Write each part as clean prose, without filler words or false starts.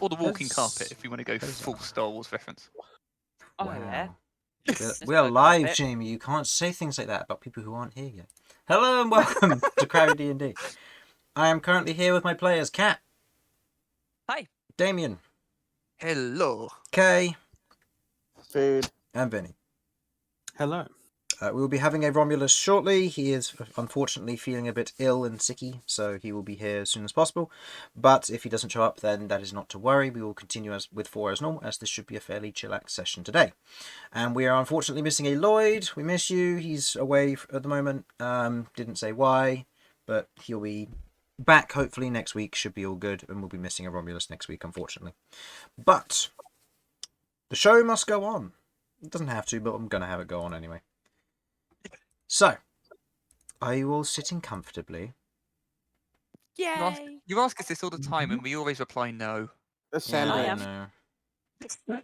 Or the walking carpet, if you want to go full Star Wars reference. Oh, yeah. We're live, Jamie. You can't say things like that about people who aren't here yet. Hello and welcome to Crabby D&D. I am currently here with my players, Kat. Hi. Damian. Hello. Kay. Food. And Vinny. Hello. We will be having a Romulus shortly. He is unfortunately feeling a bit ill and sicky, so he will be here as soon as possible. But if he doesn't show up, then that is not to worry. We will continue with 4 as normal, as this should be a fairly chillax session today. And we are unfortunately missing a Lloyd. We miss you. He's away at the moment. Didn't say why, but he'll be back hopefully next week. Should be all good, and we'll be missing a Romulus next week, unfortunately. But the show must go on. It doesn't have to, but I'm going to have it go on anyway. So, are you all sitting comfortably? Yay! You ask us this all the time, and we always reply no. The sandwich. I am. No.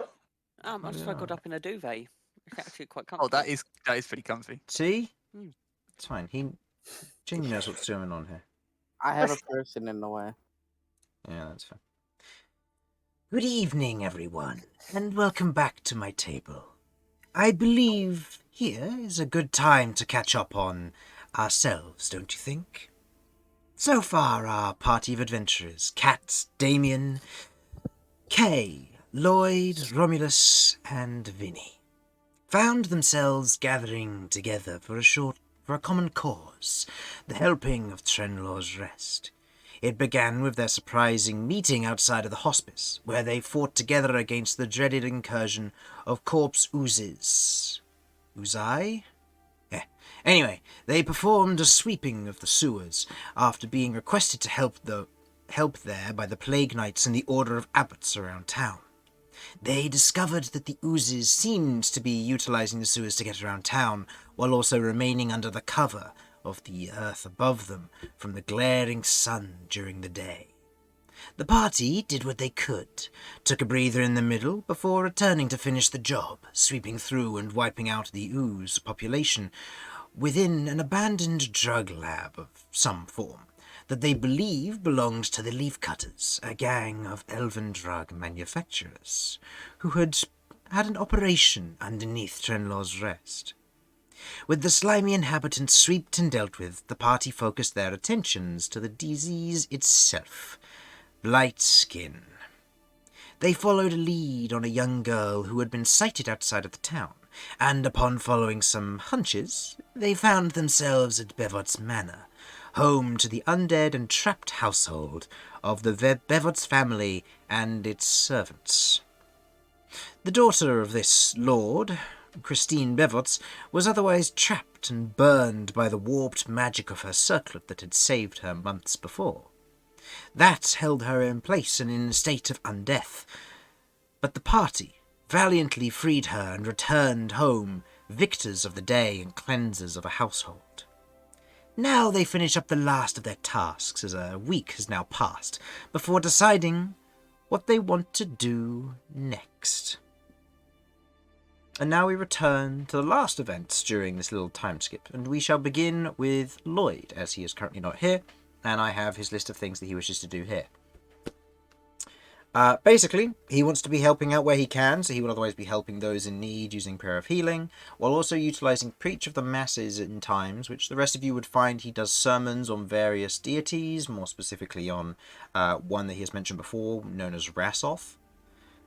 I snuggled up in a duvet. It's actually quite Oh, comfortable. that is pretty comfy. See? Mm. It's fine. Jamie knows what's going on here. I have a person in the way. Yeah, that's fine. Good evening, everyone, and welcome back to my table. I believe here is a good time to catch up on ourselves, don't you think? So far, our party of adventurers, Kat, Damian, Kay, Lloyd, Romulus, and Vinny, found themselves gathering together for a common cause, the helping of Trenlaw's rest. It began with their surprising meeting outside of the hospice, where they fought together against the dreaded incursion of corpse oozes. Oozai? Anyway, they performed a sweeping of the sewers after being requested to help there by the Plague Knights and the Order of Abbots around town. They discovered that the oozes seemed to be utilizing the sewers to get around town, while also remaining under the cover of the earth above them from the glaring sun during the day. The party did what they could, took a breather in the middle before returning to finish the job, sweeping through and wiping out the ooze population within an abandoned drug lab of some form that they believe belonged to the Leafcutters, a gang of elven drug manufacturers who had an operation underneath Trenlaw's rest. With the slimy inhabitants swept and dealt with, the party focused their attentions to the disease itself, blight skin. They followed a lead on a young girl who had been sighted outside of the town, and upon following some hunches, they found themselves at Bevot's Manor, home to the undead and trapped household of the Bevot's family and its servants. The daughter of this lord, Christine Bevots, was otherwise trapped and burned by the warped magic of her circlet that had saved her months before. That held her in place and in a state of undeath, but the party valiantly freed her and returned home, victors of the day and cleansers of a household. Now they finish up the last of their tasks, as a week has now passed, before deciding what they want to do next. And now we return to the last events during this little time skip, and we shall begin with Lloyd, as he is currently not here, and I have his list of things that he wishes to do here. Basically, he wants to be helping out where he can, so he will otherwise be helping those in need using Prayer of Healing, while also utilising Preach of the Masses in times, which the rest of you would find he does sermons on various deities, more specifically on one that he has mentioned before, known as Rasoth,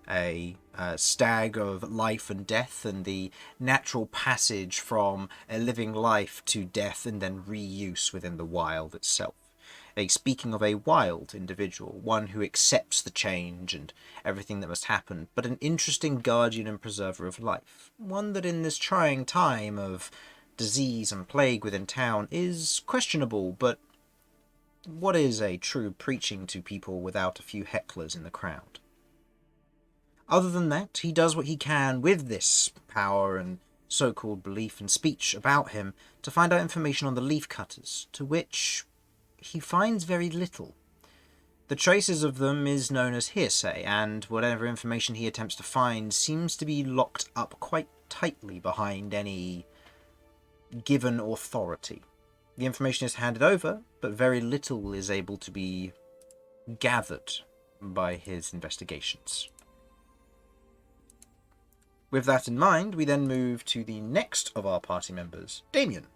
a stag of life and death, and the natural passage from a living life to death and then reuse within the wild itself. Speaking of a wild individual, one who accepts the change and everything that must happen, but an interesting guardian and preserver of life. One that in this trying time of disease and plague within town is questionable, but what is a true preaching to people without a few hecklers in the crowd? Other than that, he does what he can with this power and so-called belief and speech about him to find out information on the Leafcutters, to which he finds very little. The traces of them is known as hearsay, and whatever information he attempts to find seems to be locked up quite tightly behind any given authority. The information is handed over, but very little is able to be gathered by his investigations. With that in mind, we then move to the next of our party members, Damian.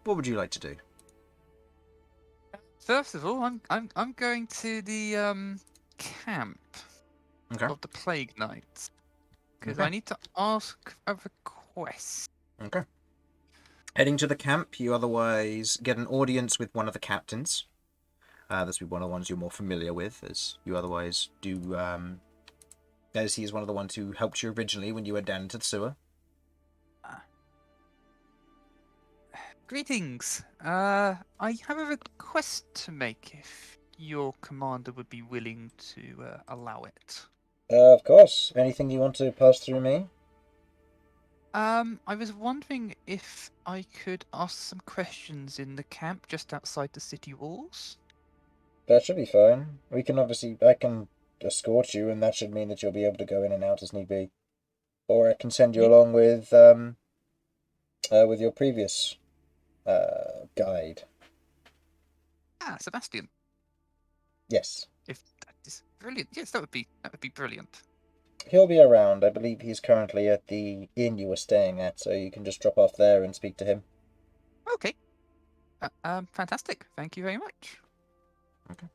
What would you like to do? First of all, I'm going to the camp Okay. of the Plague Knights because Okay. I need to ask a request. Okay. Heading to the camp, you otherwise get an audience with one of the captains. This will be one of the ones you're more familiar with, as you otherwise do. As he is one of the ones who helped you originally when you went down into the sewer. Greetings. I have a request to make if your commander would be willing to allow it. Of course. Anything you want to pass through me? I was wondering if I could ask some questions in the camp just outside the city walls. That should be fine. I can escort you, and that should mean that you'll be able to go in and out as need be. Or I can send you Ye- along with your previous guide. Ah, Sebastian. Yes. If that is brilliant. Yes, that would be brilliant. He'll be around. I believe he's currently at the inn you were staying at, so you can just drop off there and speak to him. Okay. Fantastic. Thank you very much. Okay.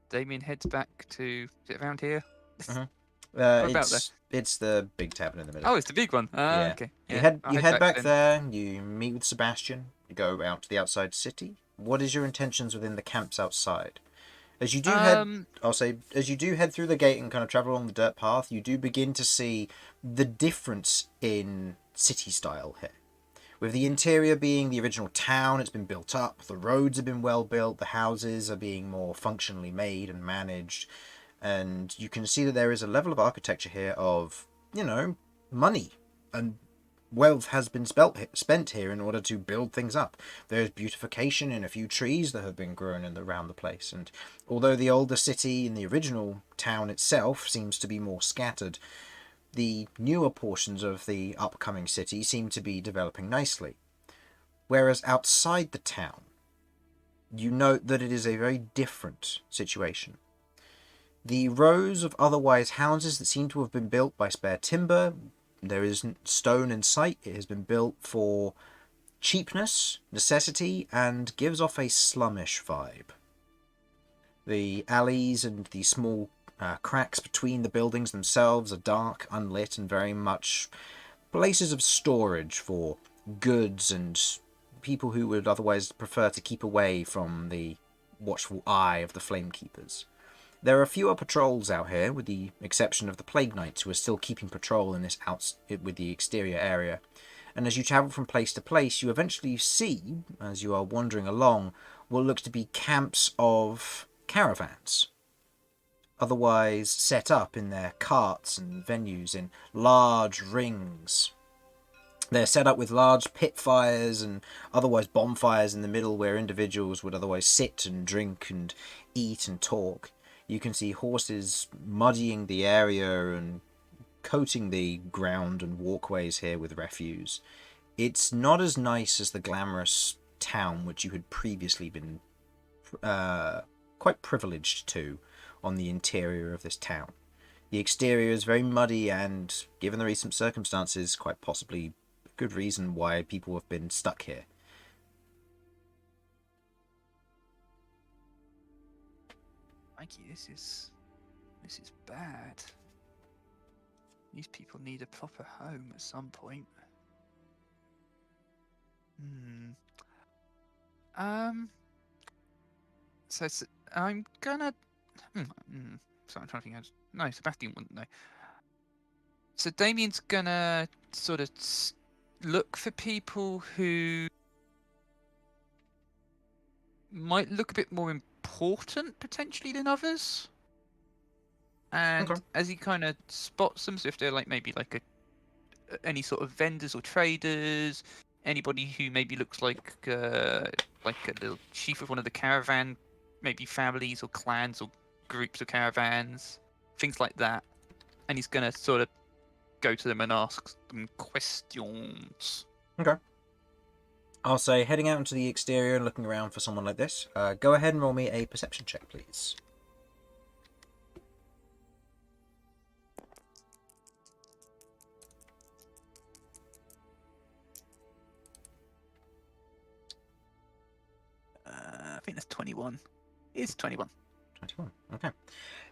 Damian heads back to. Is it around here? It's the big tavern in the middle. Oh, it's the big one. Yeah. Okay. You Yeah, head back then. there. You meet with Sebastian. You go out to the outside city. What is your intentions within the camps outside? As you do as you do head through the gate and kind of travel along the dirt path, you do begin to see the difference in city style here. With the interior being the original town, it's been built up, the roads have been well built, the houses are being more functionally made and managed, and you can see that there is a level of architecture here of, money and wealth has been spent here in order to build things up. There's beautification in a few trees that have been grown around the place, and although the older city in the original town itself seems to be more scattered, the newer portions of the upcoming city seem to be developing nicely. Whereas outside the town, you note that it is a very different situation. The rows of otherwise houses that seem to have been built by spare timber, there isn't stone in sight. It has been built for cheapness, necessity, and gives off a slummish vibe. The alleys and the small cracks between the buildings themselves are dark, unlit, and very much places of storage for goods and people who would otherwise prefer to keep away from the watchful eye of the Flamekeepers. There are fewer patrols out here, with the exception of the Plague Knights, who are still keeping patrol in this with the exterior area. And as you travel from place to place, you eventually see, as you are wandering along, what looks to be camps of caravans, otherwise set up in their carts and venues in large rings. They're set up with large pit fires and otherwise bonfires in the middle where individuals would otherwise sit and drink and eat and talk. You can see horses muddying the area and coating the ground and walkways here with refuse. It's not as nice as the glamorous town which you had previously been quite privileged to on the interior of this town. The exterior is very muddy and, given the recent circumstances, quite possibly a good reason why people have been stuck here. Mikey, this is bad. These people need a proper home at some point. So I'm gonna. Sorry, I'm trying to think. No, Sebastian wouldn't know. So Damian's gonna sort of look for people who might look a bit more important potentially than others. And Okay. as he kind of spots them, so if they're maybe any sort of vendors or traders, anybody who maybe looks like a little chief of one of the caravan, maybe families or clans or groups of caravans, things like that. And he's gonna sort of go to them and ask them questions. Okay. I'll say, heading out into the exterior and looking around for someone like this, go ahead and roll me a perception check, please. think that's 21. It's 21. 21. Okay.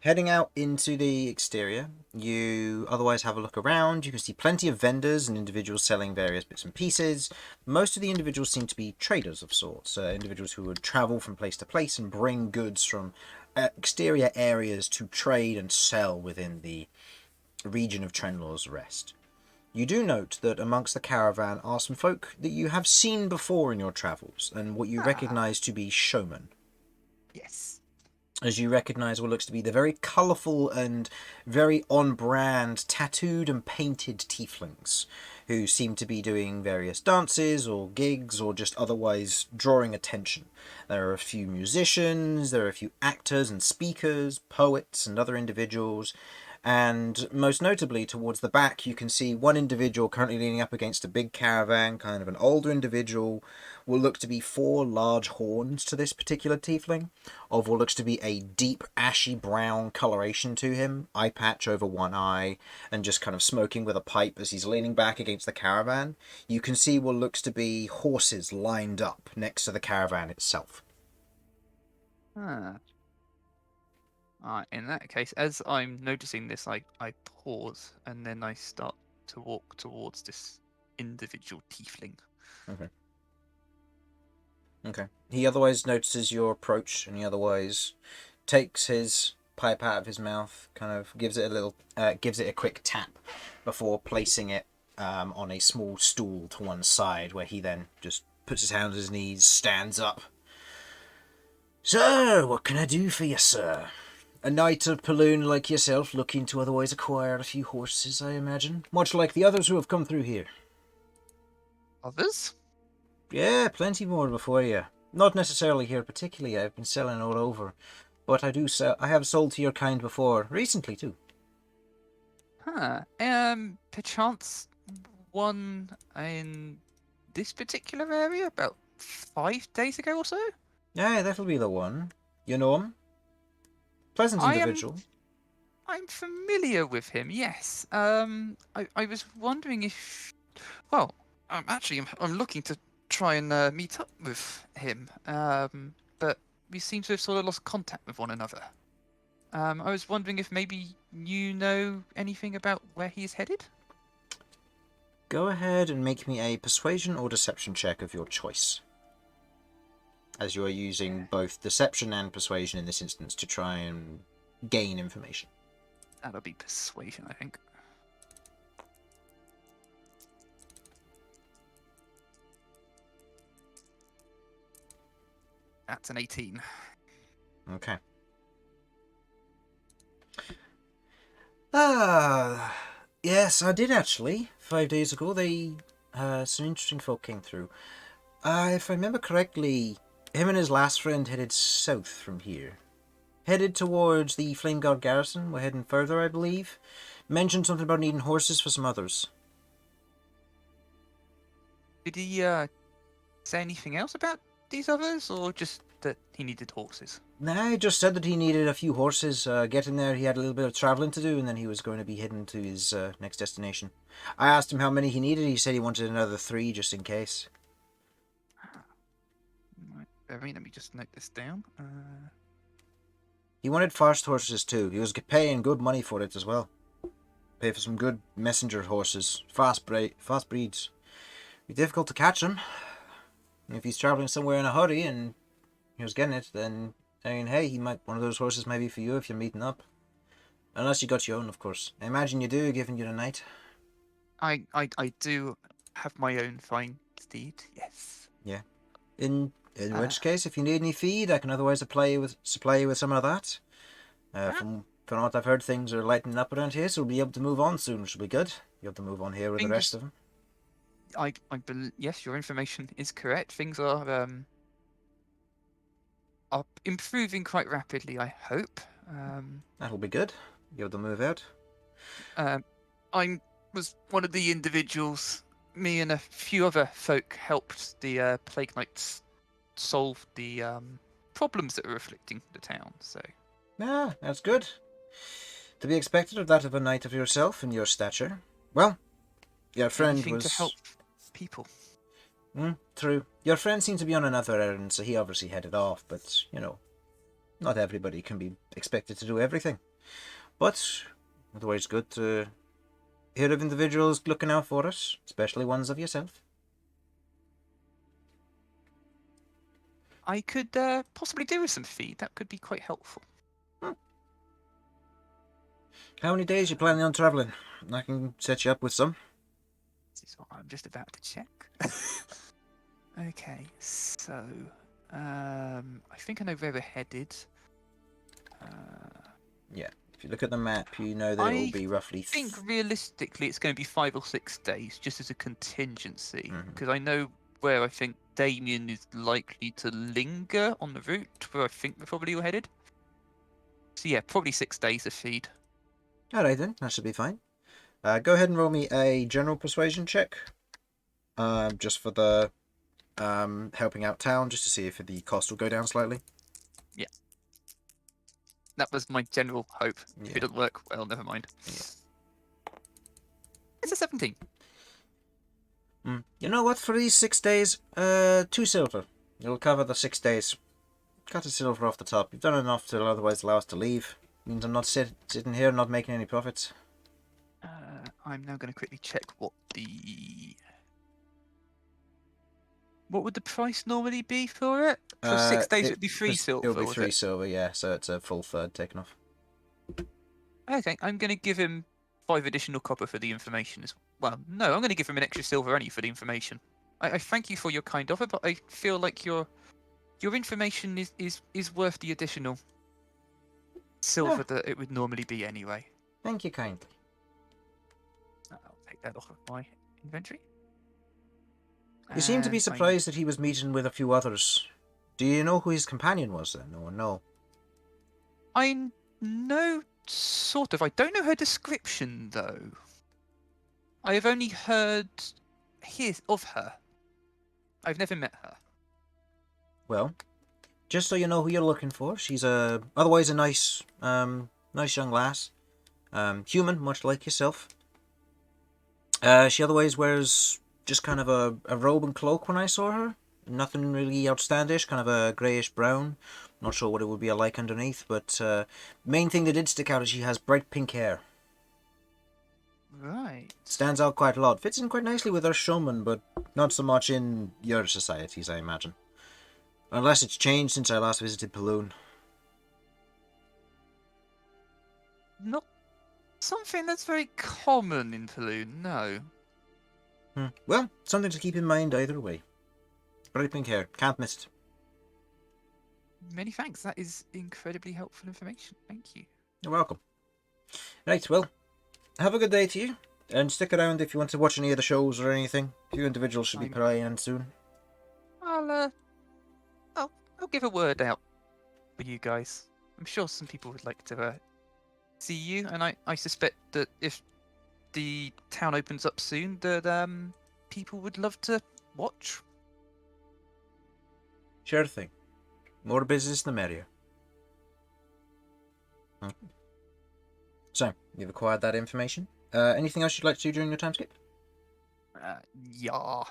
Heading out into the exterior, you otherwise have a look around. You can see plenty of vendors and individuals selling various bits and pieces. Most of the individuals seem to be traders of sorts, individuals who would travel from place to place and bring goods from exterior areas to trade and sell within the region of Trenlaw's Rest. You do note that amongst the caravan are some folk that you have seen before in your travels, and what you recognise to be showmen. Yes. As you recognise what looks to be the very colourful and very on-brand tattooed and painted tieflings, who seem to be doing various dances or gigs or just otherwise drawing attention. There are a few musicians, there are a few actors and speakers, poets and other individuals, and most notably towards the back you can see one individual currently leaning up against a big caravan, kind of an older individual. Will look to be 4 large horns to this particular tiefling, of what looks to be a deep ashy brown coloration to him, eye patch over one eye, and just kind of smoking with a pipe as he's leaning back against the caravan. You can see what looks to be horses lined up next to the caravan itself. In that case, as I'm noticing this, I pause and then I start to walk towards this individual tiefling. Okay. He otherwise notices your approach, and he otherwise takes his pipe out of his mouth, kind of gives it a quick tap before placing it on a small stool to one side, where he then just puts his hands on his knees, stands up. "Sir, what can I do for you, sir? A knight of Paloon like yourself, looking to otherwise acquire a few horses, I imagine, much like the others who have come through here." Others? "Yeah, plenty more before you. Not necessarily here particularly, I've been selling all over. But I have sold to your kind before, recently too." Perchance one in this particular area about 5 days ago or so? "Aye, that'll be the one. You know him? Pleasant individual." I'm familiar with him, yes. I was wondering if... Well, I'm looking to try and meet up with him, but we seem to have sort of lost contact with one another. I was wondering if maybe you know anything about where he is headed? Go ahead and make me a persuasion or deception check of your choice, as you are using both deception and persuasion in this instance to try and gain information. That'll be persuasion, I think. That's an 18. Okay. Yes, I did actually. 5 days ago, some interesting folk came through. If I remember correctly, him and his last friend headed south from here. Headed towards the Flame Guard garrison. We're heading further, I believe. Mentioned something about needing horses for some others. Did he say anything else about these others, or just that he needed horses? Nah, he just said that he needed a few horses. Getting there, he had a little bit of travelling to do, and then he was going to be heading to his next destination. I asked him how many he needed. He said he wanted another 3 just in case. Right, let me just note this down. He wanted fast horses too. He was paying good money for it as well. Pay for some good messenger horses. Fast breeds. Be difficult to catch him. If he's travelling somewhere in a hurry and he was getting it, then hey, he might one of those horses maybe for you if you're meeting up. Unless you got your own, of course. I imagine you do, given you're a knight. I do have my own fine steed, yes. Yeah. In which case, if you need any feed, I can otherwise supply you with some of that. From what I've heard, things are lightening up around here, so we'll be able to move on soon, which will be good. Be able to move on here with the rest of them. Yes, your information is correct. Things are improving quite rapidly, I hope. That'll be good. Be able to move out. I was one of the individuals. Me and a few other folk helped the Plague Knights solve the problems that were afflicting the town. So, Yeah, that's good. To be expected of that of a knight of yourself and your stature. Well, your friend anything was... to help people. True. Your friend seemed to be on another errand, so he obviously headed off, but, not everybody can be expected to do everything. But, otherwise good to hear of individuals looking out for us, especially ones of yourself. I could possibly do with some feed. That could be quite helpful. How many days you planning on travelling? I can set you up with some. This is what I'm just about to check. Okay, so I think I know where we're headed. Yeah, if you look at the map, you know that it will be roughly... I think realistically it's going to be 5 or 6 days, just as a contingency, Mhm. because I know where I think Damian is likely to linger on the route, where I think we're probably all headed. So yeah, probably 6 days of feed. Alright then, that should be fine. Go ahead and roll me a general persuasion check. Just for the helping out town, just to see if the cost will go down slightly. Yeah. That was my general hope. If Yeah. it doesn't work, well, never mind. Yeah. It's a 17. You know what, for these 6 days, 2 silver. It'll cover the 6 days. Cut a silver off the top. You've done enough to otherwise allow us to leave. Means I'm not sitting here not making any profits. I'm now going to quickly check what would the price normally be for it? For 6 days, it'd be 3 silver. It'll be was 3 it? silver, yeah, so it's a full third taken off. Okay, I'm going to give him 5 additional copper for the information as well. No, I'm going to give him an extra silver only for the information. I thank you for your kind offer, but I feel like your information is worth the additional silver that it would normally be anyway. Thank you kindly. I'll take that off of my inventory. You seem to be And surprised that he was meeting with a few others. Do you know who his companion was then, or no? I know, sort of. I don't know her description, though. I have only heard of her. I've never met her. Well, just so you know who you're looking for, she's otherwise a nice young lass. Human, much like yourself. She otherwise wears just kind of a robe and cloak when I saw her. Nothing really outstandish, kind of a greyish brown. Not sure what it would be like underneath, but main thing that did stick out is she has bright pink hair. Right. Stands out quite a lot. Fits in quite nicely with our showman, but not so much in your societies, I imagine. Unless it's changed since I last visited Paloon. Not something that's very common in Paloon, no. Well, something to keep in mind either way. Bright pink hair. Can't miss it. Many thanks. That is incredibly helpful information. Thank you. You're welcome. Right, well, have a good day to you. And stick around if you want to watch any of the shows or anything. A few individuals should be prying in soon. I'll give a word out for you guys. I'm sure some people would like to see you, and I suspect that if the town opens up soon, that people would love to watch. Sure thing. More business the merrier. So, you've acquired that information. Anything else you'd like to do during your time skip? Yeah.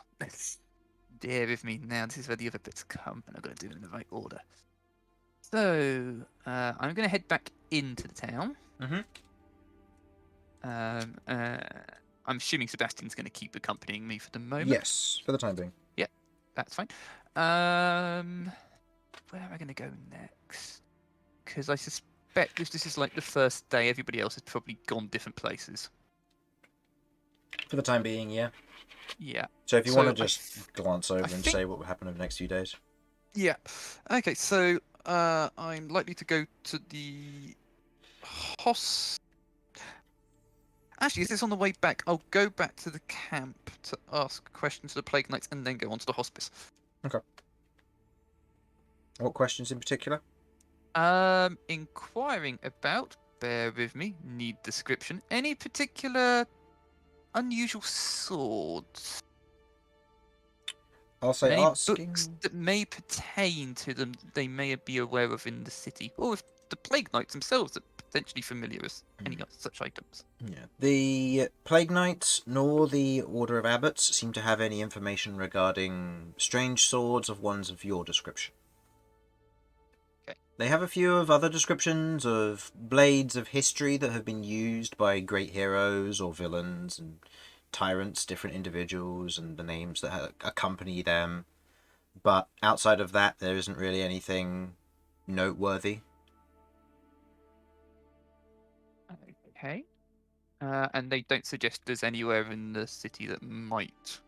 Bear with me now. This is where the other bits come, and I've got to do them in the right order. So, I'm going to head back into the town. I'm assuming Sebastian's going to keep accompanying me for the moment. Yes, for the time being. Yeah, that's fine. Where am I going to go next? Because I suspect this is like the first day. Everybody else has probably gone different places. For the time being, yeah. Yeah. So if you want to just glance over and think... say what will happen over the next few days. Yeah. Okay, so I'm likely to go to the Actually, is this on the way back? I'll go back to the camp to ask questions to the Plague Knights and then go on to the hospice. Okay. What questions in particular? Inquiring about, bear with me, need description. Any particular unusual swords? I'll say Any asking... books that may pertain to them they may be aware of in the city? Or if the Plague Knights themselves that essentially familiar with any such items. Yeah. The Plague Knights nor the Order of Abbots seem to have any information regarding strange swords of ones of your description. Okay. They have a few of other descriptions of blades of history that have been used by great heroes or villains and tyrants, different individuals, and the names that accompany them. But outside of that, there isn't really anything noteworthy. Okay. And they don't suggest there's anywhere in the city that might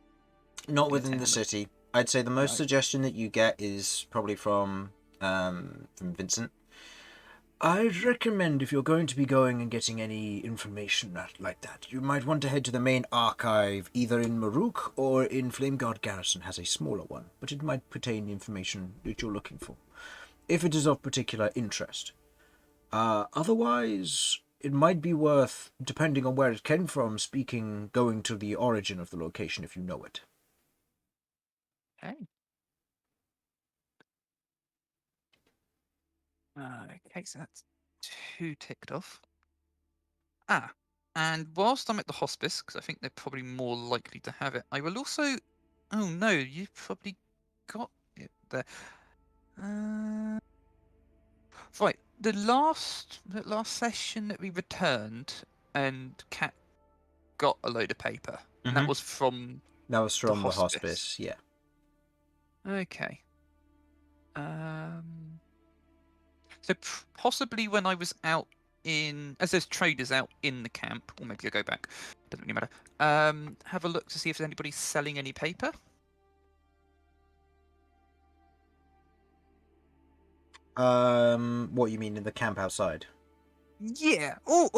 Not within contain the them. city. I'd say the most Right. suggestion that you get is probably from Vincent. I'd recommend if you're going to be going and getting any information like that, you might want to head to the main archive, either in Maruk or in Flameguard Garrison has a smaller one, but it might pertain the information that you're looking for, if it is of particular interest. Otherwise, it might be worth, depending on where it came from, going to the origin of the location if you know it. Okay. Okay, so that's 2 ticked off. And whilst I'm at the hospice, because I think they're probably more likely to have it, I will also. Oh no, you've probably got it there. Right, the last session that we returned, and Cat got a load of paper, and that Mhm. was from That was the from the hospice. hospice, yeah. Okay. So possibly when I was out as there's traders out in the camp, or maybe I go back. Doesn't really matter. Have a look to see if there's anybody selling any paper. What you mean in the camp outside? Yeah, or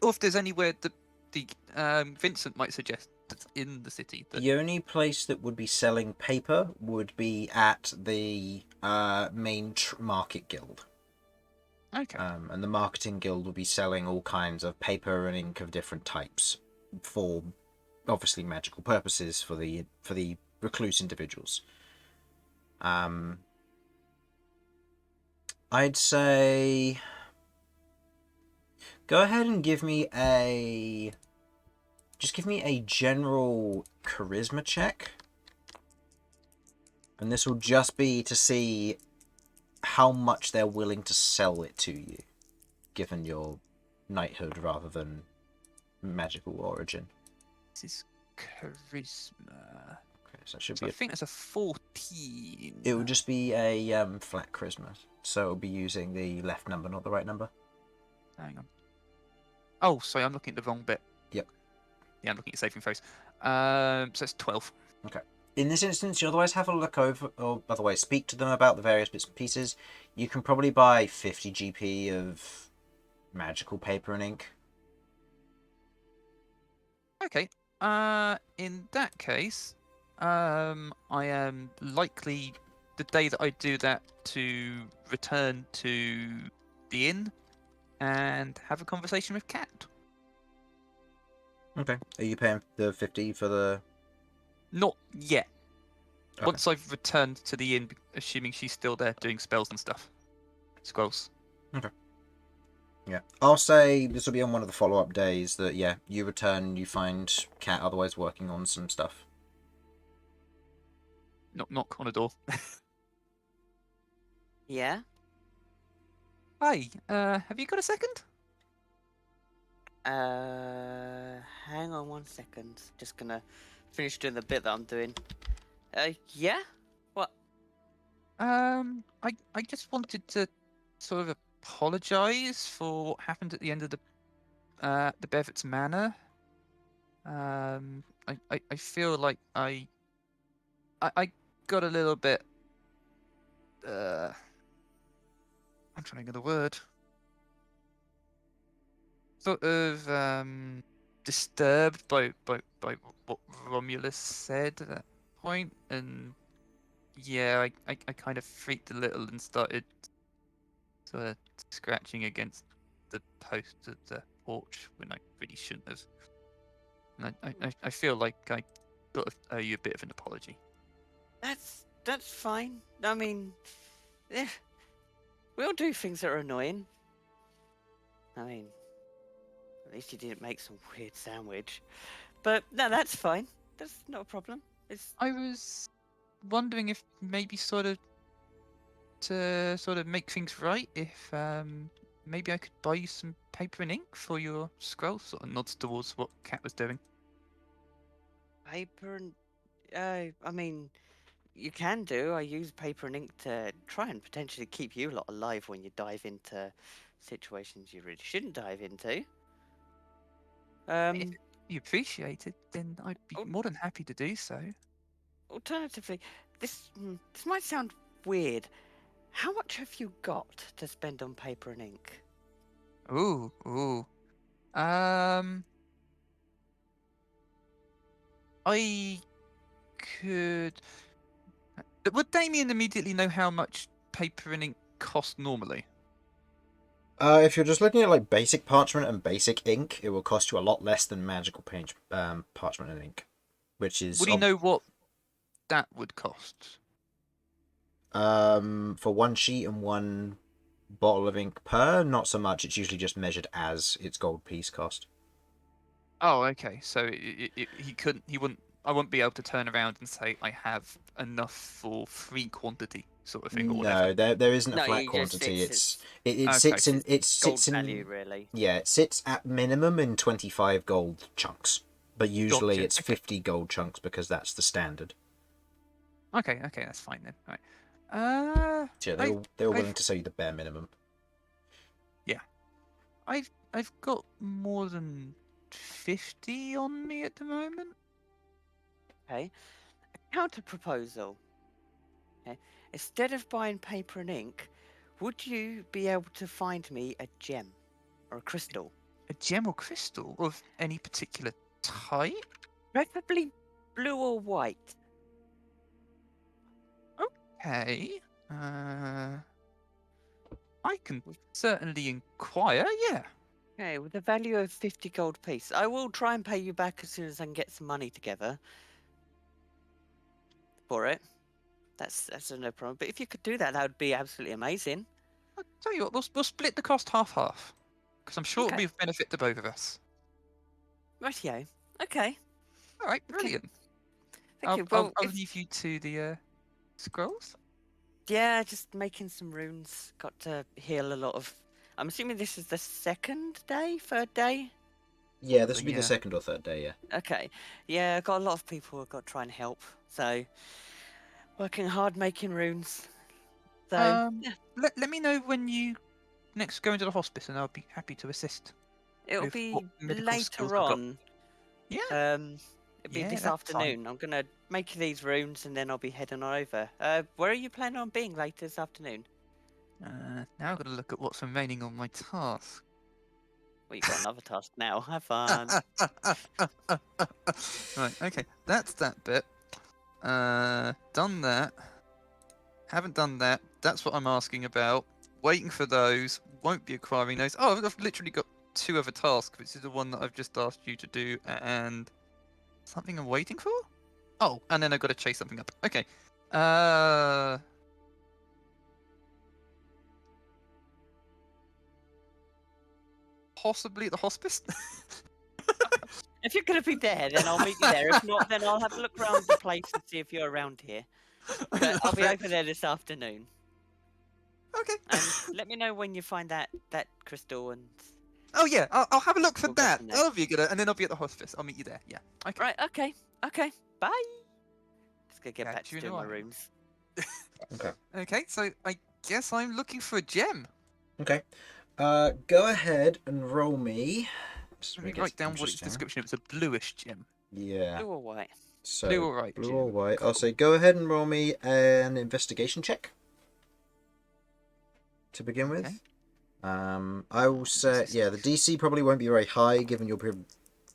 if there's anywhere that the Vincent might suggest that's in the city. That The only place that would be selling paper would be at the main market guild. okay. And the marketing guild will be selling all kinds of paper and ink of different types for obviously magical purposes for the recluse individuals. I'd say go ahead and give me a general charisma check. And this will just be to see how much they're willing to sell it to you, given your knighthood rather than magical origin. This is charisma. Okay, so that should So be. I think it's a 14. It would just be a flat charisma, so it'll be using the left number, not the right number. Hang on. Oh, sorry, I'm looking at the wrong bit. Yep. Yeah, I'm looking at saving throws. So it's 12. Okay. In this instance, you otherwise have a look over, or otherwise speak to them about the various bits and pieces. You can probably buy 50 GP of magical paper and ink. Okay. In that case, I am likely the day that I do that to return to the inn and have a conversation with Kat. Okay. Are you paying the 50 for the? Not yet. Okay. Once I've returned to the inn, assuming she's still there doing spells and stuff. Scrolls. Yeah. I'll say this will be on one of the follow-up days that, yeah, you return, you find Cat otherwise working on some stuff. Knock on a door. Yeah? Hi, have you got a second? Hang on 1 second. Just gonna finish doing the bit that I'm doing. Yeah? What? I just wanted to sort of apologise for what happened at the end of the Bevet's Manor. I feel like I got a little bit I'm trying to get the word. Sort of disturbed by what Romulus said at that point, and yeah, I kind of freaked a little and started sort of scratching against the post of the porch when I really shouldn't have. And I feel like I sort of owe you a bit of an apology. That's fine. I mean, we all do things that are annoying. I mean, at least you didn't make some weird sandwich. But no, that's fine. That's not a problem. It's I was wondering if maybe sort of to sort of make things right, if maybe I could buy you some paper and ink for your scroll. Sort of nods towards what Cat was doing. paper and I mean, you can do. I use paper and ink to try and potentially keep you lot alive when you dive into situations you really shouldn't dive into. If you appreciate it, then I'd be Oh. more than happy to do so. Alternatively, this might sound weird. How much have you got to spend on paper and ink? Ooh, ooh. I could. Would Damian immediately know how much paper and ink cost normally? If you're just looking at like basic parchment and basic ink, it will cost you a lot less than magical parchment and ink, which is Would he know what that would cost? for one sheet and one bottle of ink per. Not so much. It's usually just measured as its gold piece cost. Oh, okay. So he couldn't. He wouldn't. I wouldn't be able to turn around and say I have enough for free quantity, sort of thing, or whatever. No, there isn't a No, flat you just- quantity. it's- It Okay. sits in Gold sits value, in really. yeah, it sits at minimum in 25 gold chunks, but usually Gotcha, it's okay. 50 gold chunks because that's the standard. Okay, that's fine then. Right. So yeah, they were I've- willing to say the bare minimum. I've got more than 50 on me at the moment. Okay. A counter proposal. Okay. Instead of buying paper and ink, would you be able to find me a gem or a crystal? A gem or crystal of any particular type? Preferably blue or white. Okay. I can certainly inquire. Yeah. Okay, with a value of 50 gold piece. I will try and pay you back as soon as I can get some money together for it. That's no problem. But if you could do that, that would be absolutely amazing. I'll tell you what. We'll split the cost half, because I'm sure it'll Okay. be of benefit to both of us. Rightio. Okay. All right. Brilliant. Thank you. Well, I'll if- leave you to the scrolls. yeah, just making some runes. Got to heal a lot of. I'm assuming this is the third day. Yeah, this would be Yeah. the second or third day. Yeah. Okay. Yeah, got a lot of people who've got to try and help. So, working hard making runes. So, yeah, Let me know when you next go into the hospice, and I'll be happy to assist. it'll with be what medical skills later I've got. on. Yeah. It'll be Yeah, this that's fine. afternoon. I'm gonna make these runes and then I'll be heading on over. Where are you planning on being later this afternoon? Now I've got to look at what's remaining on my task. Well, you've got another task now. Have fun. Right, okay, that's that bit. Done that. Haven't done that. That's what I'm asking about. Waiting for those. Won't be acquiring those. Oh, I've literally got 2 other tasks, which is the one that I've just asked you to do, and something I'm waiting for? Oh, and then I've got to chase something up. Okay. Possibly at the hospice? If you're gonna be there, then I'll meet you there. If not, then I'll have a look around the place and see if you're around here. But I'll be over there this afternoon. Okay. And let me know when you find that crystal and. Oh yeah, I'll have a look for We'll go that. from there. That'll be good, and then I'll be at the hospice. I'll meet you there. Yeah. Okay. Right. Okay. Bye. Just gonna get Catch back to you in a doing my while. rooms. Okay. Okay, so I guess I'm looking for a gem. Okay. Go ahead and roll me. Just Let me make it write down what its interesting. description. It was a bluish gem. Yeah. Blue or white? So Blue or white blue gem. or white. Cool. I'll say go ahead and roll me an investigation check to begin with. Okay. I will say the DC probably won't be very high given you'll be,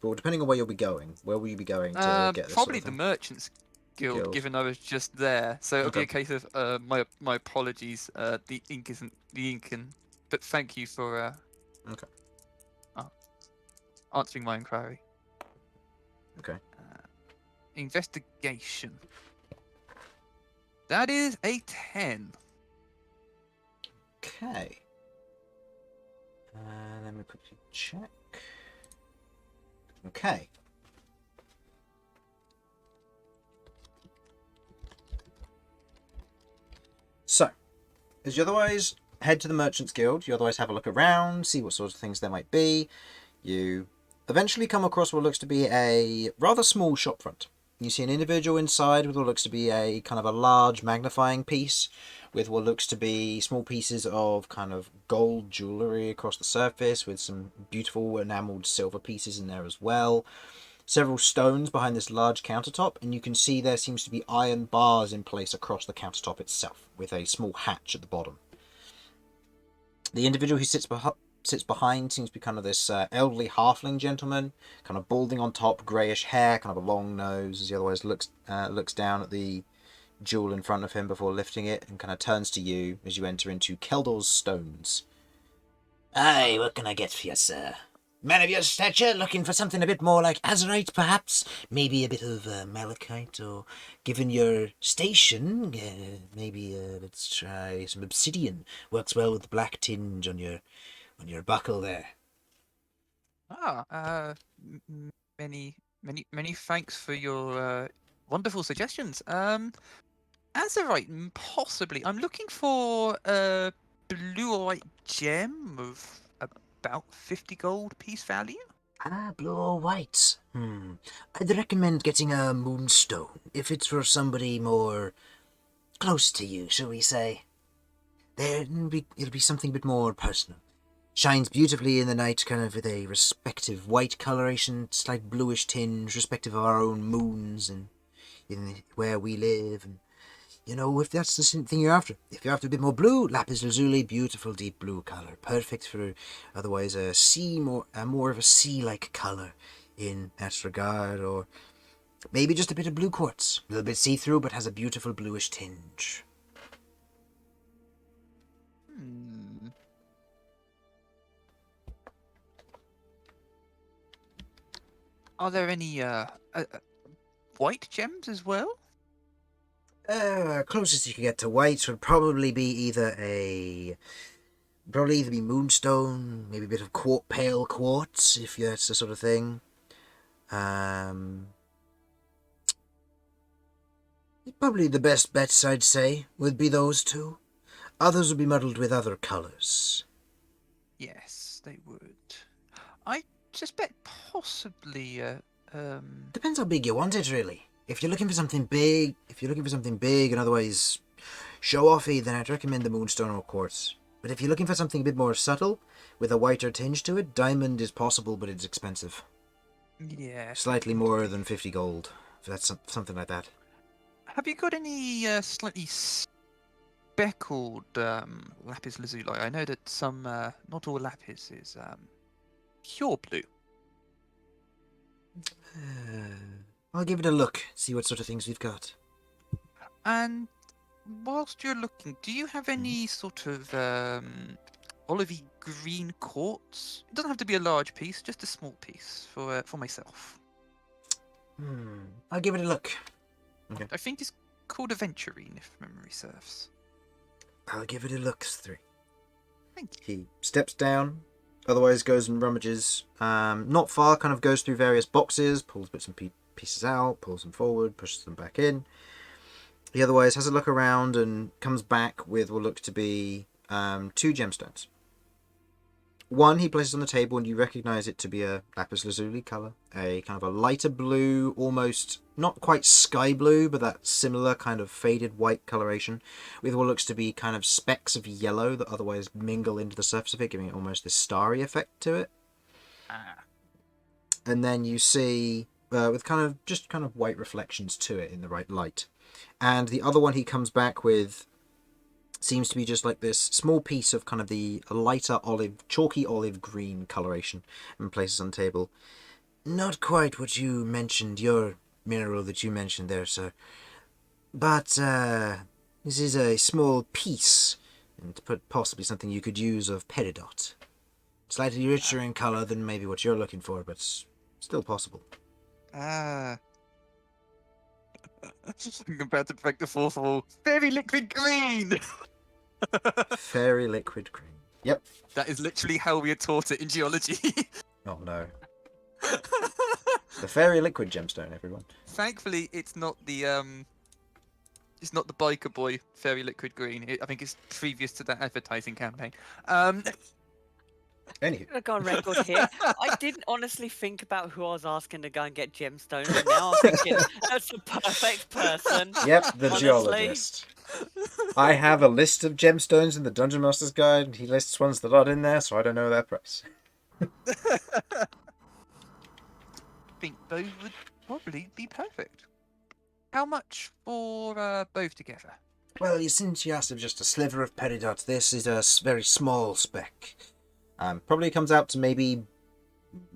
well, depending on where you'll be going. Where will you be going to get this? Probably sort the of thing? Merchants Guild, Guild. given I was just there. So it'll be Okay. a case of my apologies. The ink isn't the ink, but thank you for Okay. answering my inquiry. Okay. Investigation. That is a 10. Okay. Let me quickly check. Okay. So, as you otherwise head to the Merchants Guild, you otherwise have a look around, see what sorts of things there might be. You eventually come across what looks to be a rather small shopfront. You see an individual inside with what looks to be a kind of a large magnifying piece with what looks to be small pieces of kind of gold jewellery across the surface with some beautiful enamelled silver pieces in there as well. Several stones behind this large countertop, and you can see there seems to be iron bars in place across the countertop itself with a small hatch at the bottom. The individual who sits behind seems to be kind of this elderly halfling gentleman, kind of balding on top, greyish hair, kind of a long nose, as he otherwise looks down at the jewel in front of him before lifting it, and kind of turns to you as you enter into Keldor's Stones. Aye, what can I get for you, sir? Man of your stature, looking for something a bit more like azurite, perhaps? Maybe a bit of malachite, or given your station, maybe let's try some obsidian. Works well with the black tinge on your buckle there. Many thanks for your wonderful suggestions. Azurite, possibly. I'm looking for a blue or white gem of about 50 gold piece value. Ah, blue or white? I'd recommend getting a moonstone, if it's for somebody more close to you, shall we say. It'll be something a bit more personal. Shines beautifully in the night, kind of with a respective white coloration, slight bluish tinge, respective of our own moons and where we live. And if that's the thing you're after. If you're after a bit more blue, lapis lazuli, beautiful deep blue color, perfect for otherwise more of a sea-like color in that regard, or maybe just a bit of blue quartz, a little bit see-through, but has a beautiful bluish tinge. Are there any white gems as well? Closest you can get to white would probably be either moonstone, maybe a bit of pale quartz, if that's the sort of thing. Probably the best bets, I'd say, would be those two. Others would be muddled with other colours. Yes, they would. I suspect possibly. Depends how big you want it, really. If you're looking for something big, and otherwise show-offy, then I'd recommend the moonstone or quartz. But if you're looking for something a bit more subtle, with a whiter tinge to it, diamond is possible, but it's expensive. Yeah. Slightly more than 50 gold, if that's something like that. Have you got any slightly speckled lapis lazuli? I know that some, not all lapis is pure blue. I'll give it a look, see what sort of things we've got. And whilst you're looking, do you have any sort of olivey green quartz? It doesn't have to be a large piece, just a small piece for myself. I'll give it a look. Okay. I think it's called aventurine, if memory serves. I'll give it a look through. Thank you. He steps down, otherwise goes and rummages. Not far, kind of goes through various boxes, pulls bits and pieces out, pulls them forward, pushes them back in. He otherwise has a look around and comes back with what looks to be 2 gemstones. One he places on the table and you recognise it to be a lapis lazuli colour. A kind of a lighter blue, almost not quite sky blue, but that similar kind of faded white coloration with what looks to be kind of specks of yellow that otherwise mingle into the surface of it, giving it almost this starry effect to it. And then you see with kind of white reflections to it in the right light. And the other one he comes back with seems to be just like this small piece of kind of the lighter chalky olive green coloration, and places on the table. Not quite what you mentioned, your mineral that you mentioned there, sir. But this is a small piece, and to put possibly something you could use of peridot. Slightly richer in colour than maybe what you're looking for, but still possible. Compared to the fourth wall, very liquid green. Fairy liquid green. Yep. That is literally how we are taught it in geology. Oh no. The fairy liquid gemstone, everyone. Thankfully, it's not the biker boy fairy liquid green. I think it's previous to that advertising campaign. Anywho. I'm gonna go on record here. I didn't honestly think about who I was asking to go and get gemstones, and now I'm thinking that's the perfect person. Yep, the Honestly. geologist. I have a list of gemstones in the Dungeon Master's Guide, and he lists ones that aren't in there, so I don't know their price. I think those would probably be perfect. How much for both together? Well, since you asked of just a sliver of peridot, this is a very small speck. Probably comes out to maybe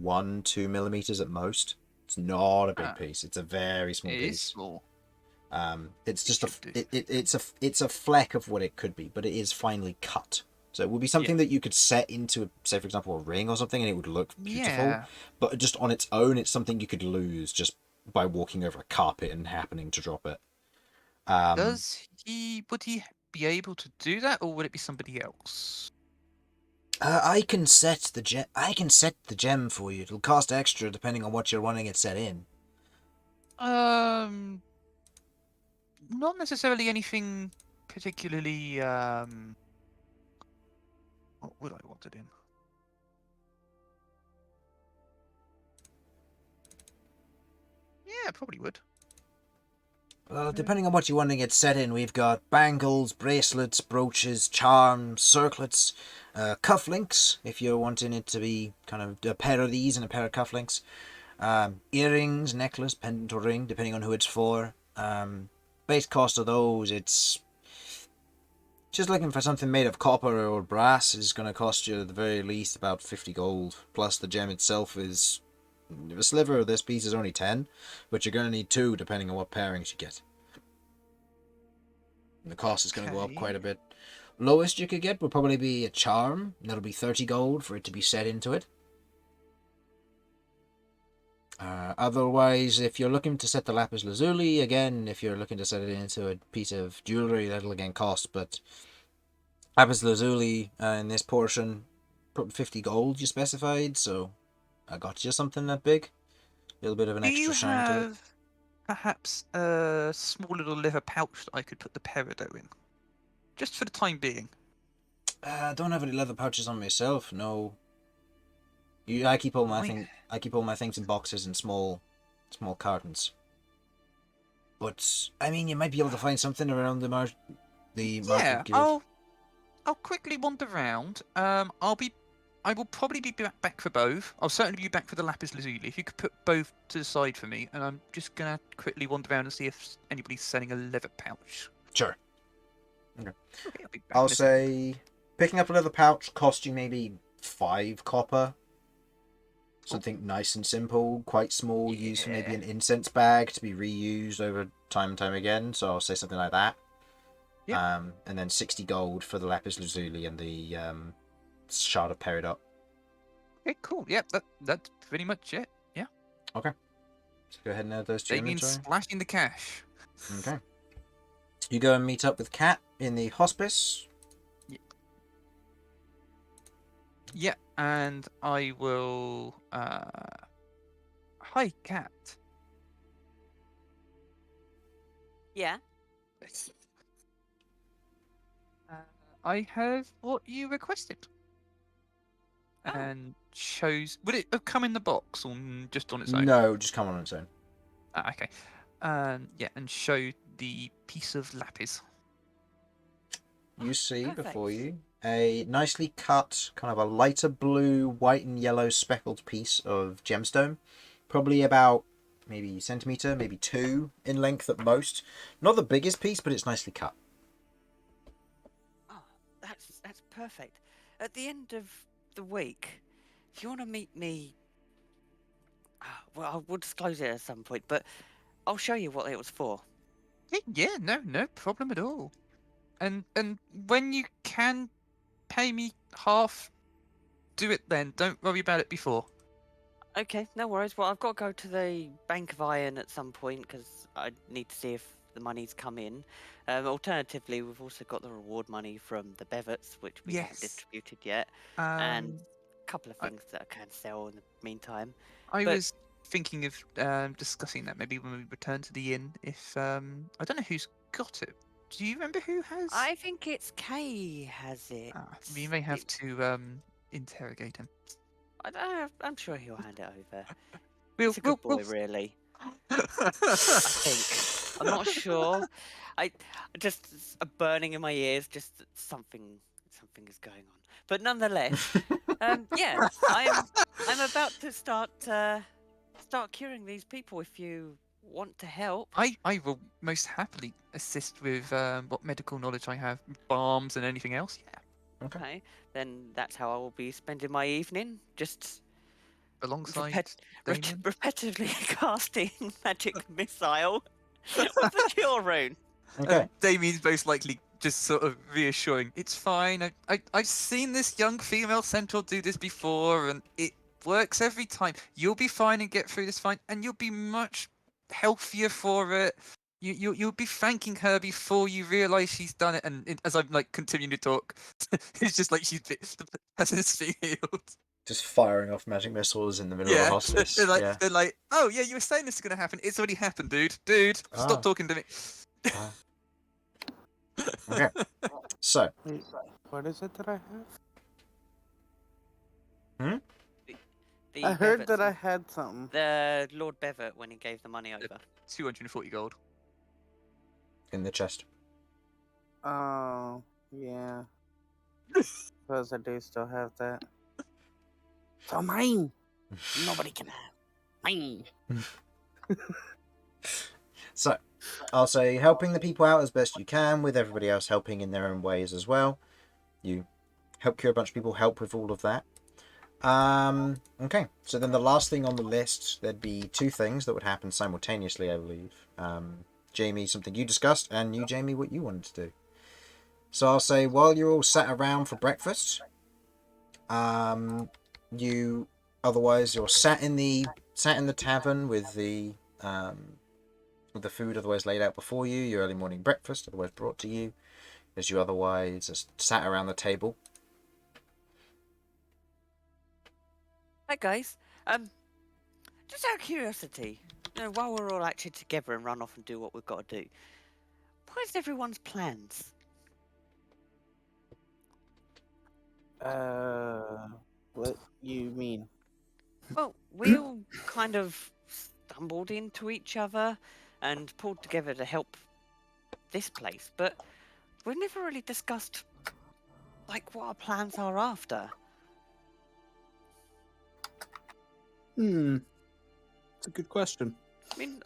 1-2 millimeters at most. It's not a big Ah, piece. It's a very small It is piece. small. It's just should do. it's a fleck of what it could be, but it is finely cut. So it would be something that you could set into, say, for example, a ring or something, and it would look beautiful. Yeah. But just on its own, it's something you could lose just by walking over a carpet and happening to drop it. Would he be able to do that, or would it be somebody else? I can set the gem for you. It'll cost extra depending on what you're wanting it set in. Not necessarily anything particularly. What would I want it in? Yeah, probably would. Well, depending on what you're wanting it set in, we've got bangles, bracelets, brooches, charms, circlets, cufflinks, if you're wanting it to be kind of a pair of these and a pair of cufflinks, earrings, necklace, pendant or ring, depending on who it's for. Base cost of those, it's just looking for something made of copper or brass is going to cost you at the very least about 50 gold, plus the gem itself is... A sliver of this piece is only 10, but you're going to need 2 depending on what pairings you get. And the cost is going to go up Okay. quite a bit. Lowest you could get would probably be a charm. That'll be 30 gold for it to be set into it. Otherwise, if you're looking to set the lapis lazuli, again, if you're looking to set it into a piece of jewellery, that'll again cost, but lapis lazuli in this portion, 50 gold you specified, so I got you something that big. A little bit of an Do extra you shine to it. have perhaps a small little leather pouch that I could put the peridot in, just for the time being? I don't have any leather pouches on myself, no. I keep all my things in boxes and small cartons. But I mean, you might be able to find something around the market Yeah, guild. I'll quickly wander around. I will probably be back for both. I'll certainly be back for the lapis lazuli. If you could put both to the side for me, and I'm just gonna quickly wander around and see if anybody's selling a leather pouch. Sure. Okay. Okay, I'll be back I'll in a second. say picking up a leather pouch cost you maybe 5 copper. Something nice and simple, quite small, used for maybe an incense bag to be reused over time and time again. So I'll say something like that. Yep. And then 60 gold for the lapis lazuli and the shard of peridot. Okay, cool. Yep, that's pretty much it. Yeah. Okay. So go ahead and add those to your Damian inventory. splashing the cash. Okay. You go and meet up with Kat in the hospice. Yeah, and I will. Hi, Cat. Yeah. I have what you requested. Oh. And shows. Would it have come in the box or just on its own? No, just come on its own. Okay. Yeah, and show the piece of lapis. You see Perfect. before you a nicely cut, kind of a lighter blue, white and yellow speckled piece of gemstone. Probably about maybe centimetre, maybe 2 in length at most. Not the biggest piece, but it's nicely cut. Oh, that's perfect. At the end of the week, if you want to meet me, well, I will disclose it at some point, but I'll show you what it was for. Yeah, no problem at all. And when you can pay me half, do it then. Don't worry about it before. Okay, no worries. Well, I've got to go to the Bank of Iron at some point because I need to see if the money's come in. Alternatively, we've also got the reward money from the Bevets, which we haven't Yes. distributed yet, and Um, a couple of I- things that I can sell in the meantime. I But- was thinking of discussing that maybe when we return to the inn. If I don't know who's got it. Do you remember who has? I think it's Kay has it. We may have It- to interrogate him. I don't know, I'm sure he'll hand it over. We'll, He's a good boy, really. I think. I'm not sure. I just a burning in my ears. Just that something is going on. But nonetheless, yeah, I'm about to start curing these people. If you want to help, I will most happily assist with what medical knowledge I have, balms and anything else. Yeah, okay, then that's how I will be spending my evening. Just alongside Damian. repetitively casting magic missile with the cure rune. Okay. Damien's most likely just sort of reassuring. It's fine. I've seen this young female centaur do this before, and it works every time. You'll be fine and get through this fine, and you'll be much healthier for it. You'll be thanking her before you realise she's done it. And as I'm like continuing to talk, it's just like the person's being healed. Just firing off magic missiles in the middle of a hospice. they're like, Yeah. they're like, oh yeah, you were saying this is gonna happen. It's already happened, dude. Dude, Ah. stop talking to me. Okay. So, Wait, what is it that I have? The I heard Bevets that I and- had something. The Lord Bevet when he gave the money over. 240 gold. in the chest. Oh, yeah. Suppose I do still have that. So mine! Nobody can have. Mine! So, I'll say helping the people out as best you can, with everybody else helping in their own ways as well. You help cure a bunch of people, help with all of that. Okay, so then the last thing on the list, there'd be two things that would happen simultaneously, I believe. Jamie, something you discussed, and you, Jamie, what you wanted to do. So I'll say while you're all sat around for breakfast, you're sat in the tavern with the food otherwise laid out before you, your early morning breakfast otherwise brought to you, as you otherwise just sat around the table. Hi guys. Just out of curiosity, while we're all actually together and run off and do what we've got to do, what is everyone's plans? What you mean? Well, we all kind of stumbled into each other and pulled together to help this place, but we've never really discussed like what our plans are after. It's a good question. I mean,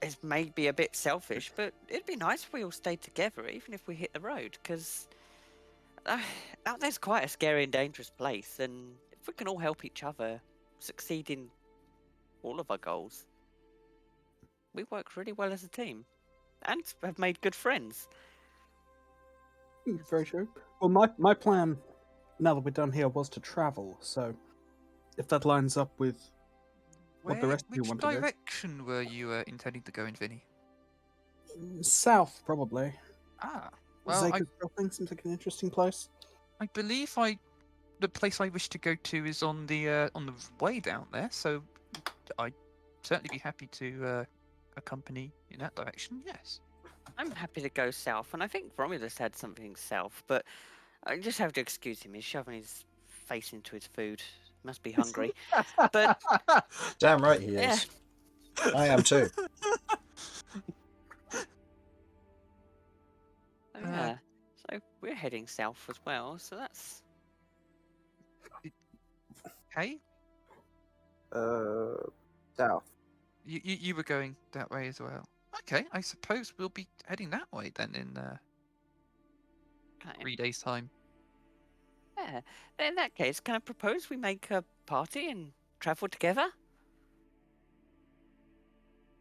it may be a bit selfish, but it'd be nice if we all stayed together, even if we hit the road, because out there's quite a scary and dangerous place, and if we can all help each other succeed in all of our goals, we work really well as a team, and have made good friends. Very true. Well, my plan, now that we're done here, was to travel. So, if that lines up with what the rest of you want to Which do, direction were you intending to go in, Vinny? south probably. Ah, well, Zaka's Crossing seems like an interesting place. I believe the place I wish to go to is on the way down there. So I'd certainly be happy to accompany in that direction. Yes. I'm happy to go south, and I think Romulus had something south, but I just have to excuse him. He's shoving his face into his food. He must be hungry. But Damn right he yeah, is. I am too. yeah. So we're heading south as well. So that's Hey, South. you were going that way as well. Okay, I suppose we'll be heading that way then in okay. 3 days' time. Yeah. Then in that case, can I propose we make a party and travel together?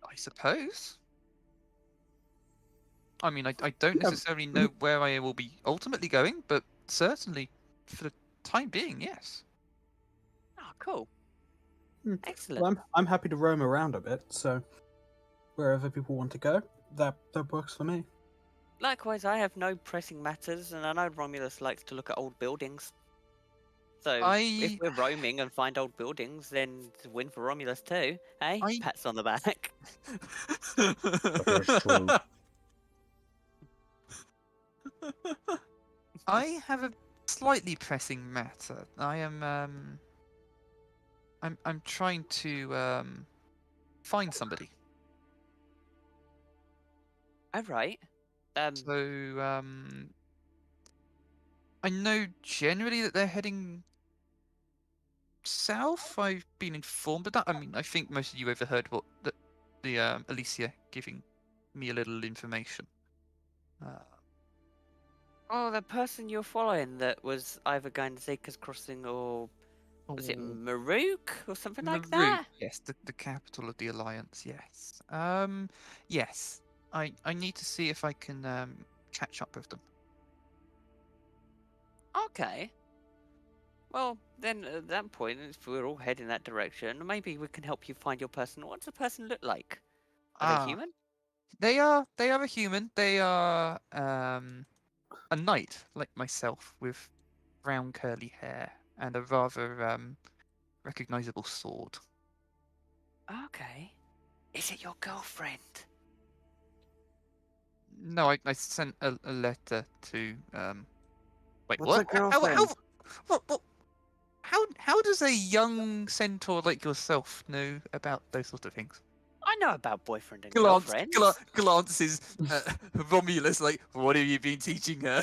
I suppose. I mean, I don't Yeah. necessarily know where I will be ultimately going, but certainly for the time being, yes. Oh, cool. Hmm. Excellent. Well, I'm happy to roam around a bit. So, wherever people want to go, that works for me. Likewise, I have no pressing matters, and I know Romulus likes to look at old buildings. So if we're roaming and find old buildings, then it's a win for Romulus too. Hey, I- pats on the back. That is true. I have a slightly pressing matter. I am I'm trying to find somebody. All right. So I know generally that they're heading south. I've been informed of that. I mean, I think most of you overheard what the Alicia giving me a little information. Oh, the person you're following that was either going to Zeke's Crossing or was it Maruk or something like Maruk, that? yes, the capital of the Alliance. Yes. Yes. I need to see if I can catch up with them. Okay. Well, then at that point, if we're all heading that direction, maybe we can help you find your person. What's the person look like? Are they human? They are a human. They are a knight like myself with brown curly hair and a rather recognizable sword. Okay. Is it your girlfriend? No, I sent a letter to wait, What's what? a girlfriend? How does a young centaur like yourself know about those sort of things? I know about boyfriend and girlfriend. Glances Romulus like, what have you been teaching her?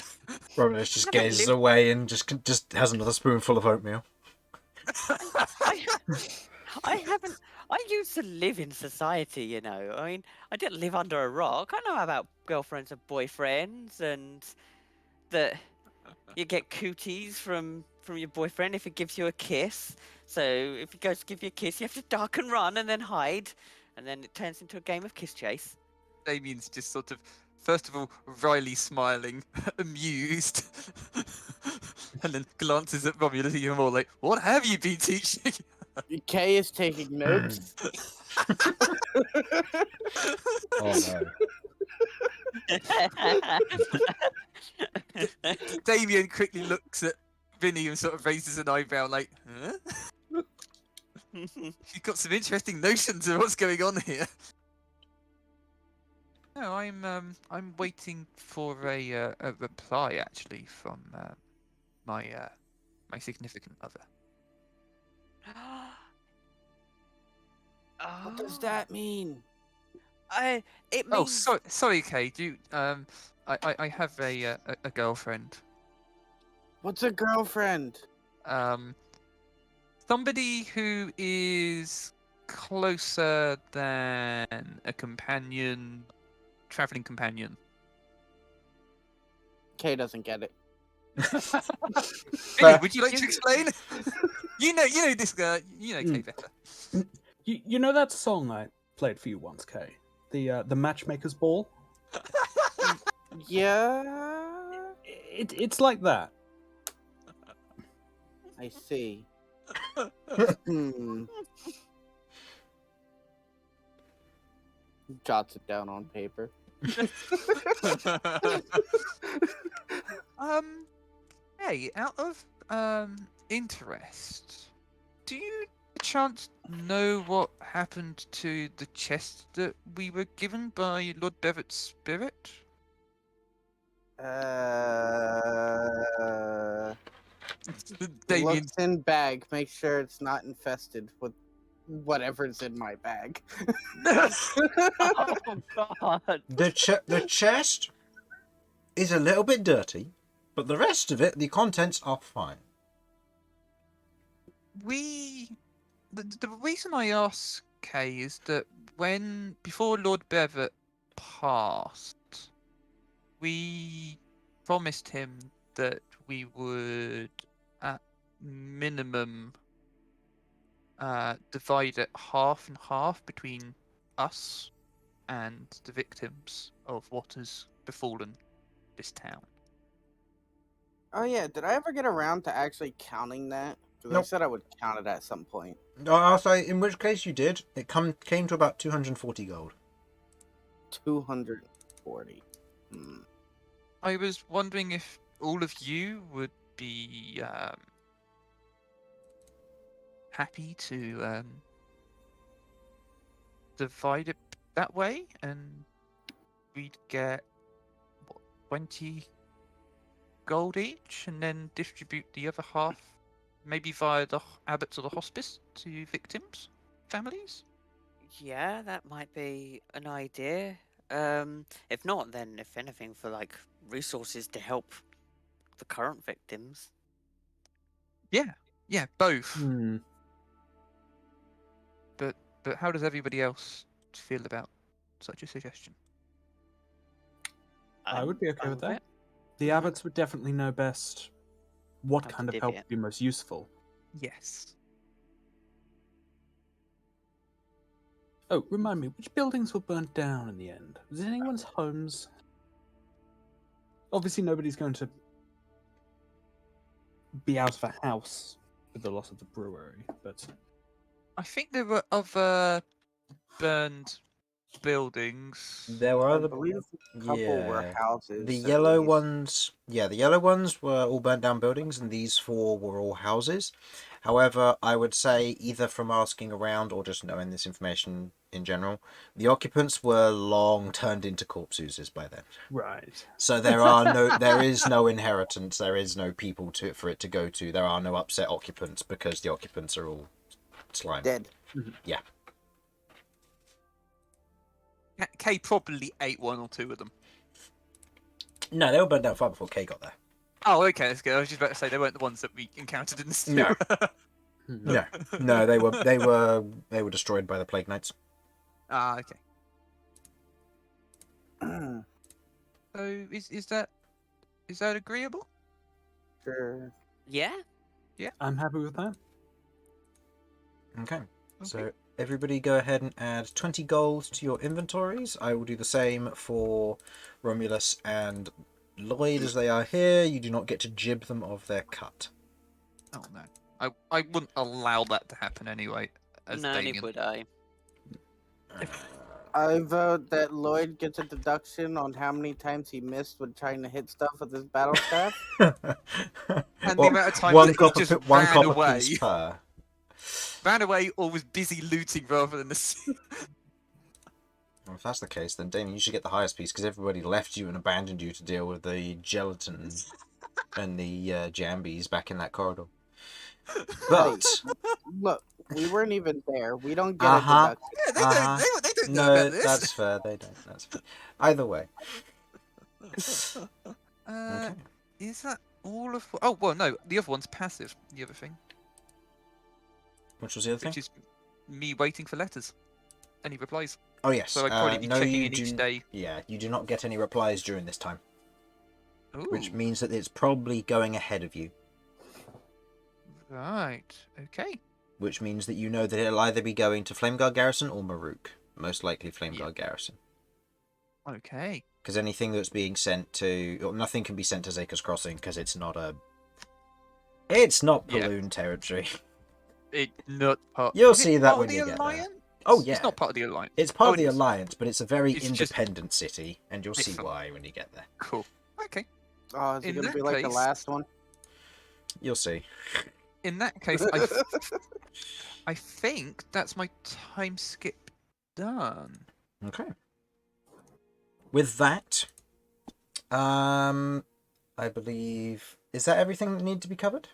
Romulus just Haven't gazes lived- away and just has another spoonful of oatmeal. I haven't. I used to live in society, you know. I mean, I didn't live under a rock. I know about girlfriends and boyfriends, and that you get cooties from your boyfriend if he gives you a kiss. So if he goes to give you a kiss, you have to duck and run and then hide, and then it turns into a game of kiss chase. Damian's just sort of, first of all, wryly smiling, amused, and then glances at Romulus even more like, what have you been teaching? Kay is taking notes. Oh no. Damian quickly looks at Vinny and sort of raises an eyebrow like, huh? You've got some interesting notions of what's going on here. No, I'm waiting for a reply actually from my significant other. What does that mean? It Oh, means sorry, Kay. Do you, I have a girlfriend. What's a girlfriend? Somebody who is closer than a companion, traveling companion. Kay doesn't get it. Vinny, would you like to explain? you know this guy. You know Kay better. You know that song I played for you once, Kay? The Matchmaker's Ball? Yeah, It's like that. I see. Jots it down on paper. Hey, out of interest, do you chance know what happened to the chest that we were given by Lord Bevet's spirit? Damian, Looks in bag. Make sure it's not infested with whatever's in my bag. oh god. The chest is a little bit dirty, but the rest of it, the contents are fine. the reason I ask, Kay, is that before Lord Bevet passed, we promised him that we would, at minimum, divide it half and half between us and the victims of what has befallen this town. Oh yeah, did I ever get around to actually counting that? Because I Nope. said I would count it at some point. I'll say, in which case you did. It came to about 240 gold. 240. I was wondering if all of you would be happy to divide it that way, and we'd get what, 20 gold each, and then distribute the other half, maybe via the abbots of the hospice to victims' families. Yeah, that might be an idea. If not, then if anything, for like resources to help the current victims. Yeah, both. Hmm. But how does everybody else feel about such a suggestion? I would be okay fine with that. it. The Mhm. abbots would definitely know best what How to kind of divvy help it. would be most useful. Yes. Oh, remind me, which buildings were burnt down in the end? Was it anyone's homes? Obviously, nobody's going to be out of a house with the loss of the brewery, but I think there were other burned buildings. There were I other. believe a couple were Yeah. houses. The at yellow least. ones, the yellow ones were all burnt down buildings, and these four were all houses. However, I would say either from asking around or just knowing this information in general, the occupants were long turned into corpse oozes by then. right. So there is no inheritance. There is no people for it to go to. There are no upset occupants because the occupants are all slime. Dead. Yeah. Kay probably ate one or two of them. No, they were burnt down far before Kay got there. Oh, okay, that's good. I was just about to say they weren't the ones that we encountered in the No. sewer. No, they were destroyed by the Plague Knights. Ah, okay. So is that agreeable? Sure. Yeah. I'm happy with that. Okay. So everybody go ahead and add 20 gold to your inventories. I will do the same for Romulus and Lloyd as they are here. You do not get to jib them of their cut. Oh no, I wouldn't allow that to happen anyway. As No, Damian. neither would I. I vote that Lloyd gets a deduction on how many times he missed when trying to hit stuff with his battle staff. And the amount of times that he just one ran copper away. piece per. Ran away or was busy looting rather than the. Well, if that's the case, then Damian, you should get the highest piece because everybody left you and abandoned you to deal with the gelatin and the jambies back in that corridor. But Look, we weren't even there. We don't get Uh-huh. a deduction. Yeah, they don't know no, about this. that's fair. They don't. That's fair. Either way. Okay. Is that all of? Oh well, no. The other one's passive. The other thing, Which was the other thing? which is me waiting for letters. Any replies? Oh yes. So I'd probably be no, checking you in each do- day. Yeah, you do not get any replies during this time, which Ooh, means that it's probably going ahead of you. right. Okay. Which means that you know that it'll either be going to Flameguard Garrison or Maruk. Most likely Flameguard Garrison. Okay. Because anything that's being sent to... Or nothing can be sent to Zaker's Crossing because it's not a... It's not Yeah. Paloon territory. It not part. You'll is it see that part when of you the get there. alliance? Oh, yeah. It's not part of the alliance. It's part Oh, of the it is. Alliance, but it's a very It's just- independent city, and you'll see Excellent. why when you get there. Cool. Okay. Oh, is it In going to that be like the case- last one? You'll see. In that case, I think that's my time skip done. Okay. With that, I believe... Is that everything that needed to be covered?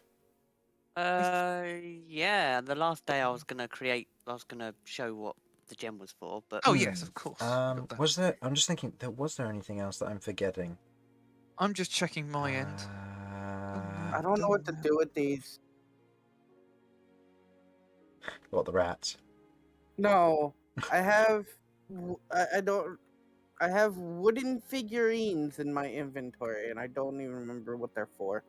Yeah. The last day I was gonna show what the gem was for, but Oh yes, of course. Got that. Was there... I'm just thinking, was there anything else that I'm forgetting? I'm just checking my end. I don't know what to do with these. What, the rats? No, I have. I don't. I have wooden figurines in my inventory, and I don't even remember what they're for.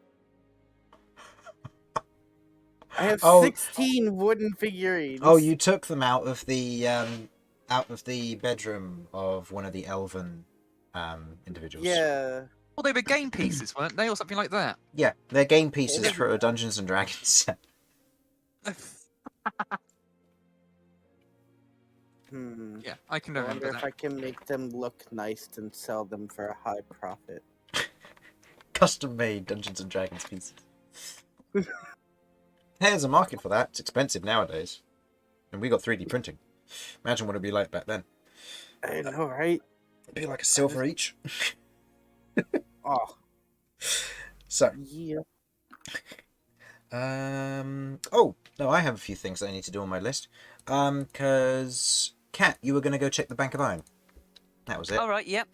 I have Oh. 16 wooden figurines. Oh, you took them out of the bedroom of one of the elven individuals. Yeah. Well, they were game pieces, weren't they, or something like that? Yeah, they're game pieces Yeah. for a Dungeons and Dragons set. Yeah, I can I remember wonder if that. I can make them look nice and sell them for a high profit. Custom-made Dungeons and Dragons pieces. There's a market for that. It's expensive nowadays. And we got 3D printing. Imagine what it'd be like back then. I know, right? It'd be like a silver each. Oh, So, yeah. oh, no, I have a few things that I need to do on my list. Because, Kat, you were going to go check the Bank of Iron. That was it. All right. Yep.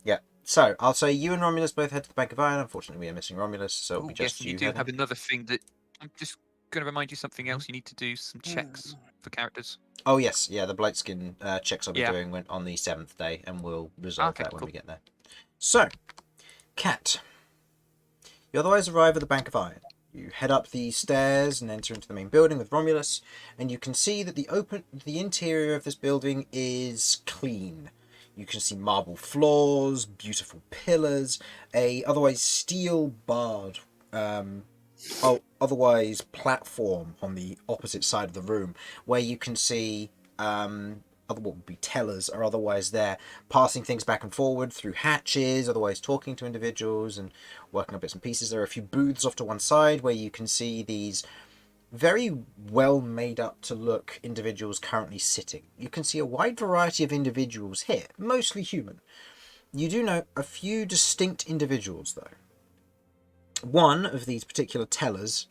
Yeah. So, I'll say you and Romulus both head to the Bank of Iron. Unfortunately, we are missing Romulus, so it'll Oh, be yes, just and you you do heading. have another thing that I'm just going to remind you something else. You need to do some checks for characters. Oh, yes. Yeah, the Blightskin checks I'll be Yeah. doing went on the 7th day, and we'll resolve Okay, that when cool. we get there. So, Kat, you otherwise arrive at the Bank of Iron. You head up the stairs and enter into the main building with Romulus, and you can see that the interior of this building is clean. You can see marble floors, beautiful pillars, a otherwise steel barred, otherwise platform on the opposite side of the room, where you can see other what would be tellers are otherwise there, passing things back and forward through hatches, otherwise talking to individuals and working on bits and pieces. There are a few booths off to one side where you can see these very well made up to look individuals currently sitting. You can see a wide variety of individuals here, mostly human. You do know a few distinct individuals though. One of these particular tellers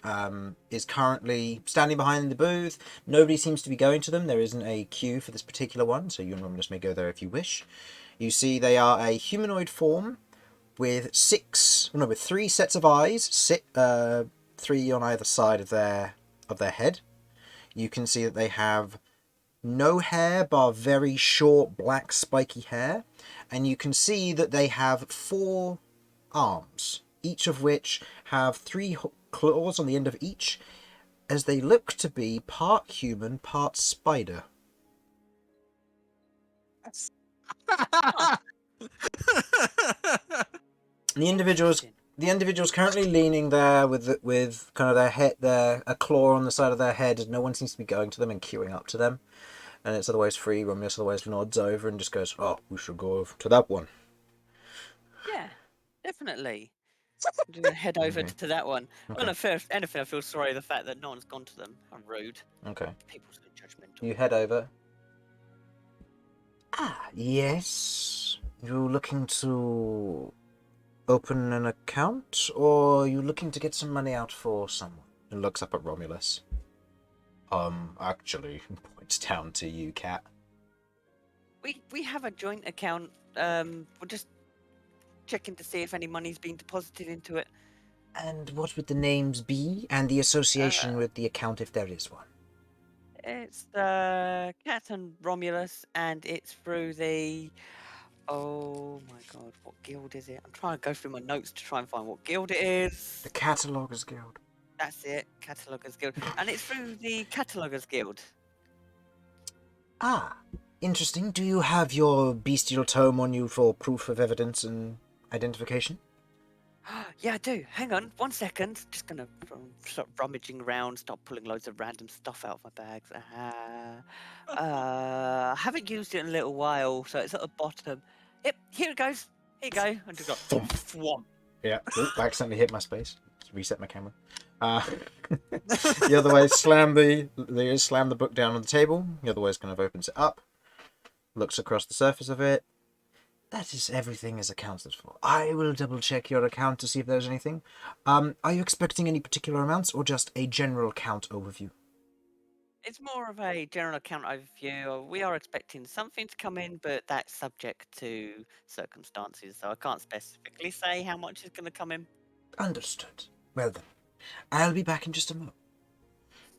is currently standing behind the booth. Nobody seems to be going to them. There isn't a queue for this particular one, so you and Romulus may go there if you wish. You see they are a humanoid form with three sets of eyes, three on either side of their head. You can see that they have no hair bar very short black spiky hair, and you can see that they have 4 arms, each of which have 3 claws on the end of each, as they look to be part human, part spider. The individual's currently leaning there with kind of their head, a claw on the side of their head. No one seems to be going to them and queuing up to them, and it's otherwise free. Romulus otherwise nods over and just goes, "Oh, we should go over to that one." Yeah, definitely. I'm just gonna head over Okay. to that one. Okay. Well, if anything, I feel sorry the fact that no one's gone to them. I'm rude. Okay. People so judgmental. You head over. Ah, yes. You looking to open an account, or are you looking to get some money out for someone? And looks up at Romulus. Actually, points down to you, Cat. We have a joint account. We're just checking to see if any money's been deposited into it. And what would the names be, and the association with the account if there is one? It's Cat and Romulus, and it's through the. Oh my god, what guild is it? I'm trying to go through my notes to try and find what guild it is. The Catalogers Guild. That's it, Catalogers Guild. And it's through the Catalogers Guild. Ah, interesting. Do you have your bestial tome on you for proof of evidence and identification? Yeah, I do. Hang on, 1 second. Just gonna start rummaging around, start pulling loads of random stuff out of my bags. I haven't used it in a little while, so it's at the bottom. Yep, here it goes. Here you go. I just got thwomp. Yeah. Oop, I accidentally hit my space. Just reset my camera. The other way, slam the book down on the table. The other way kind of opens it up, looks across the surface of it. That is everything is accounted for. I will double check your account to see if there's anything. Are you expecting any particular amounts or just a general account overview? It's more of a general account overview. We are expecting something to come in, but that's subject to circumstances, so I can't specifically say how much is going to come in. Understood. Well then, I'll be back in just a moment.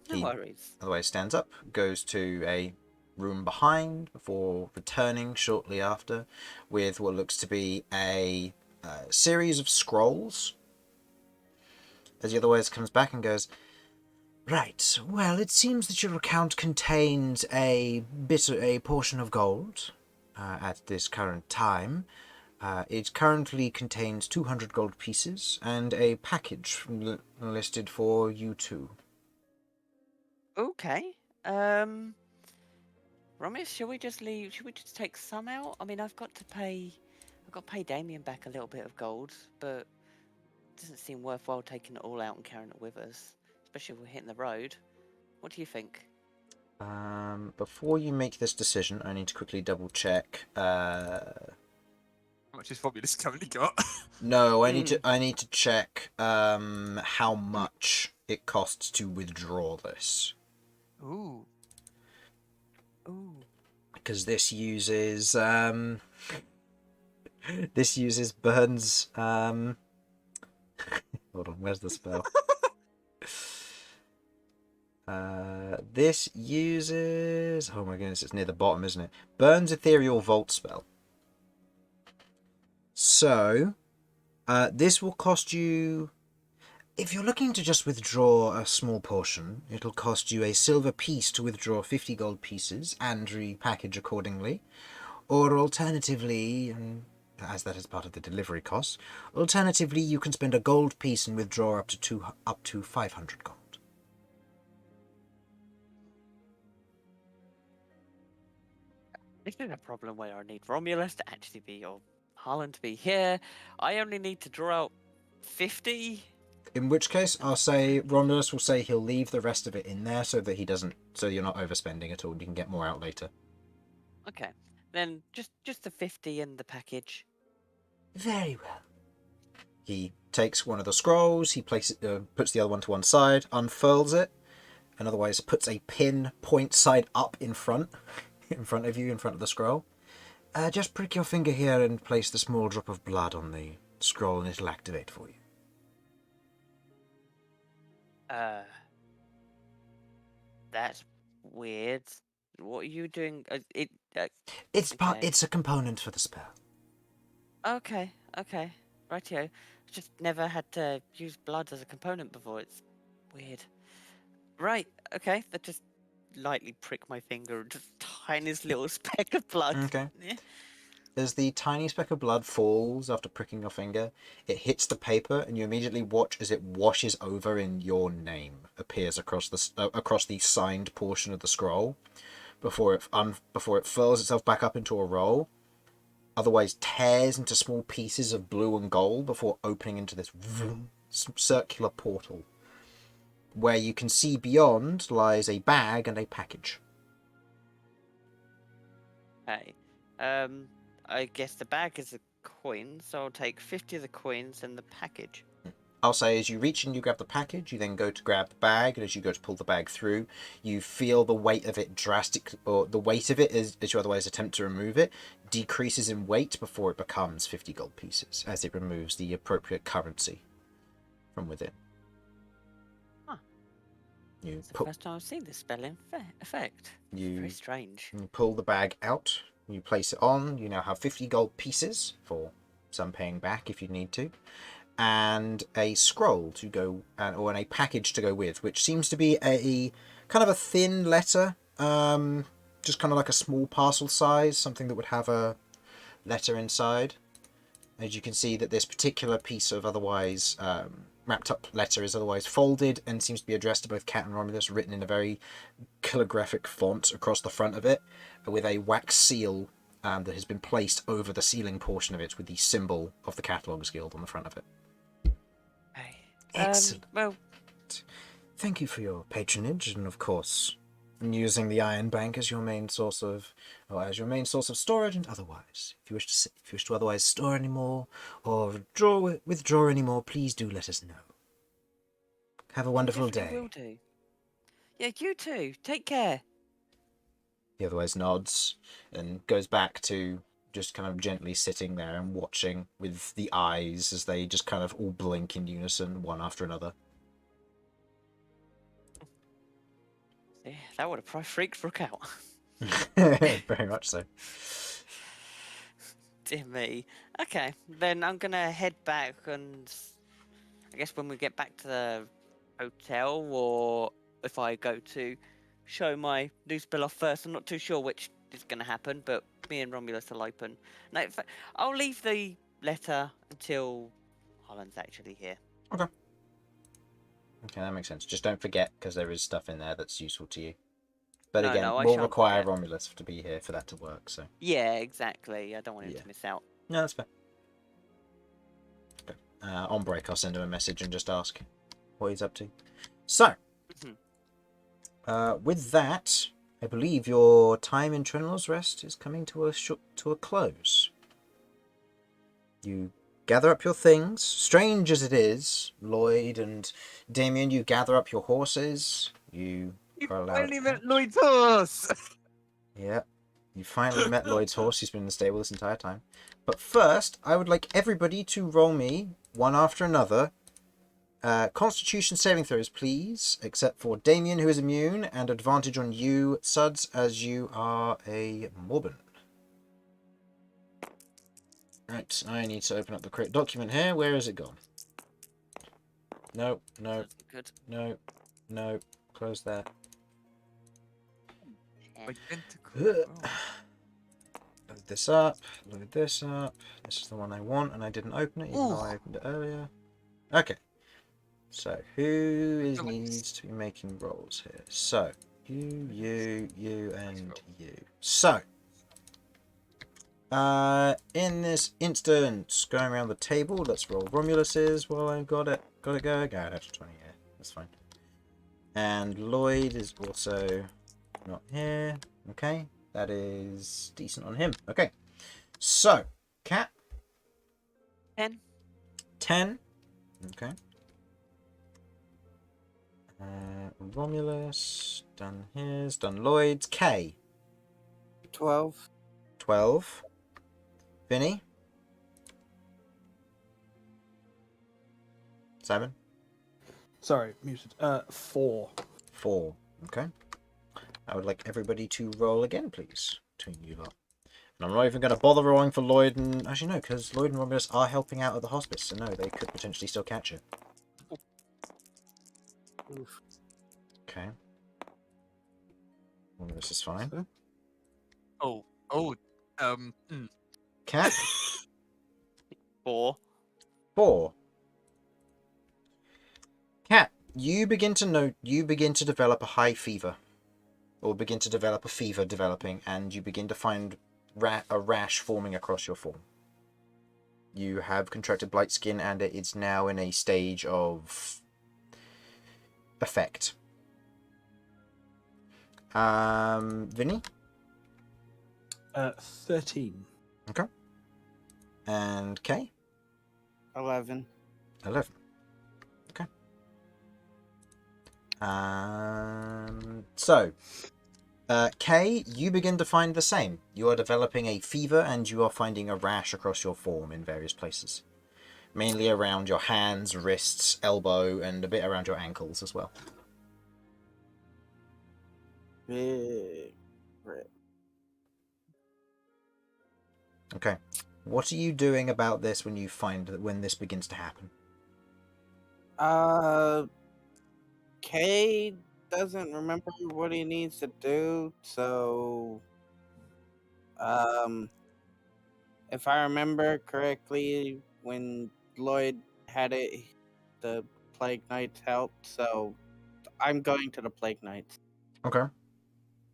No worries. Otherwise stands up, goes to a room behind before returning shortly after with what looks to be a series of scrolls. As the otherwise comes back and goes, right, well, it seems that your account contains a portion of gold at this current time. It currently contains 200 gold pieces and a package listed for you two. Okay. Romulus, shall we just leave? Should we just take some out? I mean, I've got to pay Damian back a little bit of gold, but it doesn't seem worthwhile taking it all out and carrying it with us, especially if we're hitting the road. What do you think? Before you make this decision, I need to quickly double check. How much has Romulus currently got? No, I need to check how much it costs to withdraw this. Ooh. Ooh. Because this uses Burns hold on, where's the spell? This uses, oh my goodness, it's near the bottom, isn't it? Burns Ethereal Vault spell. So this will cost you, if you're looking to just withdraw a small portion, it'll cost you a silver piece to withdraw 50 gold pieces and repackage accordingly. Or alternatively, as that is part of the delivery costs, alternatively you can spend a gold piece and withdraw up to 500 gold. This is a problem where I need Romulus to actually be, or Harlan to be here. I only need to draw out 50. In which case, I'll say Romulus will say he'll leave the rest of it in there so that he doesn't, so you're not overspending at all. You can get more out later. Okay, then just the 50 in the package. Very well. He takes one of the scrolls, he puts the other one to one side, unfurls it, and otherwise puts a pin point side up in front of you, in front of the scroll. Just prick your finger here and place the small drop of blood on the scroll and it'll activate for you. That's weird. What are you doing? It's a component for the spell. Okay, rightio. Just never had to use blood as a component before. It's weird. Right, okay. That just lightly prick my finger, just tiniest little speck of blood. Okay. Yeah. As the tiny speck of blood falls after pricking your finger, it hits the paper, and you immediately watch as it washes over and your name appears across the signed portion of the scroll, before it furls itself back up into a roll, otherwise tears into small pieces of blue and gold before opening into this circular portal, where you can see beyond lies a bag and a package. Okay. I guess the bag is a coin, so I'll take 50 of the coins and the package. I'll say as you reach and you grab the package, you then go to grab the bag, and as you go to pull the bag through, you feel the weight of it as you otherwise attempt to remove it, decreases in weight before it becomes 50 gold pieces, as it removes the appropriate currency from within. Huh. You It's the first time I've seen this spell in effect. Very strange. You pull the bag out, you place it on, you now have 50 gold pieces, for some paying back if you need to, and a scroll to go, or a package to go with, which seems to be a kind of a thin letter, just kind of like a small parcel size, something that would have a letter inside. As you can see that this particular piece of otherwise wrapped up letter is otherwise folded and seems to be addressed to both Cat and Romulus, written in a very calligraphic font across the front of it, with a wax seal that has been placed over the sealing portion of it with the symbol of the Cataloguers Guild on the front of it. Okay. Excellent. Well, Thank you for your patronage, and of course, using the Iron Bank as your main source of, storage and otherwise. If you wish to otherwise store any more or withdraw any more, please do let us know. Have a wonderful definitely day. will do. Yeah, you too. Take care. He otherwise nods and goes back to just kind of gently sitting there and watching with the eyes as they just kind of all blink in unison, one after another. Yeah, that would have probably freaked Rook out. Very much so. Dear me. Okay, then I'm gonna head back, and I guess when we get back to the hotel, or if I go to show my new spell off first, I'm not too sure which is gonna happen, but me and Romulus will open. No, in fact, I'll leave the letter until Harlan's actually here. Okay, that makes sense. Just don't forget, because there is stuff in there that's useful to you. But No, again, no, I we'll shan't require forget. Romulus to be here for that to work. So Yeah, exactly. I don't want him Yeah. to miss out. no, that's fair. Okay. On break, I'll send him a message and just ask what he's up to. So, Mhm. with that, I believe your time in Trenlaw's Rest is coming to a close. You gather up your things. Strange as it is, Lloyd and Damian, you gather up your horses. You You are allowed finally met out. Lloyd's horse! Yeah, you finally met Lloyd's horse. He's been in the stable this entire time. But first, I would like everybody to roll me, one after another, Constitution saving throws, please, except for Damian, who is immune, and advantage on you, Sudz, as you are a Morben. Right, I need to open up the correct document here. Where is it gone? No, no, Good. no, no. Close that. Identical. Ugh. Load this up. Load this up. This is the one I want, and I didn't open it, even though I opened it earlier. Okay. So, needs to be making rolls here? So, you, and you. So, in this instance, going around the table, let's roll Romulus's while I've got it. Got to go. Go ahead, 20, yeah. That's fine. And Lloyd is also not here. Okay. That is decent on him. Okay. So, Cat. 10. 10. Okay. Romulus. Done his. Done Lloyd's. K. 12. 12. Vinny. 7. Sorry, muted. 4. 4. Okay. I would like everybody to roll again, please, between you lot. And I'm not even going to bother rolling for Lloyd and... Actually, no, because Lloyd and Romulus are helping out at the hospice, so no, they could potentially still catch it. Oof. Okay. Romulus is fine. Cat. 4. 4. Cat, you begin to develop a high fever. Or begin to develop a fever developing, and you begin to find a rash forming across your form. You have contracted blight skin, and it is now in a stage of effect. Vinny? 13. Okay. And Kay? 11. 11. Okay. So, Kay, you begin to find the same. You are developing a fever and you are finding a rash across your form in various places. Mainly around your hands, wrists, elbow, and a bit around your ankles as well. Big rip. Okay. What are you doing about this when you find that when this begins to happen? Kay doesn't remember what he needs to do, so if I remember correctly, when Lloyd had it, the Plague Knights helped, so I'm going to the Plague Knights. Okay.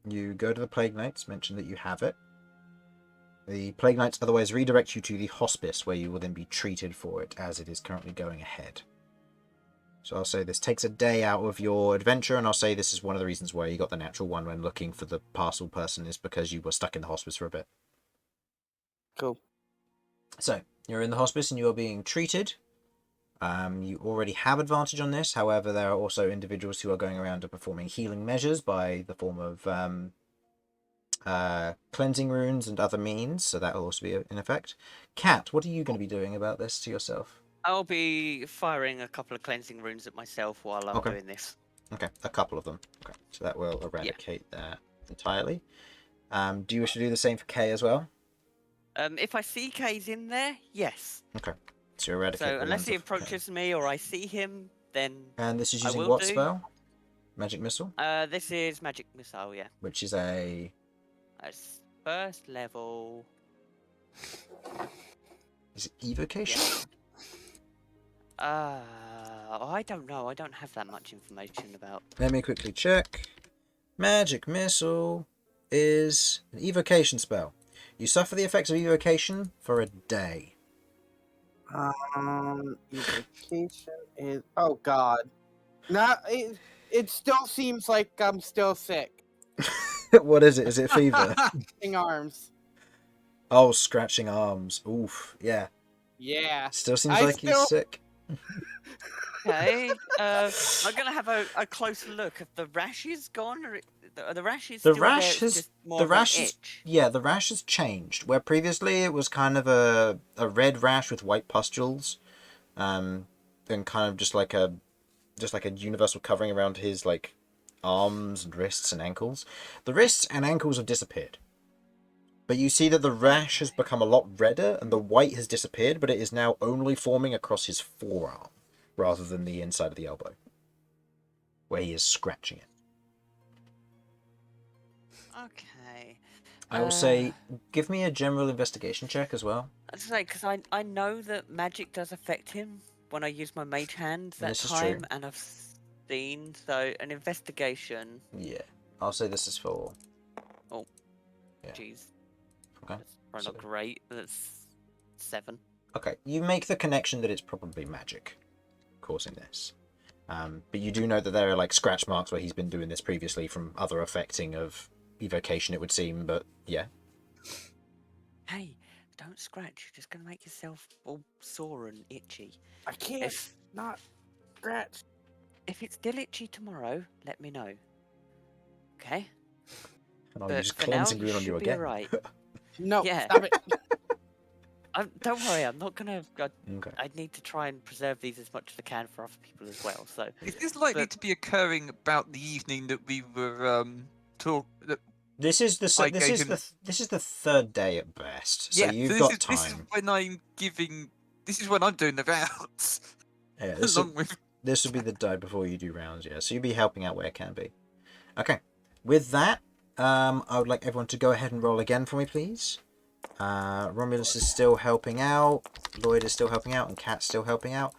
You go to the Plague Knights, mention that you have it. The Plague Knights otherwise redirect you to the hospice, where you will then be treated for it, as it is currently going ahead. So I'll say this takes a day out of your adventure, and I'll say this is one of the reasons why you got the natural one when looking for the parcel person, is because you were stuck in the hospice for a bit. Cool. So, you're in the hospice and you are being treated. You already have advantage on this, however, there are also individuals who are going around and performing healing measures by the form of cleansing runes and other means, so that will also be in effect. Kat, what are you going to be doing about this to yourself? I'll be firing a couple of cleansing runes at myself while I'm doing this. Okay, a couple of them. Okay, so that will eradicate that entirely. Do you wish to do the same for Kay as well? If I see Kay's in there, yes. Okay, so you eradicate So the unless ones he of Kay. approaches me or I see him, then And this is I using will what do. spell? Magic Missile? This is Magic Missile, yeah. Which is a... That's first level. Is it evocation? I don't know. I don't have that much information about. Let me quickly check. Magic Missile is an evocation spell. You suffer the effects of evocation for a day. Evocation is. Oh God. Not. It still seems like I'm still sick. What is it? Is it fever? Scratching arms. Oh, scratching arms. Oof. Yeah. Yeah. Still seems I like he's still- sick. Okay. I'm gonna have a closer look. Have the rashes gone, or the rash is The still rash there? It's has- just more the of an rash is- itch. Yeah, the rash has changed. Where previously it was kind of a red rash with white pustules, and kind of just like a universal covering around his like arms and wrists and ankles. The wrists and ankles have disappeared. But you see that the rash has become a lot redder and the white has disappeared, but it is now only forming across his forearm rather than the inside of the elbow, where he is scratching it. Okay. I will say, give me a general investigation check as well. I'd say because I know that magic does affect him when I use my mage hand that This is true. time, and I've seen an investigation. Yeah. I'll say this is for... Yeah. Jeez. Okay. That's probably not So- great. That's 7. Okay, you make the connection that it's probably magic causing this. But you do know that there are like scratch marks where he's been doing this previously from other affecting of evocation, it would seem, but yeah. Hey, don't scratch. You're just gonna make yourself all sore and itchy. I can't If not scratch. if it's still itchy tomorrow, let me know. Okay. And I'll But use for now, cleansing you rune on should you be again. alright. No, Yeah. stop it. Don't worry, I'm not gonna. Okay. I need to try and preserve these as much as I can for other people as well. So Is this likely But- to be occurring about the evening that we were that This is the I this gave is him- this is the third day at best, so yeah, you've this got is, time. This is when I'm giving. This is when I'm doing the rounds, Yeah, along with. this would be the day before you do rounds, yeah. So you'll be helping out where it can be. Okay. With that, I would like everyone to go ahead and roll again for me, please. Romulus is still helping out, Lloyd is still helping out, and Kat's still helping out.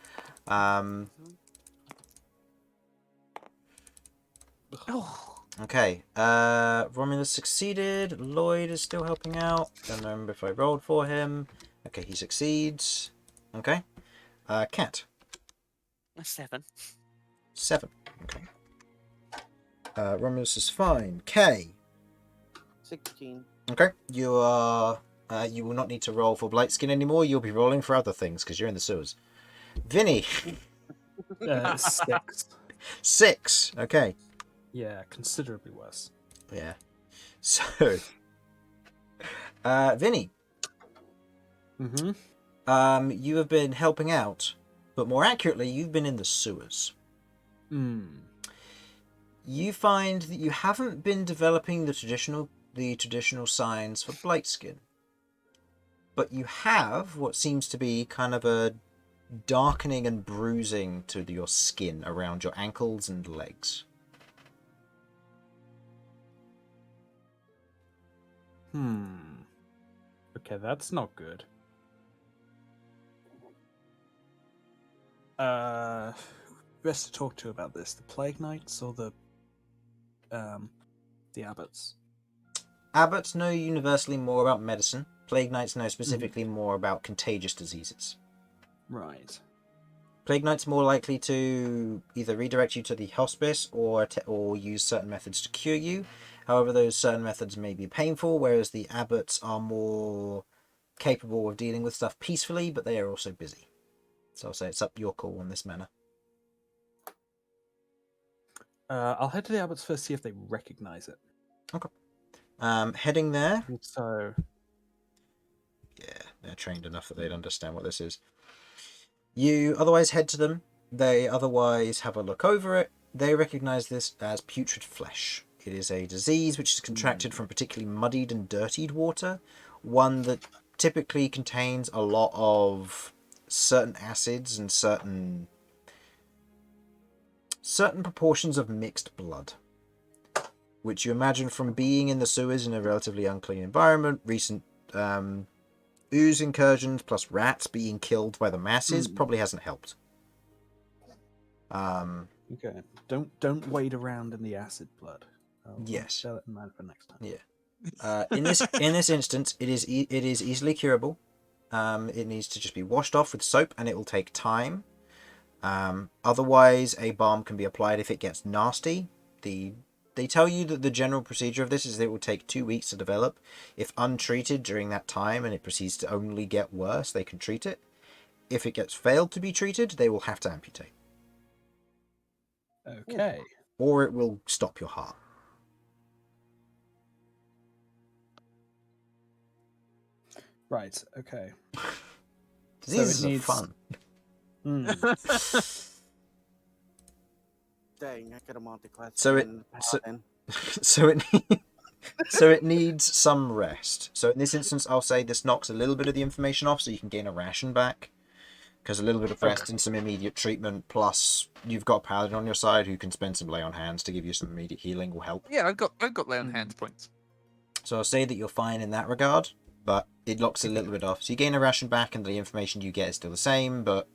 Oh, Okay. Romulus succeeded. Lloyd is still helping out. Don't remember if I rolled for him. Okay, he succeeds. Okay. Kat. a 7. 7. Okay. Romulus is fine. K. 16. Okay. You are. You will not need to roll for blight skin anymore. You'll be rolling for other things because you're in the sewers. Vinny. 6. 6. Okay. Yeah, considerably worse. Yeah. So. Vinny. Mm-hmm. You have been helping out, but more accurately, you've been in the sewers. You find that you haven't been developing the traditional signs for blight skin, but you have what seems to be kind of a darkening and bruising to your skin around your ankles and legs. Okay, that's not good. Best to talk to about this: the Plague Knights or the abbots? Abbots know universally more about medicine. Plague Knights know specifically more about contagious diseases. Right. Plague Knight's more likely to either redirect you to the hospice or use certain methods to cure you. However, those certain methods may be painful, whereas the abbots are more capable of dealing with stuff peacefully, but they are also busy. So I'll say it's up your call on this matter. I'll head to the abbots first, see if they recognize it. Okay. Heading there. So, Yeah, they're trained enough that they'd understand what this is. You otherwise head to them. They otherwise have a look over it. They recognize this as putrid flesh. It is a disease which is contracted from particularly muddied and dirtied water. One that typically contains a lot of certain acids and certain proportions of mixed blood, which you imagine from being in the sewers in a relatively unclean environment, recent ooze incursions plus rats being killed by the masses probably hasn't helped. okay, don't wade around in the acid blood. I'll Yes. bear that in mind for next time. Yeah. In this instance, it is easily curable. It needs to just be washed off with soap, and it will take time. Otherwise, a balm can be applied if it gets nasty. They tell you that the general procedure of this is that it will take 2 weeks to develop. If untreated during that time and it proceeds to only get worse, they can treat it. If it gets failed to be treated, they will have to amputate. Okay. Or it will stop your heart. Right. Okay. Diseases it are needs- fun. Dang, I could have multi-classed So Paladin. So it needs some rest. So in this instance, I'll say this knocks a little bit of the inflammation off, so you can gain a ration back. Because a little bit of rest and some immediate treatment, plus you've got a Paladin on your side who can spend some lay on hands to give you some immediate healing will help. Yeah, I've got lay on hands points. So I'll say that you're fine in that regard, but it locks a little bit off. So you gain a ration back, and the information you get is still the same, but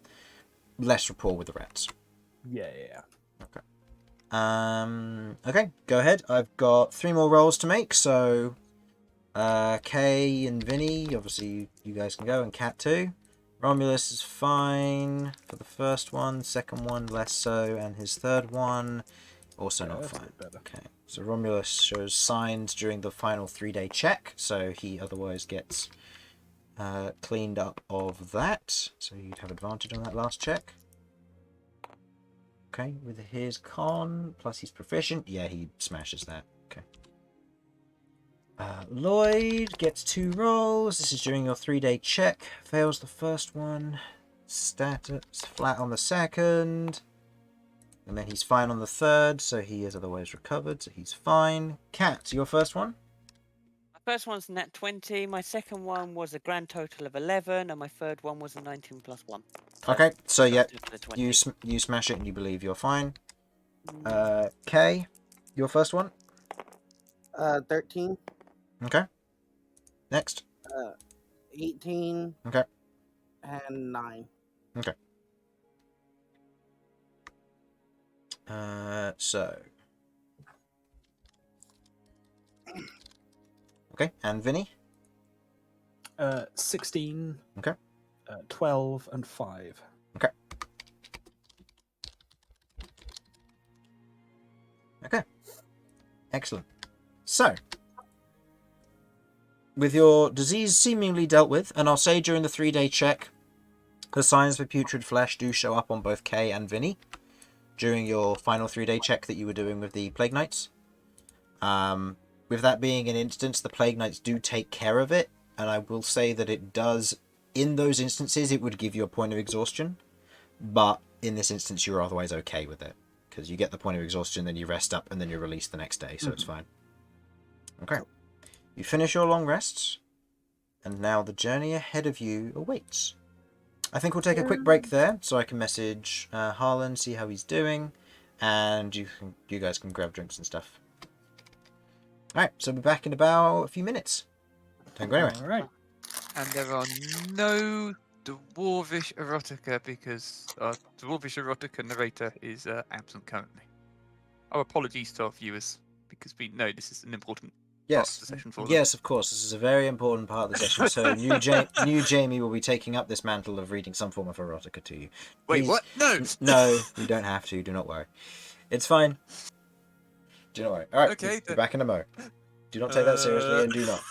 less rapport with the rats. Yeah. Okay, go ahead. I've got 3 more rolls to make, so Kay and Vinny, obviously you guys can go, and Cat too. Romulus is fine for the first one, second one less so, and his third one also not that's a fine. bit better. Okay, so Romulus shows signs during the final 3-day check, so he otherwise gets cleaned up of that. So you'd have advantage on that last check. Okay, with his con, plus he's proficient. Yeah, he smashes that. Okay. Lloyd gets 2 rolls. This is during your 3-day check. Fails the first one. Status flat on the second. And then he's fine on the third, so he is otherwise recovered, so he's fine. Cat, your first one? My first one's nat 20. My second one was a grand total of 11, and my third one was a 19 plus 1. Okay, so yeah, total of 20. you smash it and you believe you're fine. Kay, your first one? 13, Okay. Next. 18, Okay. and 9. So. Okay, and Vinny? 16. Okay. 12 and 5. Okay. Excellent. So, with your disease seemingly dealt with, and I'll say during the 3-day check, the signs for putrid flesh do show up on both Kay and Vinny during your final 3-day check that you were doing with the Plague Knights. With that being an instance, the Plague Knights do take care of it, and I will say that it does, in those instances, it would give you a point of exhaustion, but in this instance, you're otherwise okay with it, because you get the point of exhaustion, then you rest up, and then you're released the next day, so it's fine. Okay. You finish your long rests, and now the journey ahead of you awaits. I think we'll take a quick break there, so I can message Harlan, see how he's doing, and you guys can grab drinks and stuff. Alright, so we'll be back in about a few minutes. Don't go anywhere. Alright. And there are no dwarvish erotica because our dwarvish erotica narrator is absent currently. Our apologies to our viewers because we know this is an important part of the session for them. Yes, of course. This is a very important part of the session. So new Jamie will be taking up this mantle of reading some form of erotica to you. Wait, Please- what? No! No, you don't have to. Do not worry. It's fine. Do not worry. All right, Okay, we're back in a mo. Do not take that seriously, and do not.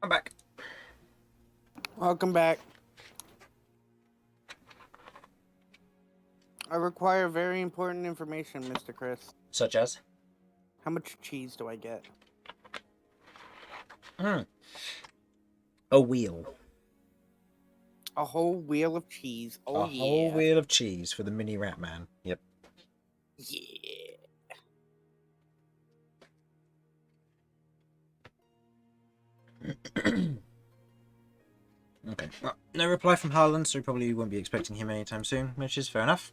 I'm back. Welcome back. I require very important information, Mr. Chris. Such as? How much cheese do I get? A wheel. A whole wheel of cheese. Oh, A whole wheel of cheese for the mini rat man. Yep. Yeah. Okay. Well, no reply from Harlan, so we probably won't be expecting him anytime soon, which is fair enough.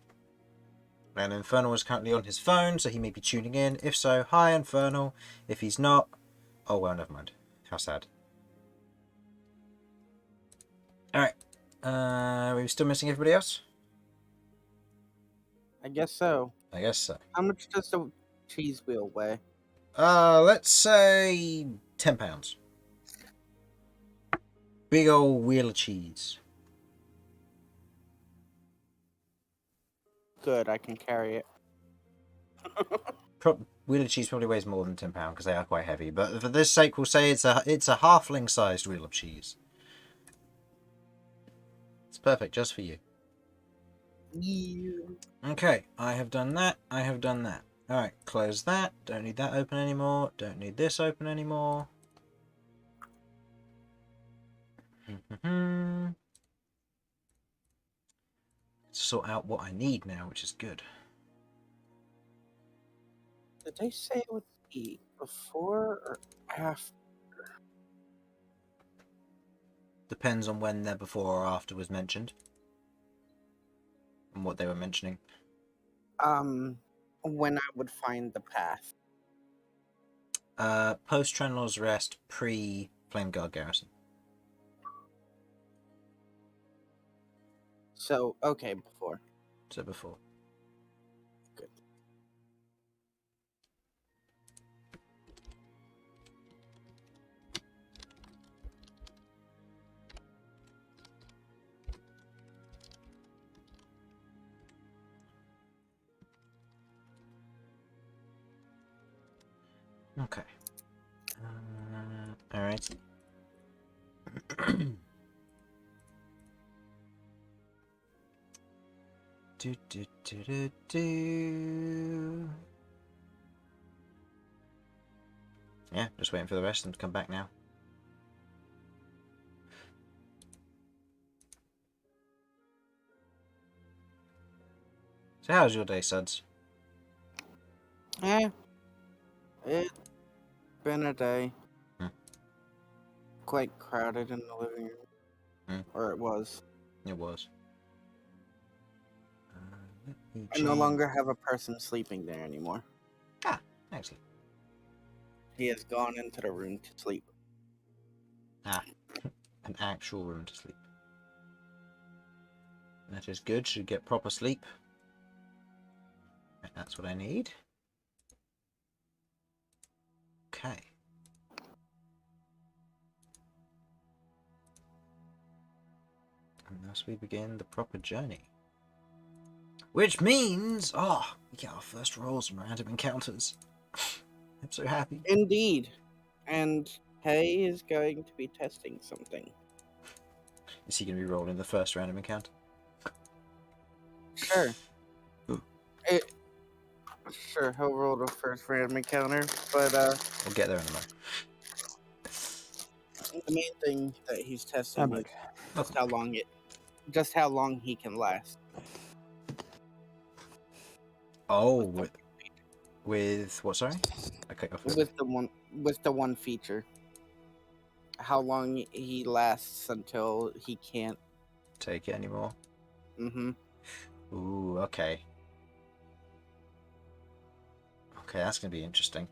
And Infernal is currently on his phone, so he may be tuning in. If so, hi Infernal. If he's not, oh well, never mind. How sad. Alright. Are we still missing everybody else? I guess so. I guess so. How much does the cheese wheel weigh? Let's say £10. Big old wheel of cheese. Good, I can carry it. Wheel of cheese probably weighs more than £10 because they are quite heavy. But for this sake, we'll say it's a halfling-sized wheel of cheese. It's perfect just for you. Yeah. Okay, I have done that. I have done that. Alright, close that. Don't need that open anymore. Don't need this open anymore. Sort out what I need now, which is good. Did they say it would be before or after? Depends on when their before or after was mentioned. And what they were mentioning. When I would find the path. Post Trenlaw's rest, pre Flameguard Garrison. So, okay, before. So before. Good. Okay. Alright. Yeah, just waiting for the rest of them to come back now. So how's your day, Sudz? It's been a day. Hmm. Quite crowded in the living room. Hmm. Or it was. It was. I no longer have a person sleeping there anymore. Ah, excellent. He has gone into the room to sleep. Ah, an actual room to sleep. That is good. Should get proper sleep. That's what I need. Okay. And thus we begin the proper journey. Which means, we get our first rolls from random encounters. I'm so happy. Indeed. And Hay is going to be testing something. Is he going to be rolling the first random encounter? Sure. Ooh. Sure, he'll roll the first random encounter, but We'll get there in a moment. the main thing that he's testing is Okay. just how long he can last. Oh, with what? Sorry, I cut off. With the one feature. How long he lasts until he can't. Take it anymore. Mm-hmm. Ooh, okay. Okay, that's gonna be interesting.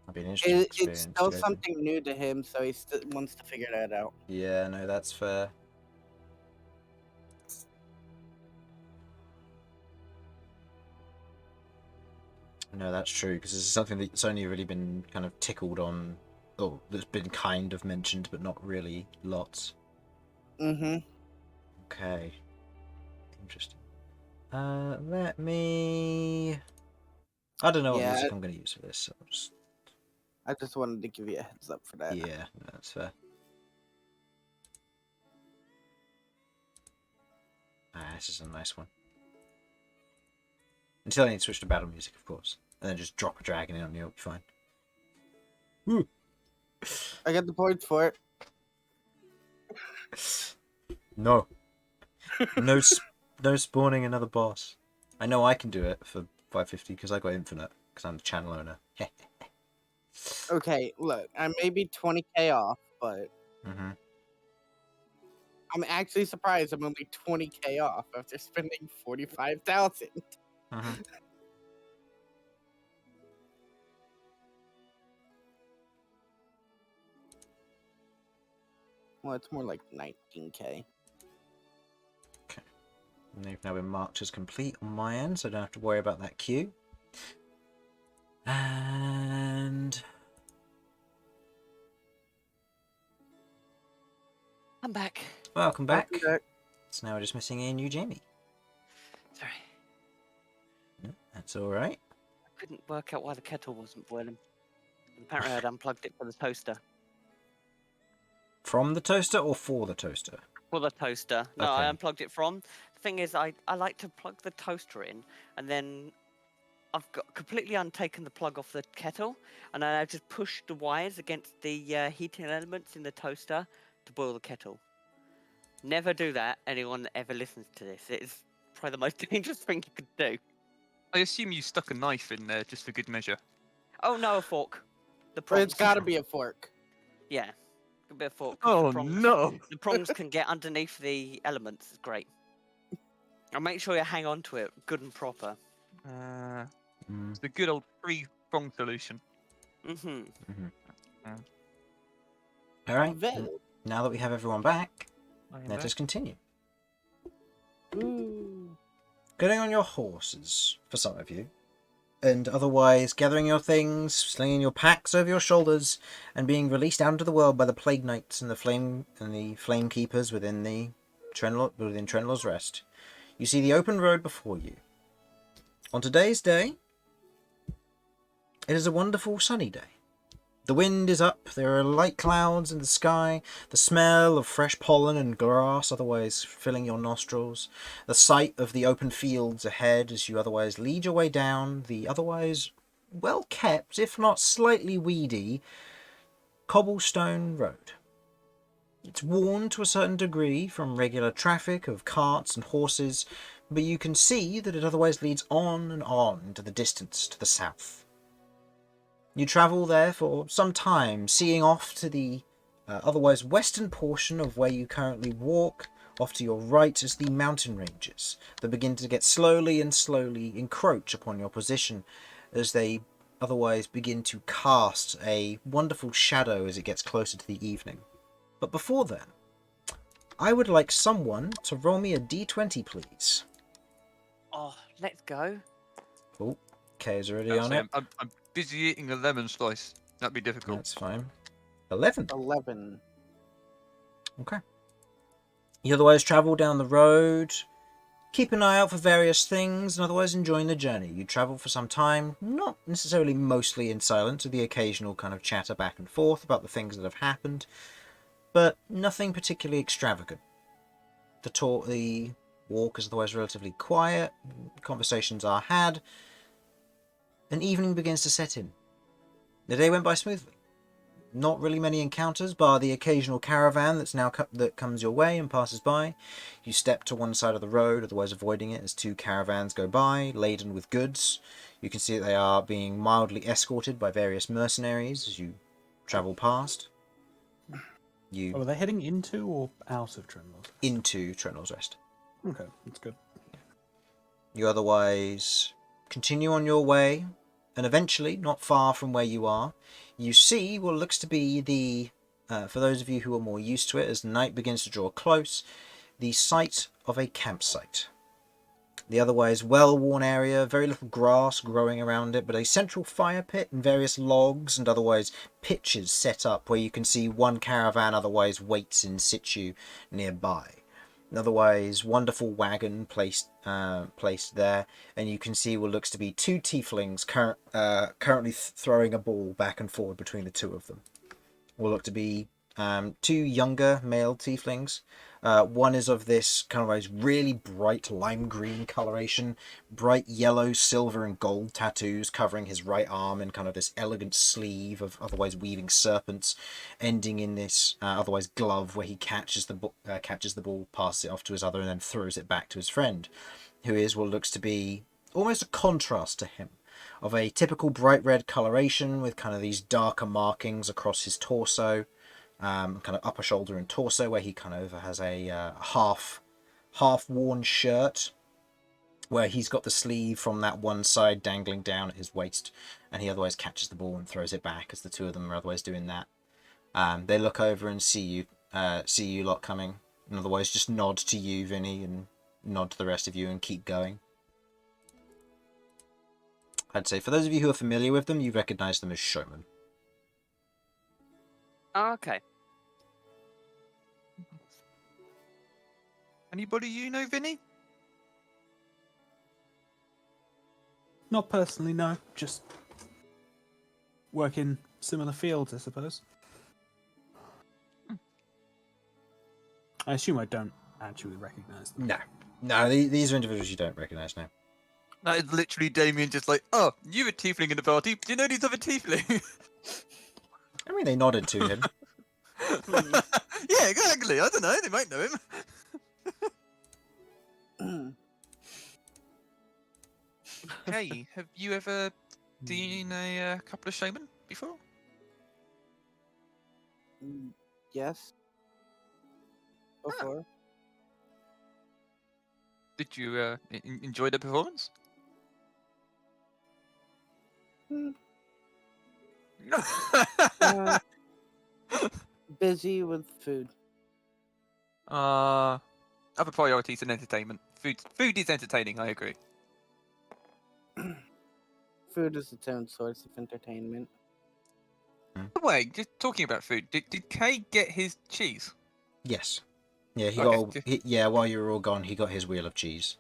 That'll be an interesting experience. It's still something new to him, so he still wants to figure that out. Yeah, no, that's fair. No, that's true, because this is something that's only really been kind of tickled on, or that's been kind of mentioned, but not really lots. Mm-hmm. Okay. Interesting. Let me... I don't know what music I'm going to use for this, so I just wanted to give you a heads up for that. Yeah, no, that's fair. this is a nice one. Until I need to switch to battle music, of course. And then just drop a dragon in on you, it'll be fine. Woo. I get the points for it. No. No, no spawning another boss. I know I can do it for 550 because I got infinite, because I'm the channel owner. Okay, look, I may be 20k off, but Mm-hmm. I'm actually surprised I'm only 20k off after spending 45,000. Mm-hmm. Well, it's more like 19k. And they've now been marked as complete on my end, so I don't have to worry about that queue. And I'm back. welcome back. Welcome back. So now we're just missing a new Jamie. Sorry. No, that's all right. I couldn't work out why the kettle wasn't boiling. Apparently I'd unplugged it for the toaster. From the toaster or for the toaster? For the toaster. No, I Okay. unplugged it from. The thing is, I like to plug the toaster in, and then I've got completely untaken the plug off the kettle, and then I've just pushed the wires against the heating elements in the toaster to boil the kettle. Never do that, anyone that ever listens to this. It is probably the most dangerous thing you could do. I assume you stuck a knife in there just for good measure. Oh no, a fork. The But prongs. it's gotta be a fork. Yeah, a bit of fork. 'cause Oh the prongs, no! The prongs can get underneath the elements. It's great. And make sure you hang on to it good and proper. Mm. The good old three-prong solution. Mm-hmm. All right. Then, Now that we have everyone back, I am let back. us continue. ooh, Getting on your horses, for some of you, and otherwise gathering your things, slinging your packs over your shoulders, and being released out into the world by the Plague Knights and the Flame Keepers within Trenlaw's Rest. You see the open road before you. On today's day, it is a wonderful sunny day. The wind is up, there are light clouds in the sky, the smell of fresh pollen and grass otherwise filling your nostrils, the sight of the open fields ahead as you otherwise lead your way down the otherwise well-kept, if not slightly weedy, cobblestone road. It's worn to a certain degree from regular traffic of carts and horses, but you can see that it otherwise leads on and on into the distance to the south. You travel there for some time, seeing off to the otherwise western portion of where you currently walk. Off to your right is the mountain ranges that begin to get slowly encroach upon your position as they otherwise begin to cast a wonderful shadow as it gets closer to the evening. But before then, I would like someone to roll me a d20, please. Oh, let's go. Oh, Kay's already Yeah, on so it. I'm busy eating a lemon slice. That'd be difficult. That's fine. 11. 11. Okay. You otherwise travel down the road, keep an eye out for various things, and otherwise enjoying the journey. You travel for some time, not necessarily mostly in silence, with the occasional kind of chatter back and forth about the things that have happened, but nothing particularly extravagant. The walk is otherwise relatively quiet, conversations are had, and evening begins to set in. The day went by smoothly. Not really many encounters, bar the occasional caravan that comes your way and passes by. You step to one side of the road, otherwise avoiding it as two caravans go by, laden with goods. You can see that they are being mildly escorted by various mercenaries as you travel past. Oh, are they heading into or out of Trenlaw? Into Trenlaw's Rest. Okay, that's good. You otherwise continue on your way, and eventually, not far from where you are, you see what looks to be for those of you who are more used to it, as night begins to draw close, the site of a campsite. The otherwise well-worn area, very little grass growing around it, but a central fire pit and various logs and otherwise pitches set up where you can see one caravan otherwise waits in situ nearby. An otherwise wonderful wagon placed there, and you can see what looks to be two tieflings currently throwing a ball back and forward between the two of them. What look to be two younger male tieflings, One is of this kind of like really bright lime green coloration, bright yellow, silver, and gold tattoos covering his right arm, and kind of this elegant sleeve of otherwise weaving serpents, ending in this otherwise glove where he catches the ball, passes it off to his other, and then throws it back to his friend, who is what looks to be almost a contrast to him, of a typical bright red coloration with kind of these darker markings across his torso, kind of upper shoulder and torso, where he kind of has a half worn shirt where he's got the sleeve from that one side dangling down at his waist, and he otherwise catches the ball and throws it back as the two of them are otherwise doing that. They look over and see you lot coming, and otherwise just nod to you, Vinny, and nod to the rest of you and keep going. I'd say for those of you who are familiar with them, you recognise them as showmen. Oh, okay. Anybody you know, Vinny? Not personally, no. Just work in similar fields, I suppose. I assume I don't actually recognise them. No, these are individuals you don't recognise now. That is literally Damian just like, oh, you're a tiefling in the party. Do you know these other tiefling? I mean, they nodded to him. Yeah, exactly. I don't know. They might know him. Hey, have you ever seen a couple of showmen before? Yes. Before. Did you enjoy the performance? Busy with food. Other priorities than entertainment. Food is entertaining. I agree. Food is its own source of entertainment. By the way, just talking about food, did Kay get his cheese? Yes. Yeah, Okay. while you were all gone, he got his wheel of cheese.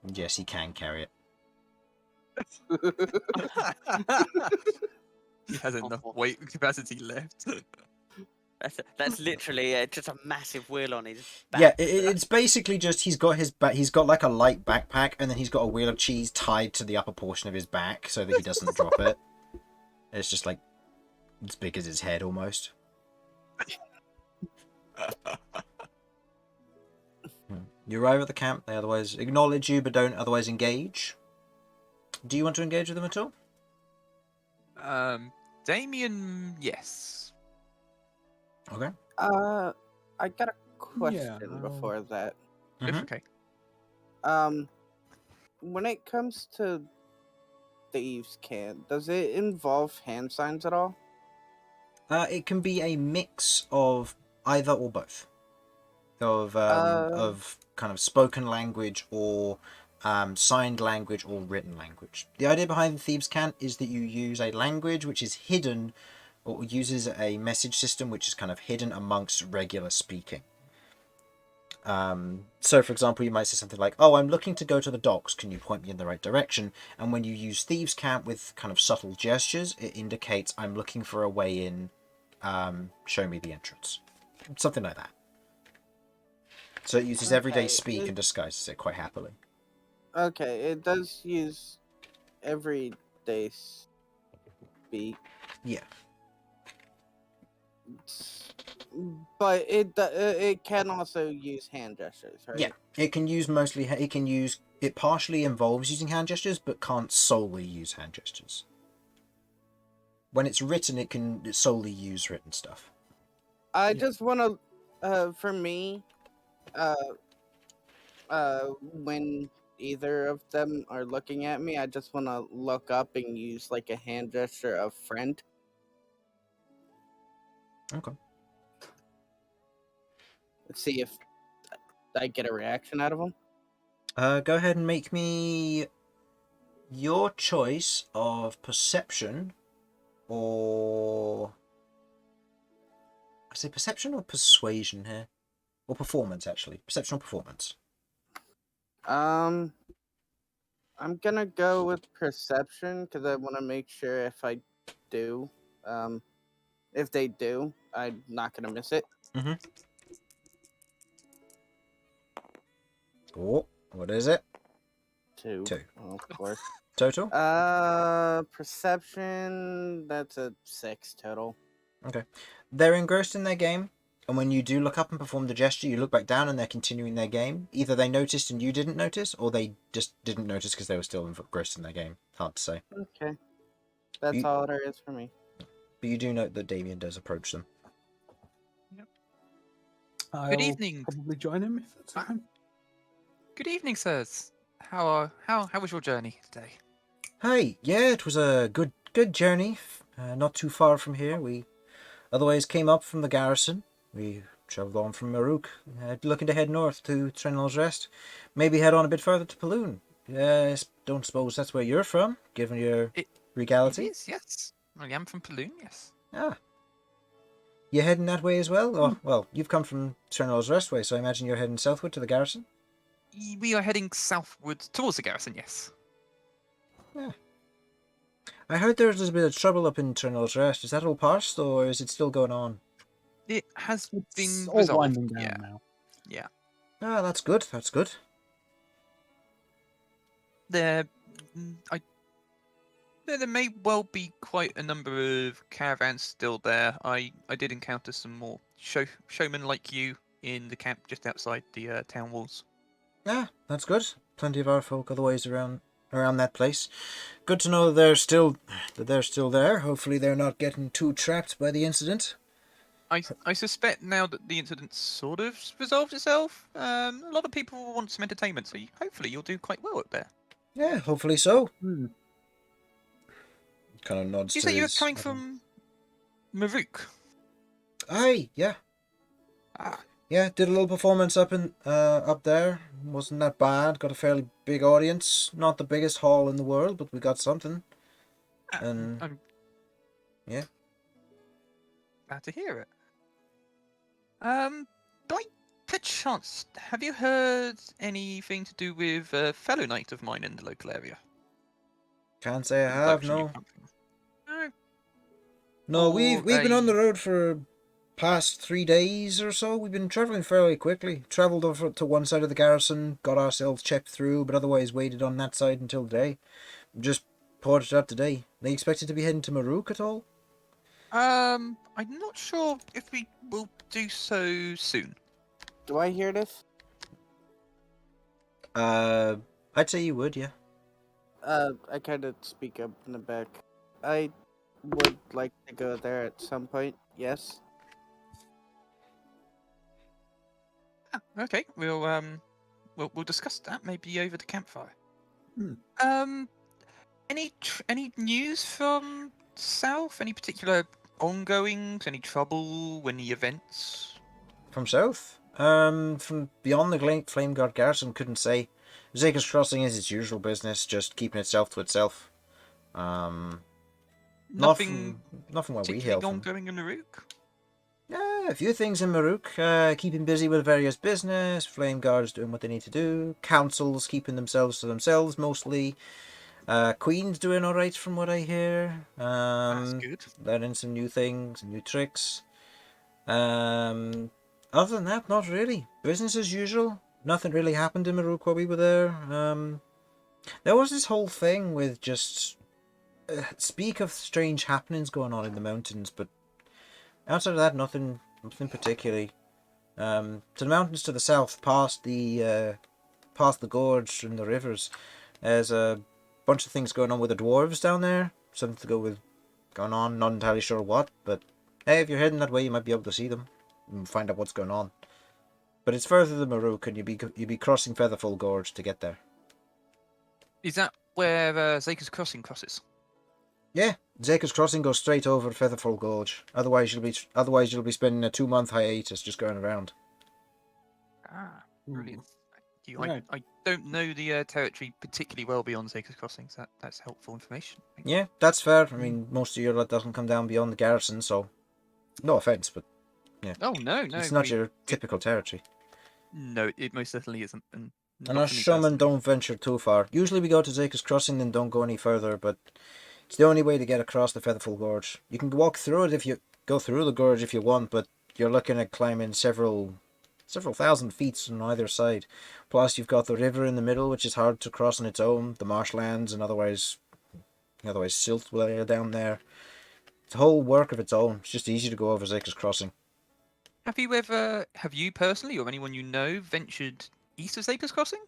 Yes, he can carry it. He has enough weight capacity left. That's literally just a massive wheel on his back. Yeah, it's basically just he's got like a light backpack, and then he's got a wheel of cheese tied to the upper portion of his back so that he doesn't drop it. It's just like as big as his head almost. You arrive at the camp. They otherwise acknowledge you, but don't otherwise engage. Do you want to engage with them at all? Damian, yes. Okay. I got a question Yeah, before that. If Mhm. okay. When it comes to thieves' camp, does it involve hand signs at all? It can be a mix of either or both. Of kind of spoken language or signed language or written language. The idea behind the Thieves' Cant is that you use a language which is hidden, or uses a message system which is kind of hidden amongst regular speaking. So, for example, you might say something like, "Oh, I'm looking to go to the docks. Can you point me in the right direction?" And when you use Thieves' Cant with kind of subtle gestures, it indicates, "I'm looking for a way in. Show me the entrance." Something like that. So it uses everyday speak and disguises it quite happily. Okay, it does use everyday speak. Yeah. But it can also use hand gestures, right? Yeah, it can use mostly. It partially involves using hand gestures, but can't solely use hand gestures. When it's written, it can solely use written stuff. I just want to, for me, when either of them are looking at me, I just want to look up and use like a hand gesture of friend. Okay. Let's see if I get a reaction out of them. Go ahead and make me your choice of perception, or I say perception or persuasion here, or performance actually. Perception or performance. I'm gonna go with perception because I want to make sure if I do, If they do, I'm not gonna miss it. Oh, what is it? 2. 2. Oh, of course. Total? Perception, that's a 6 total. Okay. They're engrossed in their game, and when you do look up and perform the gesture, you look back down and they're continuing their game. Either they noticed and you didn't notice, or they just didn't notice because they were still engrossed in their game. Hard to say. Okay. That's You- all there is for me. But you do note that Damian does approach them. I'll evening. Probably join him if that's fine. Good evening, sirs. How was your journey today? Hi, yeah, it was a good journey. Not too far from here. We otherwise came up from the garrison. We travelled on from Maruk, looking to head north to Trenlaw's Rest. Maybe head on a bit further to Paloon. I don't suppose that's where you're from, given your It regality. is, yes. I am from Paloon, yes. Ah. You heading that way as well? Oh, well, you've come from Trenlaw's Rest way, so I imagine you're heading southward to the garrison? We are heading southward towards the garrison, yes. Yeah. I heard there's a bit of trouble up in Trenlaw's Rest. Is that all past, or is it still going on? It has It's been all resolved. winding down Yeah, now. yeah. Ah, that's good. That's good. There may well be quite a number of caravans still there. I did encounter some more showmen like you in the camp just outside the town walls. Ah, that's good. Plenty of our folk otherwise around that place. Good to know they're still there. Hopefully they're not getting too trapped by the incident. I suspect now that the incident sort of resolved itself, a lot of people will want some entertainment, so hopefully you'll do quite well up there. Yeah, hopefully so. Hmm. Kind of nods Did you to say you were his coming weapon. from Maruk? Aye, yeah. Ah, Yeah, did a little performance up there. Wasn't that bad. Got a fairly big audience. Not the biggest hall in the world, but we got something. And I'm yeah. glad to hear it. By perchance, have you heard anything to do with a fellow knight of mine in the local area? Can't say I The have, direction you no. come from? No. No, Or we've been on a- the road for past 3 days or so. We've been travelling fairly quickly. Travelled over to one side of the garrison, got ourselves checked through, but otherwise waited on that side until today. Just ported up today. They expected to be heading to Maruk at all? I'm not sure if we will do so soon. Do I hear this? I'd say you would, yeah. I kind of speak up in the back. I would like to go there at some point, yes. Okay, we'll discuss that maybe over the campfire. Hmm. Any news from south? Any particular ongoings? Any trouble? Any events? From south? From beyond the Flameguard garrison, couldn't say. Zaker's Crossing is its usual business, just keeping itself to itself. Nothing Nothing where we particularly hail from. ongoing in Naruk? Yeah, a few things in Maruk. Keeping busy with various business. Flame Guards doing what they need to do. Councils keeping themselves to themselves mostly. Queen's doing alright from what I hear. That's good. Learning some new things, new tricks. Other than that, not really. Business as usual. Nothing really happened in Maruk while we were there. There was this whole thing with just speak of strange happenings going on in the mountains, but outside of that, nothing particularly. To the mountains to the south, past the gorge and the rivers, there's a bunch of things going on with the dwarves down there. Something to go with going on. Not entirely sure what, but hey, if you're heading that way, you might be able to see them and find out what's going on. But it's further than Maruk, and you'd be crossing Featherfall Gorge to get there. Is that where Zaker's Crossing crosses? Yeah, Zaker's Crossing goes straight over Featherfall Gorge. Otherwise, you'll be spending a 2-month hiatus just going around. Ah, Hmm. brilliant. Thank you. Right. I don't know the territory particularly well beyond Zaker's Crossing, so that's helpful information. Thank you. Yeah, that's fair. I mean, most of your lot doesn't come down beyond the garrison, so no offense, but Oh no, it's not your typical territory. No, it most certainly isn't. And And not us for me shaman personally. don't venture too far. Usually we go to Zaker's Crossing and don't go any further, but it's the only way to get across the Featherfall Gorge. You can walk through it if you go through the gorge if you want, but you're looking at climbing several thousand feet on either side. Plus, you've got the river in the middle, which is hard to cross on its own. The marshlands and otherwise silt layer down there. It's a whole work of its own. It's just easy to go over Zeka's Crossing. Have you personally, or anyone you know, ventured east of Zaker's Crossing?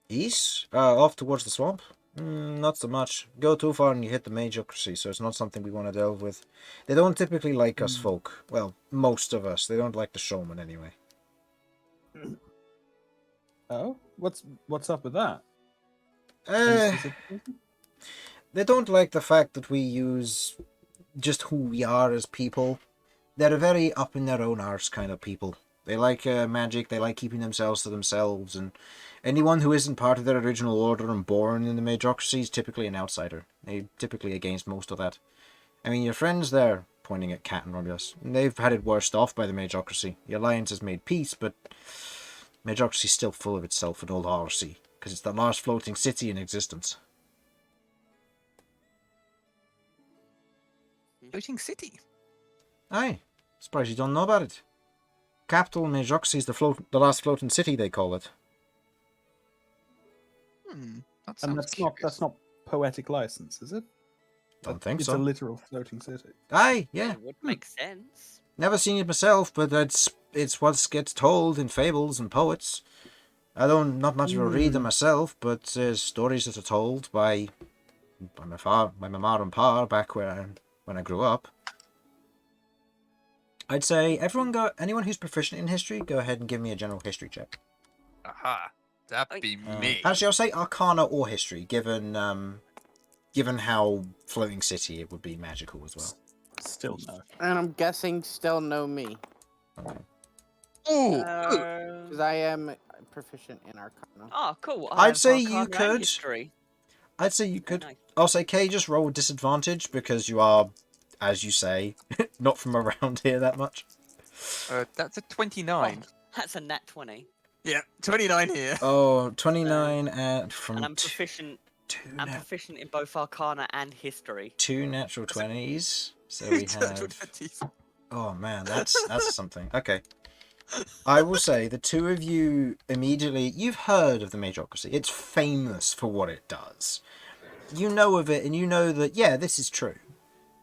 East? Off towards the swamp? Not so much. Go too far and you hit the Magocracy, so it's not something we want to delve with. They don't typically like us folk. Well, most of us. They don't like the showman anyway. Oh, what's up with that? They don't like the fact that we use just who we are as people. They're a very up in their own arse kind of people. They like magic, they like keeping themselves to themselves, and anyone who isn't part of their original order and born in the Magocracy is typically an outsider. They're typically against most of that. I mean, your friends there, pointing at Cat and Romulus, they've had it worst off by the Magocracy. The Alliance has made peace, but Magocracy's still full of itself in old Arcee, because it's the last floating city in existence. Floating city? Aye. Surprised you don't know about it. Capital Magocracy is the last floating city, they call it. That sounds And that's not poetic license, is it? Don't think It's so. a literal floating city. Aye, yeah. It would make sense. Never seen it myself, but it's what gets told in fables and poets. Not much of a reader myself, but there's stories that are told by my mama and pa back when I grew up. I'd say anyone who's proficient in history, go ahead and give me a general history check. Aha. That'd be me. Actually, I'll say Arcana or history, given how floating city it would be magical as well. Still no. And I'm guessing still no me. Okay. Ooh. Because I am proficient in Arcana. Oh, cool. I'd have say you Arcana and could. history. I'd say you Very could. nice. I'll say Kay, just roll with disadvantage because you are, as you say, not from around here that much. That's a 29. That's a nat 20. Yeah, 29 here. Oh, 29 from And I'm proficient. two, I'm proficient in both Arcana and history. two natural 20s. So we have. 20s. Oh man, that's something. Okay. I will say the two of you immediately. You've heard of the Magocracy. It's famous for what it does. You know of it, and you know that this is true.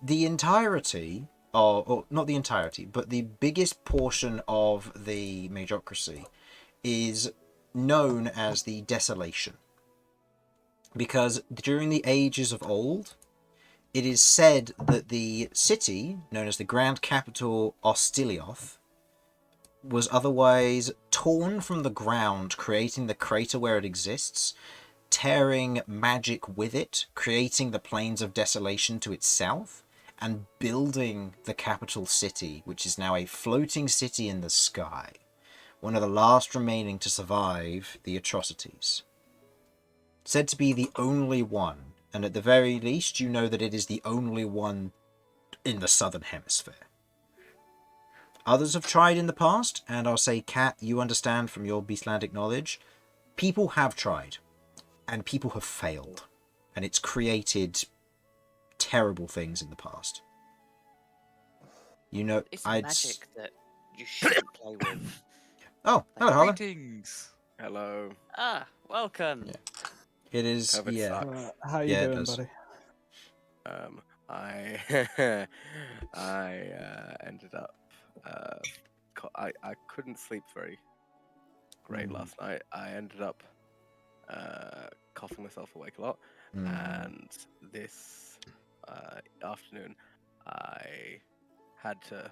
The entirety, or not the entirety, but the biggest portion of the Magocracy is known as the Desolation. Because during the ages of old, it is said that the city, known as the Grand Capital Ostilioth, was otherwise torn from the ground, creating the crater where it exists, tearing magic with it, creating the Plains of Desolation to its south, and building the capital city, which is now a floating city in the sky. One of the last remaining to survive the atrocities. Said to be the only one, and at the very least you know that it is the only one in the southern hemisphere. Others have tried in the past, and I'll say, Kat, you understand from your Beastlandic knowledge, people have tried, and people have failed, and it's created terrible things in the past. You know, It's magic that you shouldn't play with. Oh, hello, Harlan. Greetings. Hello. Ah, welcome. Yeah. It is, COVID yeah. sucks. How you Yeah, it doing, does. buddy? I ended up. I couldn't sleep very great last night. I ended up coughing myself awake a lot, and this afternoon I had to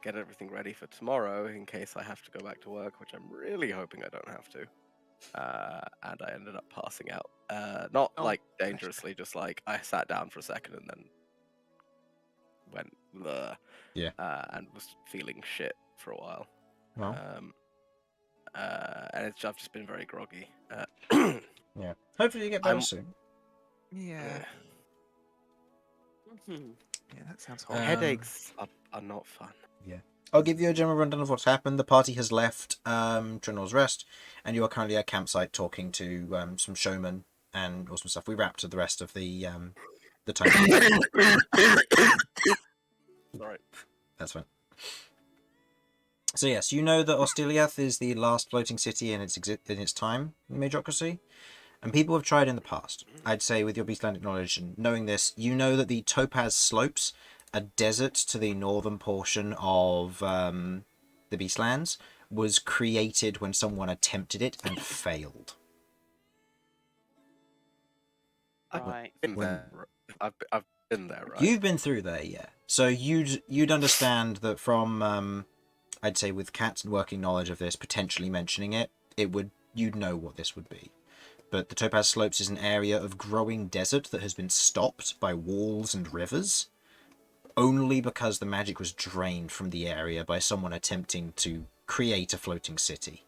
get everything ready for tomorrow in case I have to go back to work, which I'm really hoping I don't have to. And I ended up passing out. Not like dangerously, just like I sat down for a second and then went bleh, and was feeling shit for a while. Well, And I've just been very groggy. yeah. Hopefully you get better soon. Yeah. Mhm. Yeah, that sounds horrible. Headaches are not fun. I'll give you a general rundown of what's happened. The party has left Trenlaw's Rest, and you are currently at campsite talking to some showmen and awesome stuff. We wrapped the rest of the time. Sorry. That's fine. So yes, you know that Ostiliath is the last floating city in its time in Majocracy, and people have tried in the past. I'd say with your Beastlandic knowledge and knowing this, you know that the Topaz Slopes, a desert to the northern portion of the Beastlands, was created when someone attempted it and failed. Right. I've been there. I've been there, right? You've been through there, yeah. So you'd understand that from I'd say with Cat's working knowledge of this, potentially mentioning it, you'd know what this would be. But the Topaz Slopes is an area of growing desert that has been stopped by walls and rivers, only because the magic was drained from the area by someone attempting to create a floating city.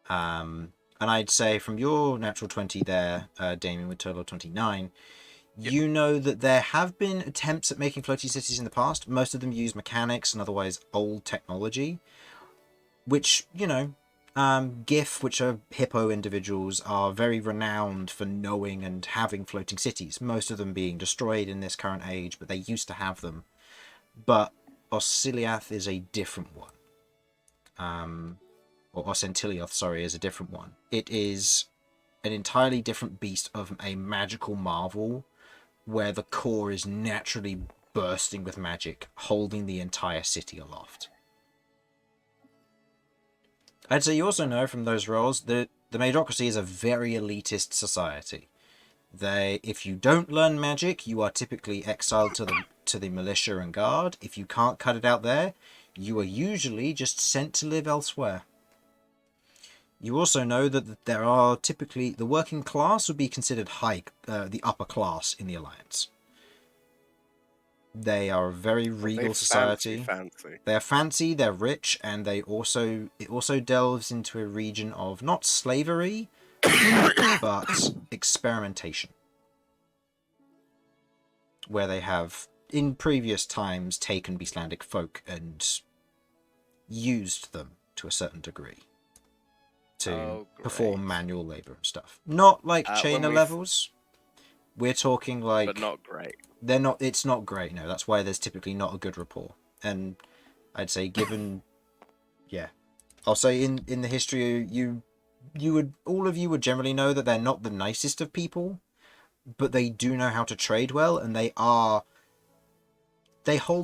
And I'd say from your natural 20 there, Damian, with total 29, you know that there have been attempts at making floating cities in the past. Most of them use mechanics and otherwise old technology, which, GIF, which are hippo individuals, are very renowned for knowing and having floating cities, most of them being destroyed in this current age, but they used to have them. But Osiliath is a different one. Or Osentilioth, sorry, is a different one. It is an entirely different beast of a magical marvel, where the core is naturally bursting with magic, holding the entire city aloft. I'd say you also know from those roles that the Majocracy is a very elitist society. If you don't learn magic, you are typically exiled to the militia and guard. If you can't cut it out there, you are usually just sent to live elsewhere. You also know that there are typically the working class would be considered the upper class in the Alliance. They are a very regal society. Fancy. They're fancy, they're rich, and it also delves into a region of not slavery, but experimentation. Where they have, in previous times, taken Beastlandic folk and used them to a certain degree to perform manual labor and stuff. Not like Chainer levels. We're talking like... But not great. It's not great, no. That's why there's typically not a good rapport. And I'd say given... yeah. I'll say in the history, all of you would generally know that they're not the nicest of people, but they do know how to trade well, and they hold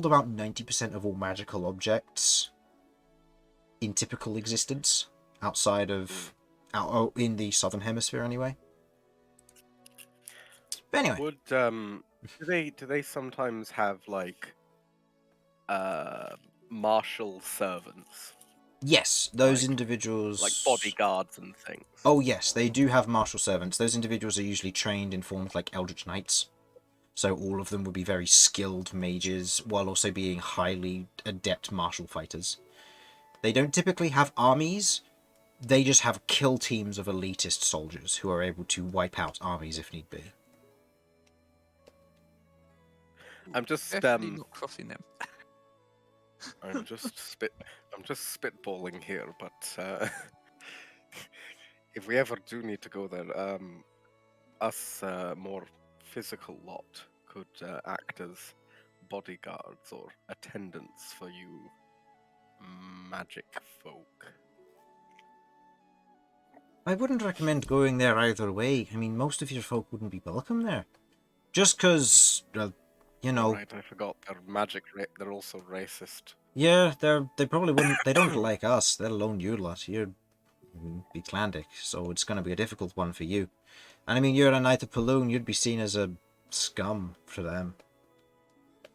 about 90% of all magical objects in typical existence, outside of... in the southern hemisphere, anyway. But anyway. Would do they sometimes have like martial servants? Yes, those individuals... like bodyguards and things. Oh yes, they do have martial servants. Those individuals are usually trained in forms like Eldritch Knights. So all of them would be very skilled mages, while also being highly adept martial fighters. They don't typically have armies. They just have kill teams of elitist soldiers who are able to wipe out armies if need be. I'm just Definitely not crossing them. I'm just spitballing here, but if we ever do need to go there, us more physical lot could act as bodyguards or attendants for you magic folk. I wouldn't recommend going there either way. I mean, most of your folk wouldn't be welcome there. Just because, Right, I forgot. They're magic. They're also racist. Yeah, they probably wouldn't. They don't like us, let alone you lot. You're Beastlandic, so it's going to be a difficult one for you. And I mean, you're a Knight of Paloon. You'd be seen as a scum for them.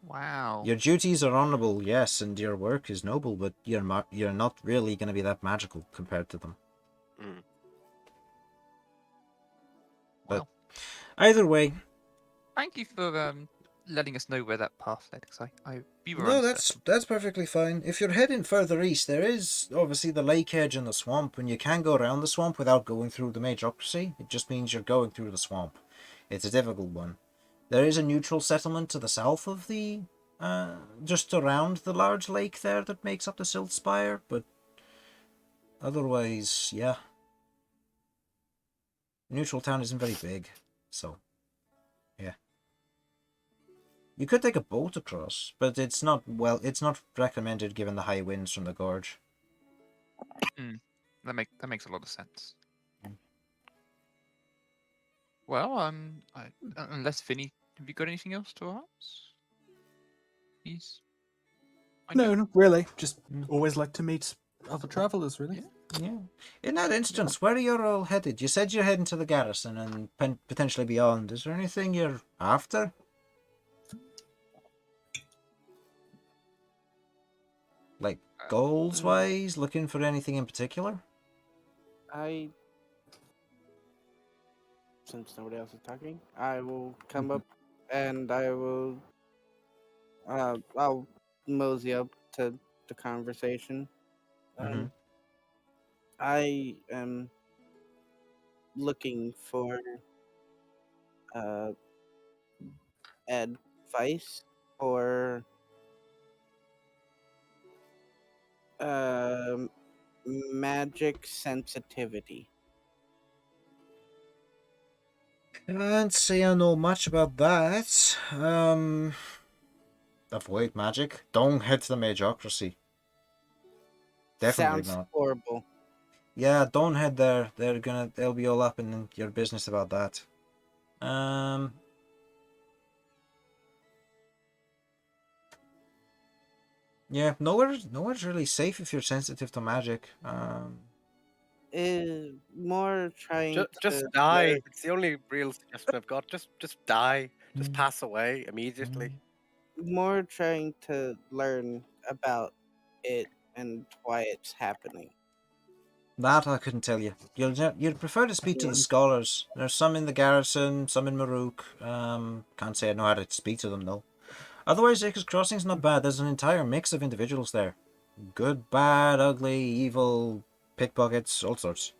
Wow. Your duties are honourable, yes, and your work is noble, but you're not really going to be that magical compared to them. Mm. But Wow. either way, Thank you for letting us know where that path led, because we were no, uncertain. that's perfectly fine. If you're heading further east, there is obviously the lake edge and the swamp, and you can go around the swamp without going through the Majocracy. It just means you're going through the swamp. It's a difficult one. There is a neutral settlement to the south of the, just around the large lake there that makes up the Silt Spire, but otherwise, yeah. Neutral town isn't very big, so, yeah. You could take a boat across, but it's not recommended given the high winds from the gorge. That makes a lot of sense. Mm. Well, unless Vinny, have you got anything else to ask? He's. No, not really. Just Mm. always like to meet other travelers, really. Yeah. Yeah. In that instance, where are you all headed? You said you're heading to the garrison and potentially beyond. Is there anything you're after? Like goals wise, looking for anything in particular? Since nobody else is talking, I will come up and I'll mosey up to the conversation. Mhm. I am looking for uh, advice or magic sensitivity. Can't say I know much about that. Avoid magic. Don't head to the Magocracy. Definitely Sounds not. horrible. Yeah, don't head there. They'll be all up in your business about that. Yeah, nowhere's really safe if you're sensitive to magic. More trying Just to die. It's the only real suggestion I've got. Just die. Just Mm. pass away immediately. more trying to learn about it and why it's happening. That I couldn't tell you. You'd prefer to speak to the Yeah. scholars. There's some in the garrison, some in Maruk. Can't say I know how to speak to them though. Otherwise, Acres Crossing's not bad. There's an entire mix of individuals there. Good, bad, ugly, evil, pickpockets, all sorts.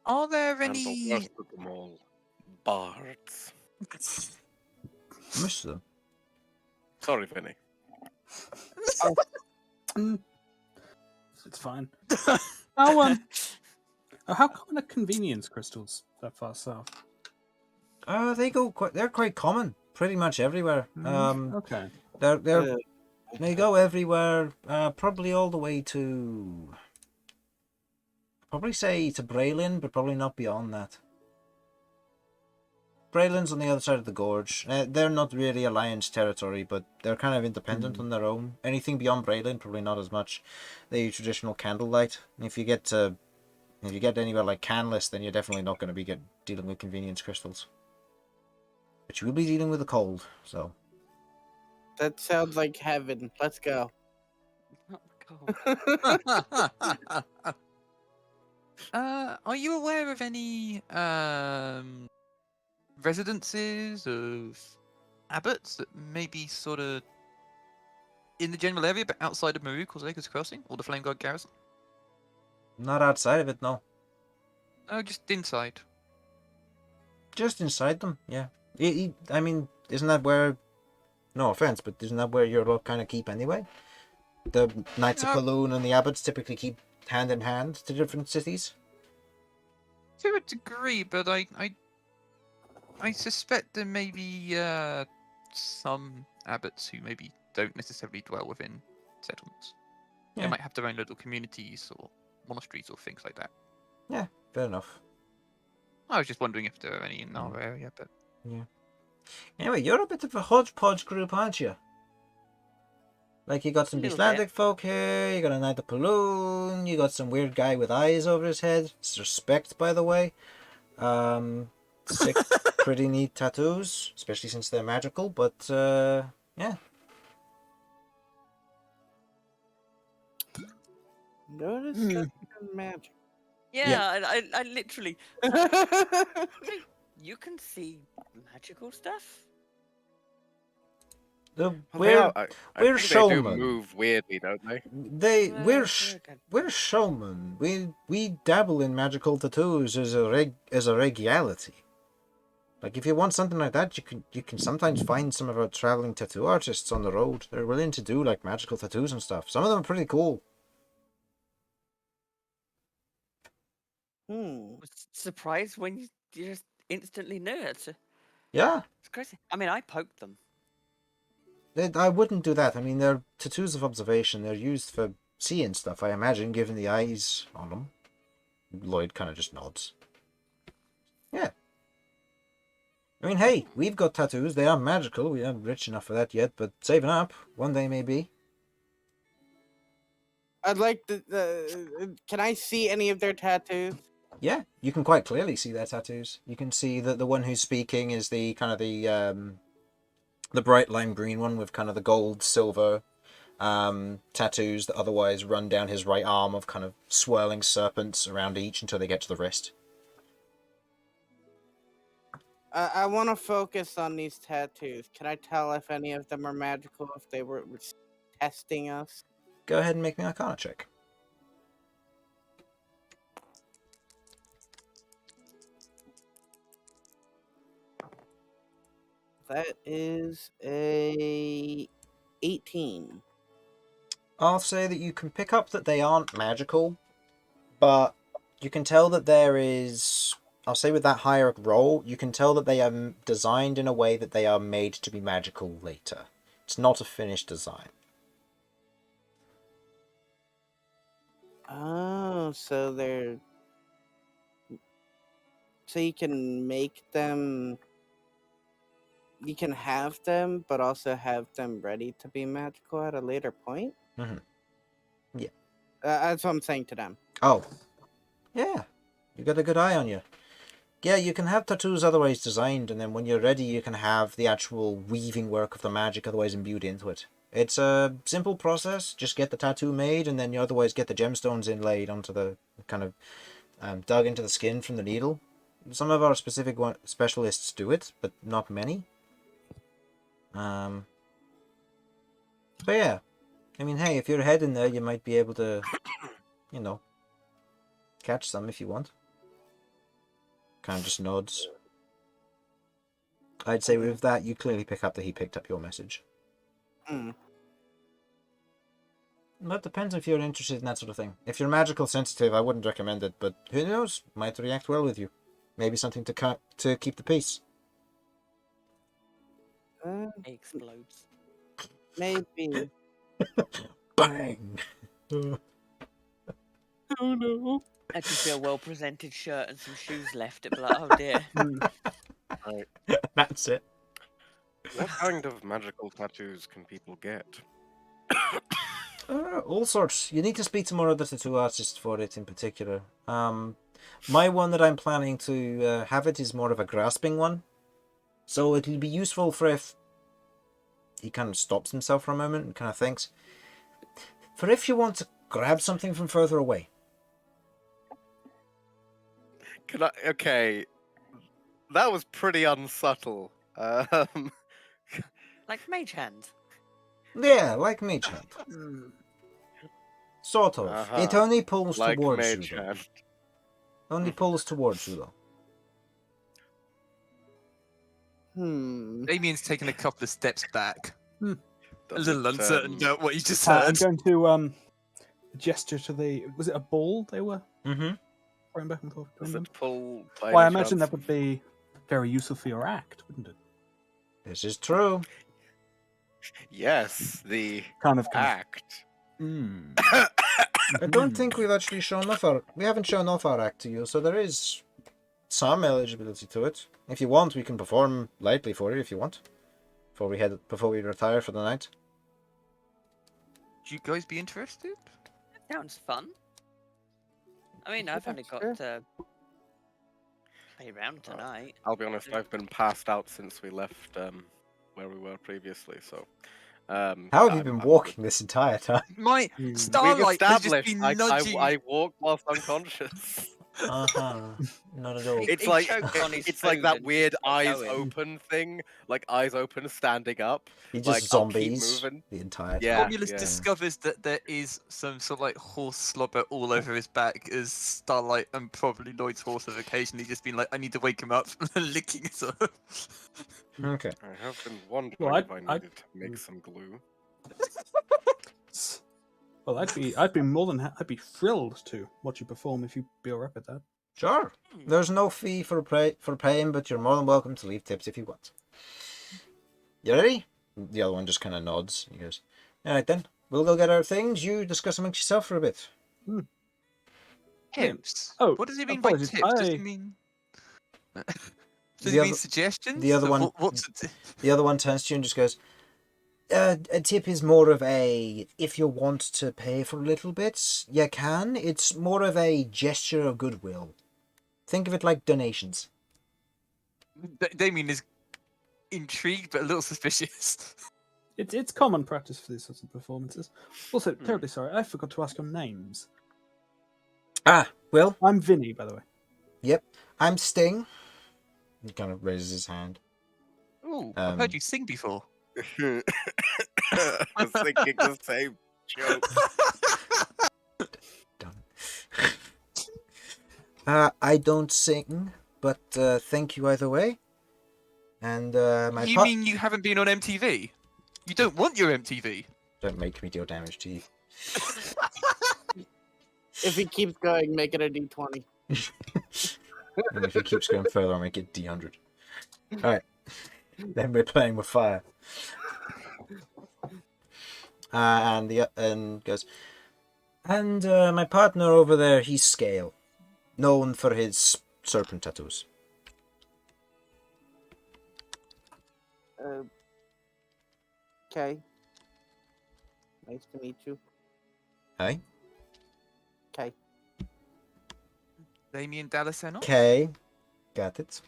Are there And the any? worst of them all, bards. Most of them. Sorry, Vinny. Mm, it's fine. How common are convenience crystals that far south? They're quite common, pretty much everywhere. Okay. They go everywhere. Probably all the way to. Probably say to Braylin, but probably not beyond that. Braylin's on the other side of the gorge. They're not really Alliance territory, but they're kind of independent on their own. Anything beyond Braylin, probably not as much. They use traditional candlelight. If you get anywhere like Canless, then you're definitely not going to be dealing with convenience crystals. But you will be dealing with the cold, so. That sounds like heaven. Let's go. Not the cold. Are you aware of any residences of abbots that may be sort of in the general area, but outside of Maruk or Acres Crossing or the Flame Guard garrison? Not outside of it, no. Oh, just inside. Just inside them, yeah. I mean, isn't that where... No offense, but isn't that where your lot kind of keep anyway? The Knights of Paloon and the Abbots typically keep hand in hand to different cities? To a degree, but I suspect there may be some abbots who maybe don't necessarily dwell within settlements. Yeah. They might have their own little communities or monasteries or things like that. Yeah, fair enough. I was just wondering if there are any in our area, but Yeah. Anyway, you're a bit of a hodgepodge group, aren't you? Like, you got some Little Beastlandic bit. folk here, you got a Knight of Paloon, you got some weird guy with eyes over his head. It's respect, by the way. Sick, pretty neat tattoos, especially since they're magical, but, yeah. Notice magic. Yeah, I literally. You can see magical stuff. We're I think they do showmen. move weirdly, don't they? Well, We're showmen. We dabble in magical tattoos as a regularity. Like, if you want something like that, you can sometimes find some of our traveling tattoo artists on the road. They're willing to do like magical tattoos and stuff. Some of them are pretty cool. was surprised when you just instantly knew it. Yeah, It's crazy. I mean, I poked them. I wouldn't do that. I mean, they're tattoos of observation. They're used for seeing stuff, I imagine, given the eyes on them. Lloyd kind of just nods. Yeah. I mean, hey, we've got tattoos. They are magical. We aren't rich enough for that yet, but saving up. One day, maybe. I'd like to. Can I see any of their tattoos? Yeah, you can quite clearly see their tattoos. You can see that the one who's speaking is the kind of the bright lime green one with kind of the gold, silver tattoos that otherwise run down his right arm of kind of swirling serpents around each until they get to the wrist. I want to focus on these tattoos. Can I tell if any of them are magical? If they were testing us? Go ahead and make me an Arcana check. That is a 18. I'll say that you can pick up that they aren't magical, but you can tell that there is... I'll say with that higher roll, you can tell that they are designed in a way that they are made to be magical later. It's not a finished design. Oh, so they're... So you can make them... You can have them, but also have them ready to be magical at a later point? Mm-hmm. Yeah. That's what I'm saying to them. Oh. Yeah. You got a good eye on you. Yeah, you can have tattoos otherwise designed, and then when you're ready, you can have the actual weaving work of the magic otherwise imbued into it. It's a simple process. Just get the tattoo made, and then you otherwise get the gemstones inlaid onto the kind of dug into the skin from the needle. Some of our specific specialists do it, but not many. But yeah, I mean, hey, if you're heading there, you might be able to, you know, catch some if you want. Kind of just nods. I'd say with that, you clearly pick up that he picked up your message. Mm. That depends if you're interested in that sort of thing. If you're magical sensitive, I wouldn't recommend it, but who knows? Might react well with you. Maybe something to keep the peace. Explodes. Maybe. Bang! Oh no. I just see a well-presented shirt and some shoes left. It'd be like, oh dear. Right. That's it. What kind of magical tattoos can people get? All sorts. You need to speak to more other tattoo artists for it in particular. My one that I'm planning to have it is more of a grasping one. So it'll be useful for if... He kind of stops himself for a moment and kind of thinks. For if you want to grab something from further away. Can I? Okay, that was pretty unsubtle. Like mage hand. Yeah, like mage hand. Sort of. Uh-huh. It only pulls like towards mage you, though. hand. Only pulls towards you, though. Damian's taken a couple of steps back. A Does little it, uncertain about what he just I'm heard. going to gesture to the... Was it a ball they were Mm-hmm. throwing back and forth? Does it pull? By Well, I any imagine chance? that would be very useful for your act, wouldn't it? This is true. Yes, the Kind of. act. I don't think we've actually shown off our... We haven't shown off our act to you, so there is some eligibility to it. If you want, we can perform lightly for you if you want. Before we retire for the night. Would you guys be interested? Sounds fun. I mean, I've only got sure. to play around tonight. I'll be honest. I've been passed out since we left where we were previously. So, How have you been walking this entire time? My We've Starlight has just established been nudging. I walk whilst unconscious. Uh-huh. Not at all. It's He like choked on his it's like food that and weird kept eyes going. open thing, like eyes open, standing up. You just like, I'll keep zombies moving. the entire time. Yeah. Romulus discovers that there is some sort of like horse slobber all over his back as Starlight and probably Lloyd's horse have occasionally just been like, I need to wake him up, licking it up. Okay. I have been wondering Well, if I needed to make some glue. Well, I'd be more than I'd be thrilled to watch you perform if you'd be alright with that. Sure. There's no fee for paying, but you're more than welcome to leave tips if you want. You ready? The other one just kind of nods. He goes, all right then. We'll go get our things. You discuss amongst yourself for a bit. Tips. Oh, What does he mean by apologies, tips? Does he mean? Does The he mean other- suggestions? the other Or one- What's a The other one turns to you and just goes, a tip is more of a, if you want to pay for a little bit, you can. It's more of a gesture of goodwill. Think of it like donations. Damian is intrigued but a little suspicious. It's common practice for these sorts of performances. Also, terribly sorry, I forgot to ask your names. Ah, Will? I'm Vinny, by the way. Yep. I'm Sting. He kind of raises his hand. Ooh, I've heard you sing before. I was thinking the same joke. I don't sing, but thank you either way. And my You mean you haven't been on MTV? You don't want your MTV? Don't make me deal damage to you. If he keeps going, make it a D20. And if it keeps going further, I'll make it D100. Alright. Then we're playing with fire. And goes, and my partner over there, he's Scale, known for his serpent tattoos. Okay. Nice to meet you. Hey? Okay. Damian Dallaseno? Okay. Got it.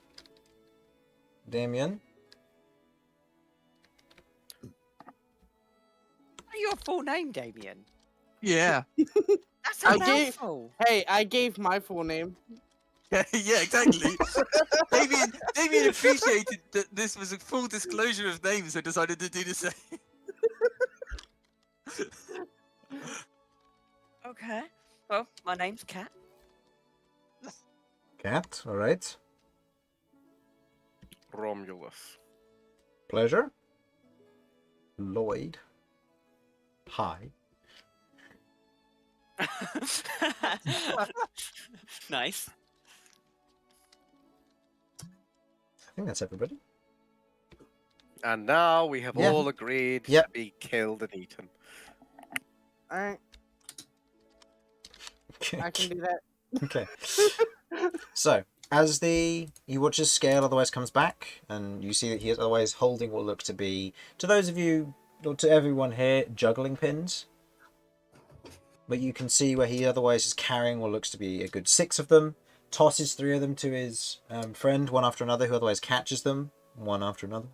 Damian? Your full name, Damian. Yeah. That's a I gave- mouthful. Hey, I gave my full name. Yeah, exactly. Damian appreciated that this was a full disclosure of names, so decided to do the same. Okay. Well, my name's Kat. Cat, alright. Romulus. Pleasure. Lloyd. Hi. Nice. I think that's everybody. And now we have Yeah. all agreed Yep. to be killed and eaten. Alright, I can do that. Okay. So, as you watch his scale otherwise comes back, and you see that he is otherwise holding what look to be, to those of you, or to everyone here, juggling pins. But you can see where he otherwise is carrying what looks to be a good 6 of them, tosses 3 of them to his friend, one after another, who otherwise catches them, one after another.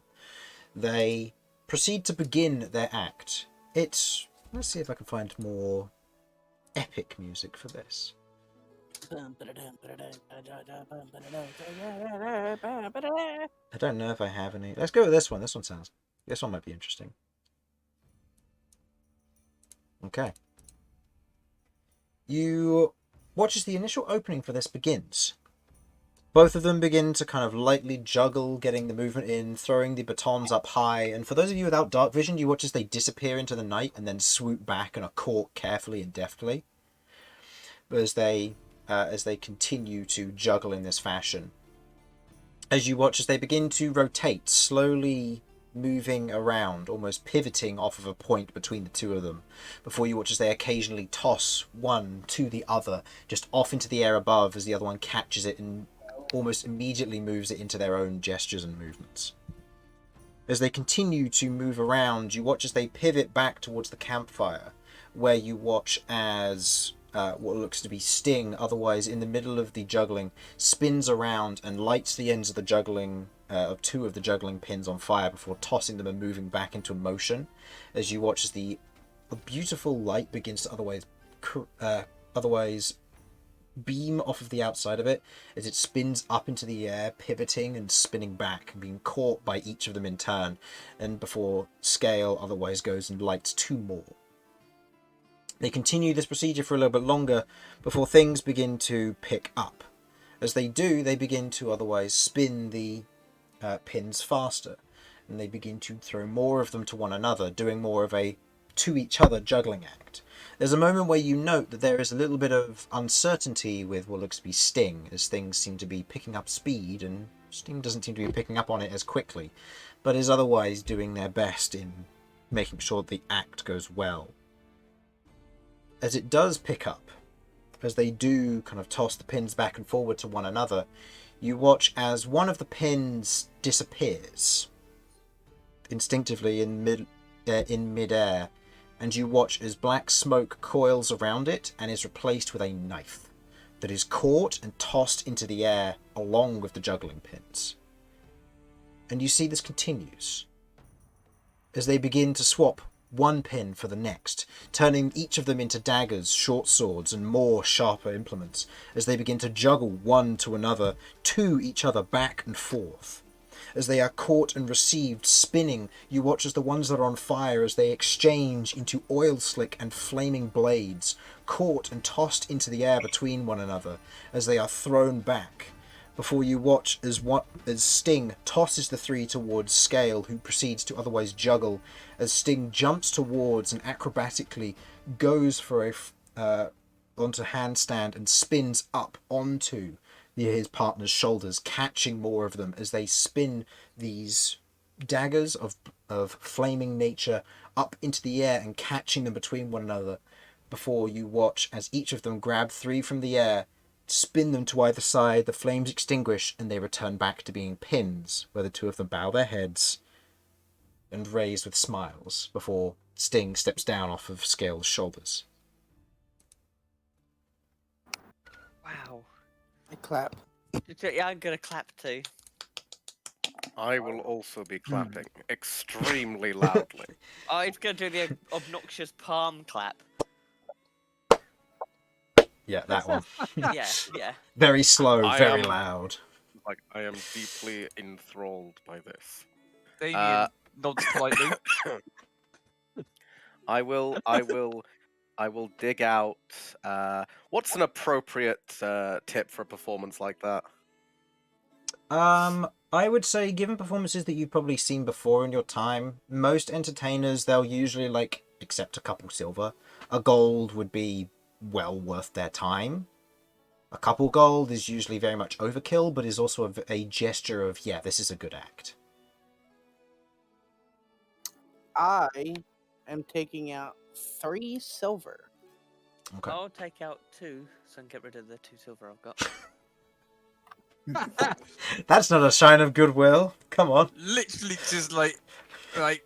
They proceed to begin their act. Let's see if I can find more epic music for this. I don't know if I have any. Let's go with this one. This one might be interesting. Okay. You watch as the initial opening for this begins. Both of them begin to kind of lightly juggle, getting the movement in, throwing the batons up high. And for those of you without dark vision, you watch as they disappear into the night and then swoop back and are caught carefully and deftly. But as they continue to juggle in this fashion. As you watch as they begin to rotate, slowly moving around, almost pivoting off of a point between the two of them, before you watch as they occasionally toss one to the other, just off into the air above as the other one catches it and almost immediately moves it into their own gestures and movements. As they continue to move around, you watch as they pivot back towards the campfire, where you watch as what looks to be Sting, otherwise in the middle of the juggling, spins around and lights the ends of the juggling of 2 of the juggling pins on fire before tossing them and moving back into motion. As you watch as the beautiful light begins to otherwise beam off of the outside of it, as it spins up into the air, pivoting and spinning back and being caught by each of them in turn, and before Scale otherwise goes and lights 2 more. They continue this procedure for a little bit longer before things begin to pick up. As they do, they begin to otherwise spin the pins faster, and they begin to throw more of them to one another, doing more of a to each other juggling act. There's a moment where you note that there is a little bit of uncertainty with what looks to be Sting, as things seem to be picking up speed, and Sting doesn't seem to be picking up on it as quickly, but is otherwise doing their best in making sure the act goes well. As it does pick up, as they do kind of toss the pins back and forward to one another, you watch as one of the pins disappears instinctively in midair, and you watch as black smoke coils around it and is replaced with a knife that is caught and tossed into the air along with the juggling pins. And you see this continues as they begin to swap one pin for the next, turning each of them into daggers, short swords, and more sharper implements, as they begin to juggle one to another, to each other, back and forth. As they are caught and received, spinning, you watch as the ones that are on fire, as they exchange into oil slick and flaming blades, caught and tossed into the air between one another, as they are thrown back, before you watch as Sting tosses the three towards Scale, who proceeds to otherwise juggle, as Sting jumps towards and acrobatically goes for onto handstand and spins up onto his partner's shoulders, catching more of them as they spin these daggers of flaming nature up into the air and catching them between one another, before you watch as each of them grab three from the air, spin them to either side, the flames extinguish, and they return back to being pins, where the two of them bow their heads and raise with smiles before Sting steps down off of Scale's shoulders. Wow. I clap. Yeah, I'm gonna clap too. I will also be clapping extremely loudly. I'm gonna do the obnoxious palm clap. Yeah, that one. Yeah, yeah. Very slow, I very am- loud. Like, I am deeply enthralled by this. Damian nods politely. I will dig out. What's an appropriate tip for a performance like that? I would say, given performances that you've probably seen before in your time, most entertainers, they'll usually, accept a couple silver. A gold would be well worth their time. A couple gold is usually very much overkill, but is also a gesture of, yeah, this is a good act. I am taking out 3 silver. Okay. I'll take out 2, so I can get rid of the 2 silver I've got. That's not a sign of goodwill. Come on. Literally just like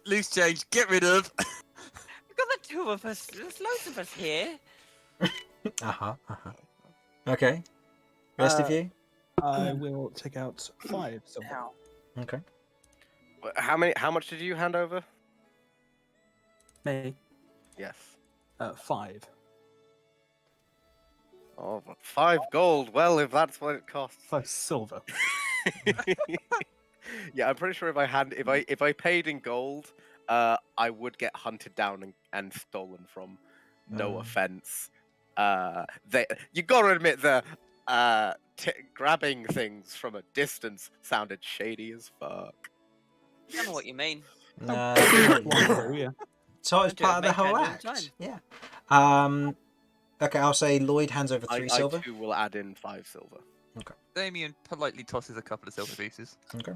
loose change, get rid of. We've got the 2 of us. There's loads of us here. Okay. Rest of you? I will take out 5 silver. Ow. Okay. How much did you hand over? Me, Yes. 5. Oh, but 5 gold. Well, if that's what it costs. 5 silver. Yeah, I'm pretty sure if I paid in gold, I would get hunted down and stolen from. No offense. You gotta admit grabbing things from a distance sounded shady as fuck. I don't know what you mean. Nah, Yeah. so it's Do it part of the make whole hand in act. time. Yeah. Okay, I'll say Lloyd hands over 3 I silver. too will add in 5 silver. Damian politely tosses a couple of silver pieces. Okay.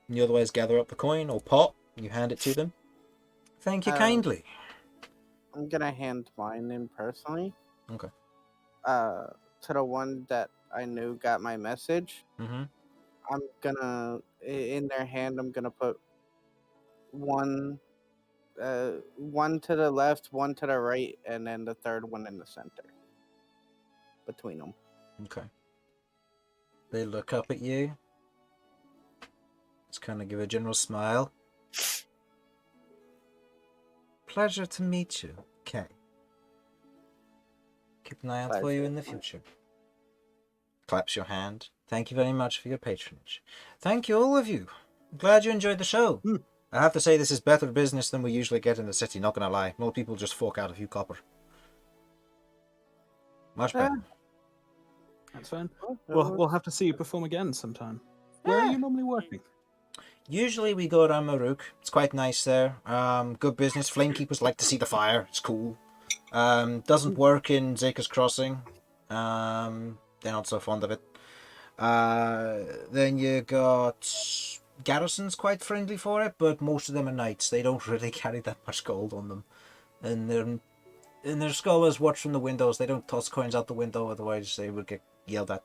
You otherwise gather up the coin or pot, you hand it to them. Thank you kindly. I'm gonna hand mine in personally. Okay. To the one that I knew got my message. Mm-hmm. I'm gonna, in their hand, I'm gonna put one to the left, one to the right, and then the third one in the center. Between them. Okay. They look up at you. Just kind of give a general smile. Pleasure to meet you. Okay. Keep an eye out for you in the future. Claps your hand. Thank you very much for your patronage. Thank you, all of you. Glad you enjoyed the show. I have to say this is better business than we usually get in the city, not gonna lie. More people just fork out a few copper. Much better. That's fine. We'll have to see you perform again sometime. Where are you normally working? Usually we go around Maruk. It's quite nice there. Good business. Flamekeepers like to see the fire. It's cool. Doesn't work in Zaka's Crossing. They're not so fond of it. Then you got Garrison's quite friendly for it, but most of them are knights. They don't really carry that much gold on them, and their scholars watch from the windows. They don't toss coins out the window, otherwise they would get yelled at.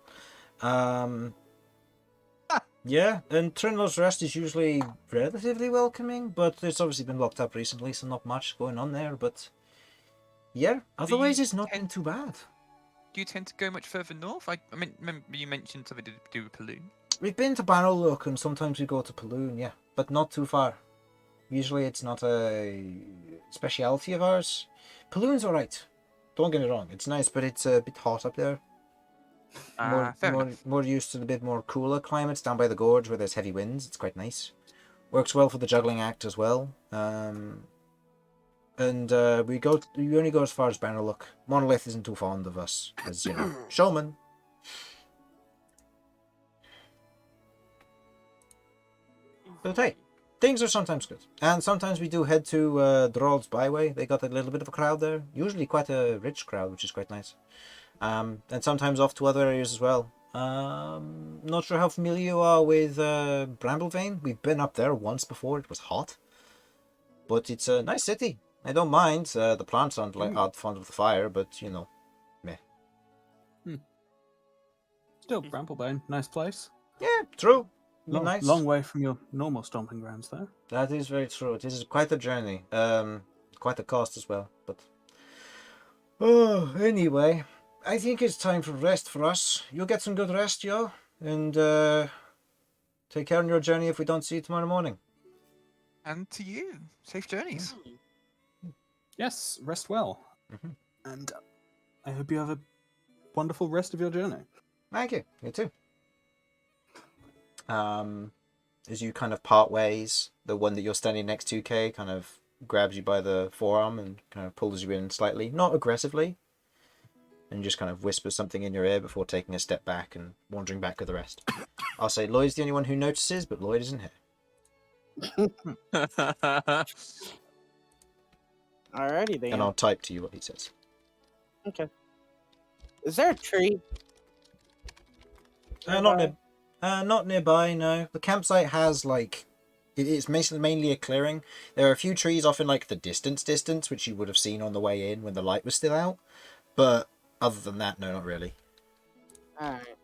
Yeah, and Trenlaw's Rest is usually relatively welcoming, but it's obviously been locked up recently, so not much going on there. But yeah, otherwise it's not been too bad. Do you tend to go much further north? I mean, remember you mentioned something to do with Paloon. We've been to Barrowlook, and sometimes we go to Paloon, yeah, but not too far. Usually it's not a speciality of ours. Paloon's alright. Don't get me wrong, it's nice, but it's a bit hot up there. More used to the bit more cooler climates down by the gorge where there's heavy winds. It's quite nice. Works well for the juggling act as well. We only go as far as Bannerlook. Monolith isn't too fond of us, as you know, showman. But hey, things are sometimes good, and sometimes we do head to Drold's Byway. They got a little bit of a crowd there, usually quite a rich crowd, which is quite nice. And sometimes off to other areas as well. Not sure how familiar you are with Bramblevane. We've been up there once before. It was hot, but it's a nice city. I don't mind. The plants aren't fond of the fire, but you know, meh. Still, Bramblebane, nice place. Yeah, true. Nice. Long way from your normal stomping grounds, though. That is very true. It is quite a journey. Quite a cost as well. But anyway, I think it's time for rest for us. You'll get some good rest, yo, and take care on your journey if we don't see you tomorrow morning. And to you, safe journeys. Yes, rest well. Mm-hmm. And I hope you have a wonderful rest of your journey. Thank you. You too. As you kind of part ways, the one that you're standing next to, Kay, kind of grabs you by the forearm and kind of pulls you in slightly, not aggressively, and just kind of whispers something in your ear before taking a step back and wandering back with the rest. I'll say Lloyd's the only one who notices, but Lloyd isn't here. Alrighty then. And I'll type to you what he says. Okay. Is there a tree? Not nearby, no. The campsite has, like, it's mainly a clearing. There are a few trees off in, like, the distance, which you would have seen on the way in when the light was still out. But other than that, no, not really. Alright.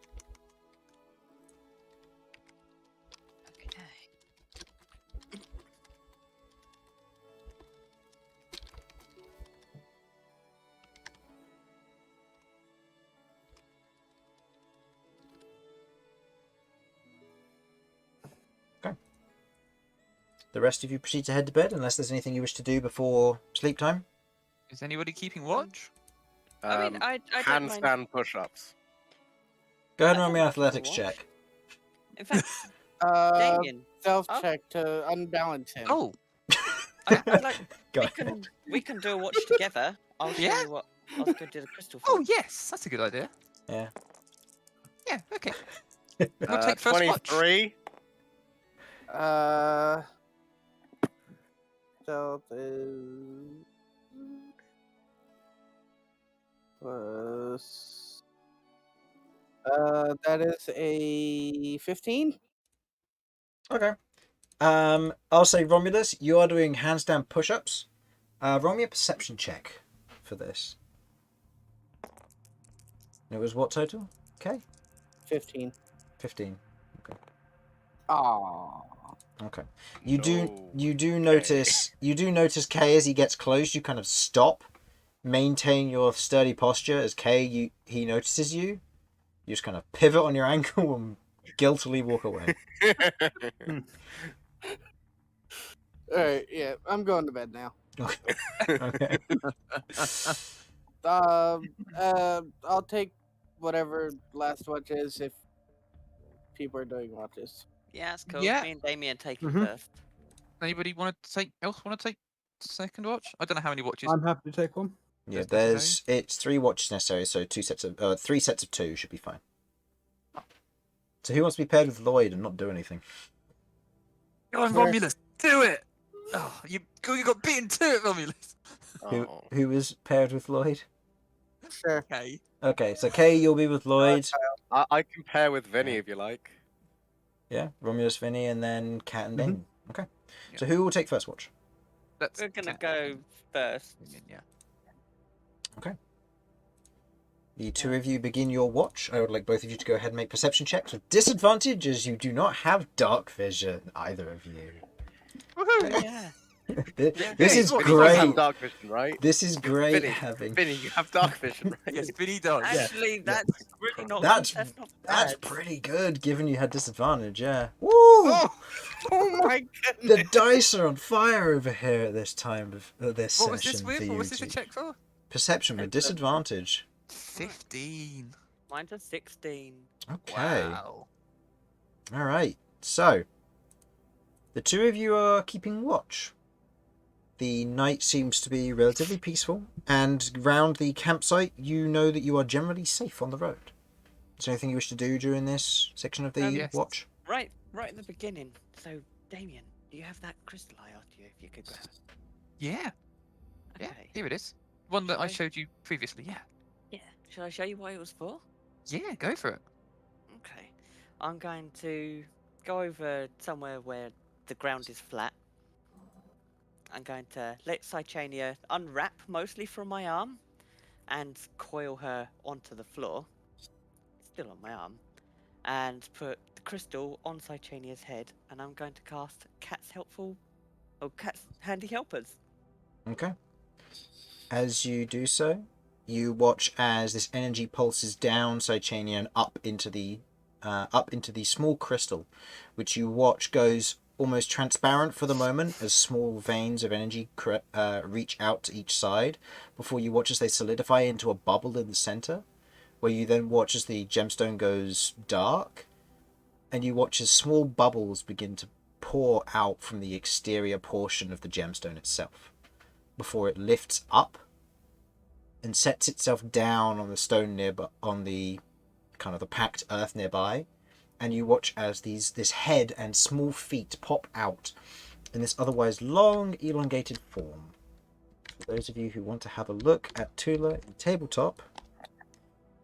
The rest of you proceed to head to bed, unless there's anything you wish to do before sleep time. Is anybody keeping watch? I mean, I don't mind. Handstand push-ups. Go ahead and roll me an What? athletics check. In fact, Damian, Self-check to unbalance him. Oh, I'd like Go we ahead. can do a watch together. I'll show Yeah? you what I was going to do the crystal for. oh yes, that's a good idea. Yeah. Yeah, okay. We'll take first watch. 23. Stealth is plus. That is a 15. Okay. I'll say Romulus, you are doing handstand push-ups. Roll me a perception check for this. It was what total? Okay. 15. 15. Aww. Okay. You do notice Kay as he gets close, you kind of stop, maintain your sturdy posture as Kay he notices you. You just kind of pivot on your ankle and guiltily walk away. Alright, yeah, I'm going to bed now. Okay. I'll take whatever last watch is if people are doing watches. Yeah, that's cool. Yeah. Me and Damian take it Mhm. first. Anybody want to take second watch? I don't know how many watches. I'm happy to take one. Yeah, That's it's 3 watches necessary, so 3 sets of 2 should be fine. So who wants to be paired with Lloyd and not do anything? Go on, Sure. Romulus, do it! Oh, you got beaten to it, Romulus. Oh. Who was paired with Lloyd? Sure. Okay. Okay, so Kay, you'll be with Lloyd. I can pair with Vinny Yeah. if you like. Yeah, Romulus, Vinny, and then Cat and Mhm. Damian. Okay. Yeah. So who will take first watch? That's We're gonna Cat. go first. Yeah. The two of you begin your watch. I would like both of you to go ahead and make perception checks with disadvantage, as you do not have dark vision, either of you. Woohoo! Oh, yeah. This Hey, is what- Vinny does have great. dark vision, right? This is great Vinny, having. Vinny, you have dark vision, right? Yes, Vinny does. Yeah. Actually, that's really not. That's That's not That's bad. pretty good, given you had disadvantage. Yeah. Woo! Oh, Oh my The goodness! dice are on fire over here at this time of this what was session this for with? you What was this a two. check for? Perception with disadvantage. 15. Mine's a 16. Okay. Wow. All right. So, the two of you are keeping watch. The night seems to be relatively peaceful, and round the campsite, you know that you are generally safe on the road. Is there anything you wish to do during this section of the Yes. watch? Right at the beginning. So, Damian, do you have that crystal I asked you if you could grab? Yeah. Yeah. Okay. Here it is. One that I Okay. showed you previously. Yeah. Yeah. Shall I show you what it was for? Yeah. Go for it. Okay. I'm going to go over somewhere where the ground is flat. I'm going to let Cychania unwrap mostly from my arm and coil her onto the floor. It's still on my arm. And put the crystal on Cychania's head, and I'm going to cast Cat's Handy Helpers. Okay. As you do so, you watch as this energy pulses down Cychania and up into the small crystal, which you watch goes almost transparent for the moment as small veins of energy reach out to each side, before you watch as they solidify into a bubble in the center, where you then watch as the gemstone goes dark, and you watch as small bubbles begin to pour out from the exterior portion of the gemstone itself, before it lifts up and sets itself down on the stone nearby, on the kind of the packed earth nearby, and you watch as this head and small feet pop out in this otherwise long, elongated form. For those of you who want to have a look at Tula in tabletop,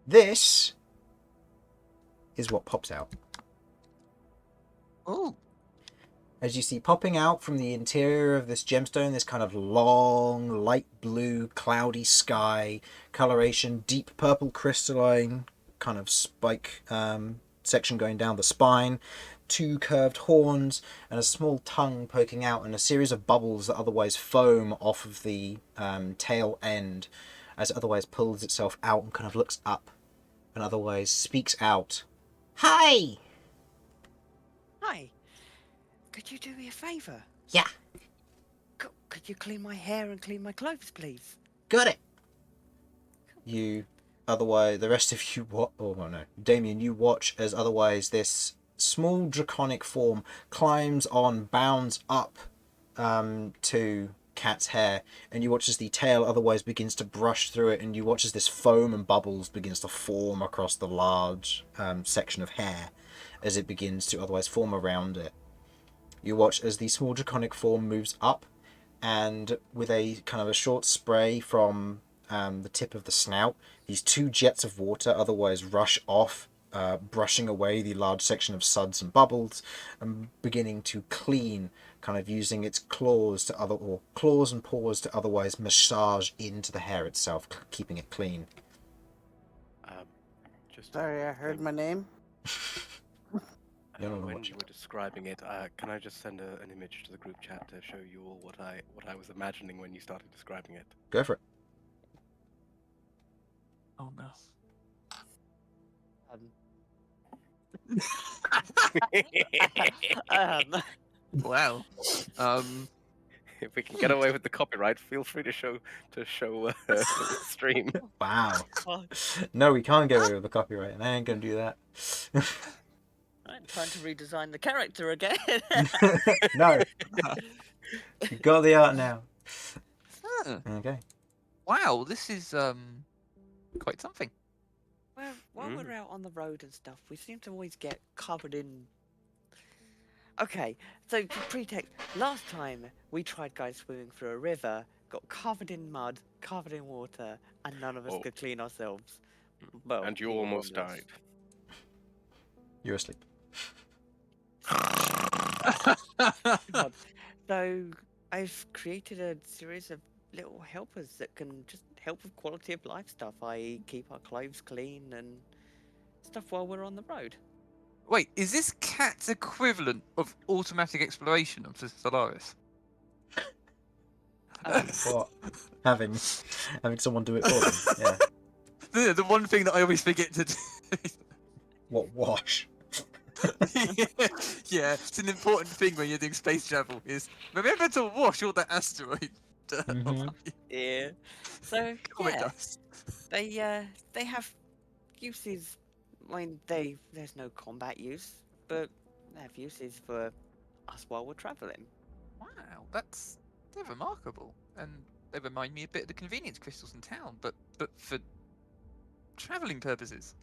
this is what pops out. Oh. As you see popping out from the interior of this gemstone, this kind of long, light blue, cloudy sky coloration, deep purple crystalline kind of spike section going down the spine, two curved horns, and a small tongue poking out, and a series of bubbles that otherwise foam off of the tail end, as it otherwise pulls itself out and kind of looks up, and otherwise speaks out. Hi! Hi. Could you do me a favour? Yeah, Could you clean my hair and clean my clothes, please? got it! You, otherwise, the rest of you, Damian, you watch as otherwise this small draconic form climbs on, bounds up to Cat's hair, and you watch as the tail otherwise begins to brush through it, and you watch as this foam and bubbles begins to form across the large section of hair as it begins to otherwise form around it. You watch as the small draconic form moves up, and with a kind of a short spray from the tip of the snout, these two jets of water otherwise rush off, brushing away the large section of suds and bubbles, and beginning to clean, kind of using its claws and paws to otherwise massage into the hair itself, keeping it clean. Just Sorry, I heard my name. You're not when watching. you were describing it, can I just send an image to the group chat to show you all what I was imagining when you started describing it? Go for it. Oh no. Wow. If we can get away with the copyright, feel free to show the stream. Wow. Oh, No, we can't get away with the copyright, and I ain't gonna do that. I'm trying to redesign the character again. No. You got the art now. Huh. Okay. Wow, this is quite something. Well, while we're out on the road and stuff, we seem to always get covered in Okay, so to pretext, last time we tried guys swimming through a river, got covered in mud, covered in water, and none of us Oh. could clean ourselves. Well, And you me or almost Romulus. died. You're asleep. God. So I've created a series of little helpers that can just help with quality of life stuff, i.e. keep our clothes clean and stuff while we're on the road. Wait, is this cat's equivalent of automatic exploration of the Solaris? What? Having someone do it for them. Yeah. The one thing that I always forget to do. What wash? Yeah, it's an important thing when you're doing space travel. Is remember to wash all the asteroid dirt Mhm. off you. Yeah. So Comet yeah, dust. they have uses. I mean, there's no combat use, but they have uses for us while we're traveling. Wow, they're remarkable, and they remind me a bit of the convenience crystals in town, but for traveling purposes.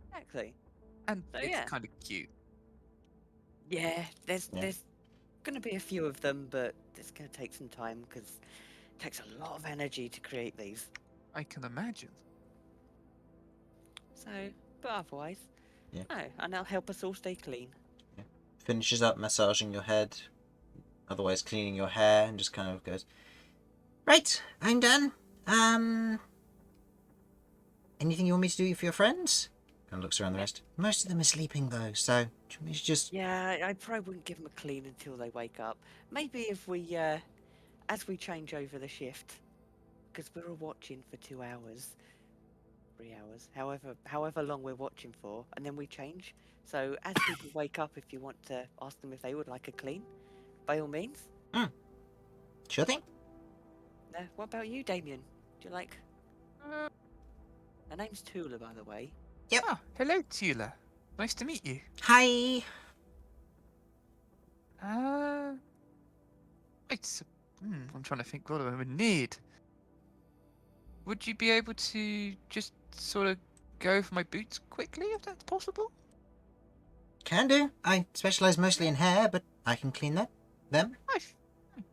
Exactly. And So, it's yeah. kind of cute. Yeah, there's Yeah. gonna be a few of them, but it's gonna take some time because it takes a lot of energy to create these. I can imagine. So, but otherwise, Yeah. no, and they'll help us all stay clean. Finishes up massaging your head, otherwise cleaning your hair, and just kind of goes, "Right, I'm done. Anything you want me to do for your friends?" Kind of looks around the rest. Most of them are sleeping though, so do you want me to just... Yeah, I probably wouldn't give them a clean until they wake up. Maybe if we, as we change over the shift, because we're all watching for 2 hours, 3 hours, however long we're watching for, and then we change. So as people wake up, if you want to ask them if they would like a clean, by all means. Sure thing. What about you, Damian? Do you like? Uh, Her name's Tula, by the way. Ah, hello, Tula. Nice to meet you. Hi. It's. I'm trying to think what I would need. Would you be able to just sort of go for my boots quickly, if that's possible? Can do. I specialise mostly in hair, but I can clean them.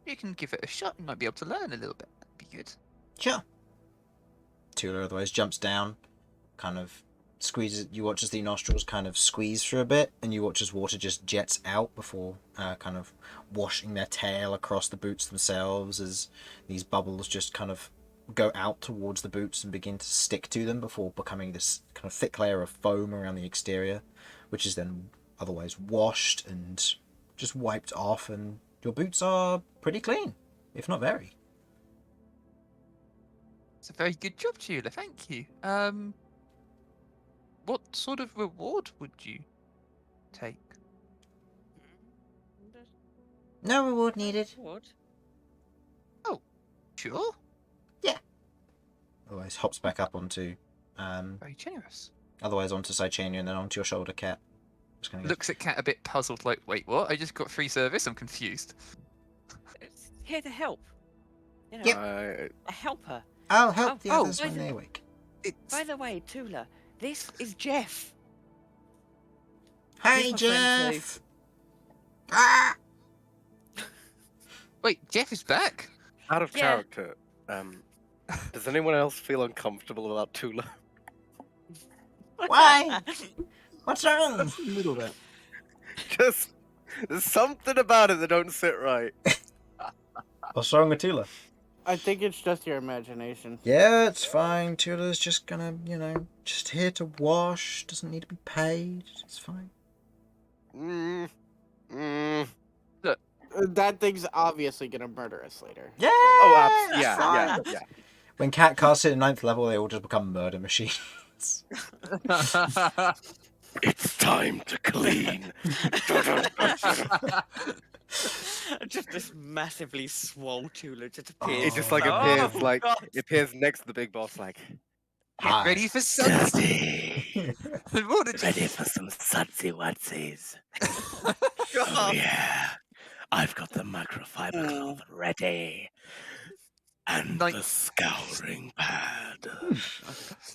You can give it a shot. You might be able to learn a little bit. That'd be good. Sure. Tula otherwise jumps down, kind of squeezes. You watch as the nostrils kind of squeeze for a bit, and you watch as water just jets out before kind of washing their tail across the boots themselves, as these bubbles just kind of go out towards the boots and begin to stick to them before becoming this kind of thick layer of foam around the exterior, which is then otherwise washed and just wiped off, and your boots are pretty clean, if not very. It's a very good job, Tula. Thank you. What sort of reward would you take? No reward needed. What? Sure. Otherwise hops back up onto Very generous. otherwise onto Sidechania and then onto your shoulder, Cat. Just gonna go, Looks at Cat a bit puzzled, like, wait, what? I just got free service? I'm confused. It's here to help. You know, Yep. a helper. I'll help the Oh, others by when the- they wake. It's... By the way, Tula, this is Jeff. Hi, He's my friend too. Jeff! Ah! Wait, Jeff is back? Out of Yeah. character. Does anyone else feel uncomfortable about Tula? Why? What's wrong? That's a little bit. Just there's something about it that don't sit right. What's wrong with Tula? I think it's just your imagination. Yeah, it's fine. Tula's just gonna, just here to wash. Doesn't need to be paid. It's fine. That thing's obviously gonna murder us later. Yeah! Oh, it's yeah, fine. yeah. When Cat casts it at 9th level, they all just become murder machines. It's time to clean. Just this massively swole Tula just appears. It just like Oh, appears God. it appears next to the big boss like Get Hi. ready for Sudz. What did you... ready for some sudsy wudsies. Oh yeah. I've got the microfiber cloth ready. And Like- the scouring pad.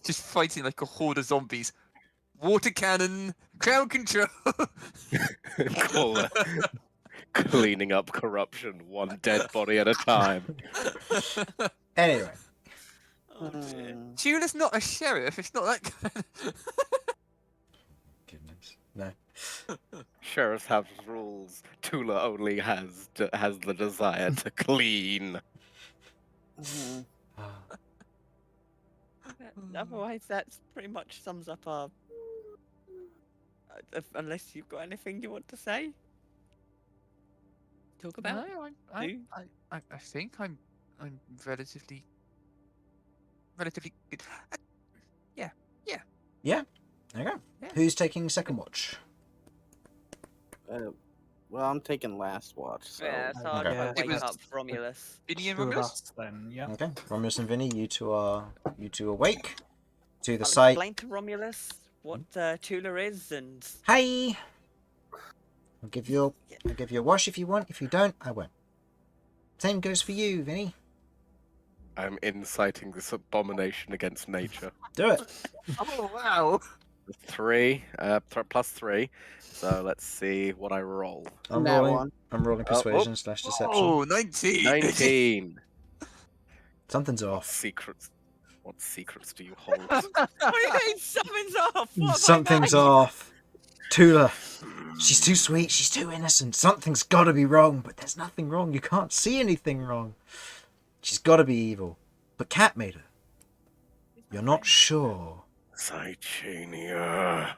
Just fighting like a horde of zombies. water cannon, crowd control. Call it cleaning up corruption, one dead body at a time. Anyway, Oh dear. Hmm. Tula's not a sheriff. It's not that kind. goodness, no. Sheriffs have rules. Tula only has the desire to clean. Mhm. Otherwise, that's pretty much sums up our. Unless you've got anything you want to say, talk about. No, Do? I think I'm relatively good. Yeah. Yeah, there you go. Yeah. Who's taking second watch? Well, I'm taking last watch. So. Yeah, so I'll Okay. try Yeah, wake was- up Romulus. Vinny and Two of Romulus. us then, yeah. Okay, Romulus and Vinny, you two are awake to the I'll sight. explain to Romulus what Tula is, and Hi. I'll give you a wash if you want. If you don't, I won't. Same goes for you, Vinny. I'm inciting this abomination against nature. Do it. Oh wow! 3, plus 3. So let's see what I roll. I'm That rolling. one. I'm rolling Oh, oh. persuasion / deception. Oh, 19. 19. Something's What off. secrets? What secrets do you hold? something's off. What have I Something's done? off. Tula. She's too sweet. She's too innocent. Something's got to be wrong, but there's nothing wrong. You can't see anything wrong. She's got to be evil. But Cat made her. You're not sure. Cychania.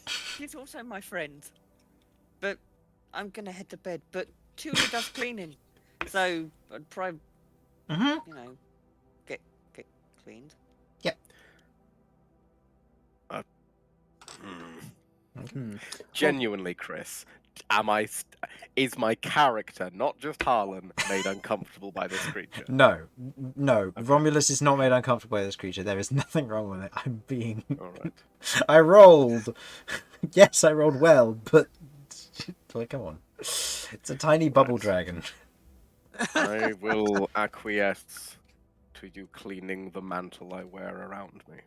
She's also my friend. But I'm gonna head to bed. But Tula does cleaning, so I'd probably, Mm-hmm. you know, get cleaned. Hmm. Genuinely, Chris, is my character, not just Harlan, made uncomfortable by this creature? No. Romulus is not made uncomfortable by this creature. There is nothing wrong with it. I'm being... Alright. I rolled. Yes, I rolled well, but... Like, come on. It's a tiny bubble dragon. I will acquiesce to you cleaning the mantle I wear around me.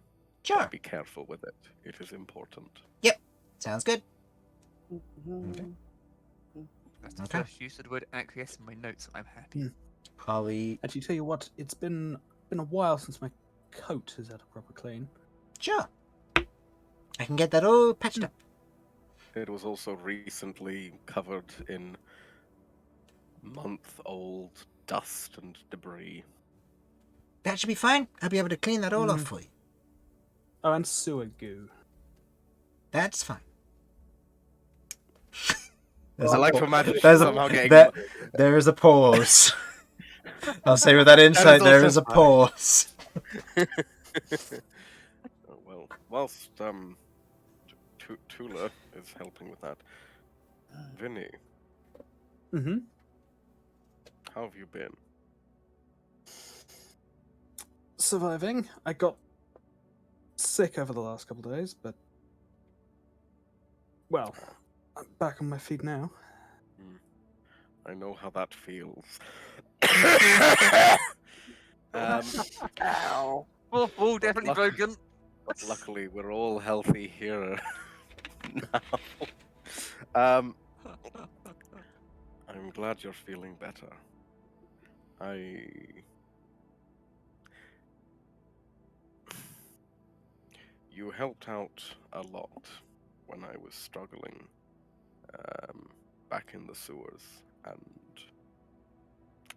Sure. But be careful with it. It is important. Sounds good. Mhm. That's the Okay. first use of the word acquiesce in my notes. I'm happy. Hmm. Are we... Actually, tell you what, it's been a while since my coat has had a proper clean. Sure. I can get that all patched up. It was also recently covered in month-old dust and debris. That should be fine. I'll be able to clean that all off for you. Oh, and sewer goo. That's fine. I like to imagine she's there's somehow getting... there is a pause. I'll say with that insight, there also is a funny. pause. Oh, well, whilst Tula is helping with that, Vinny, Mm-hmm. how have you been? Surviving. I got sick over the last couple of days, but... Well, I'm back on my feet now. I know how that feels. Ow. Oh, definitely Luck- broken. Luckily, we're all healthy here now. I'm glad you're feeling better. You helped out a lot when I was struggling back in the sewers, and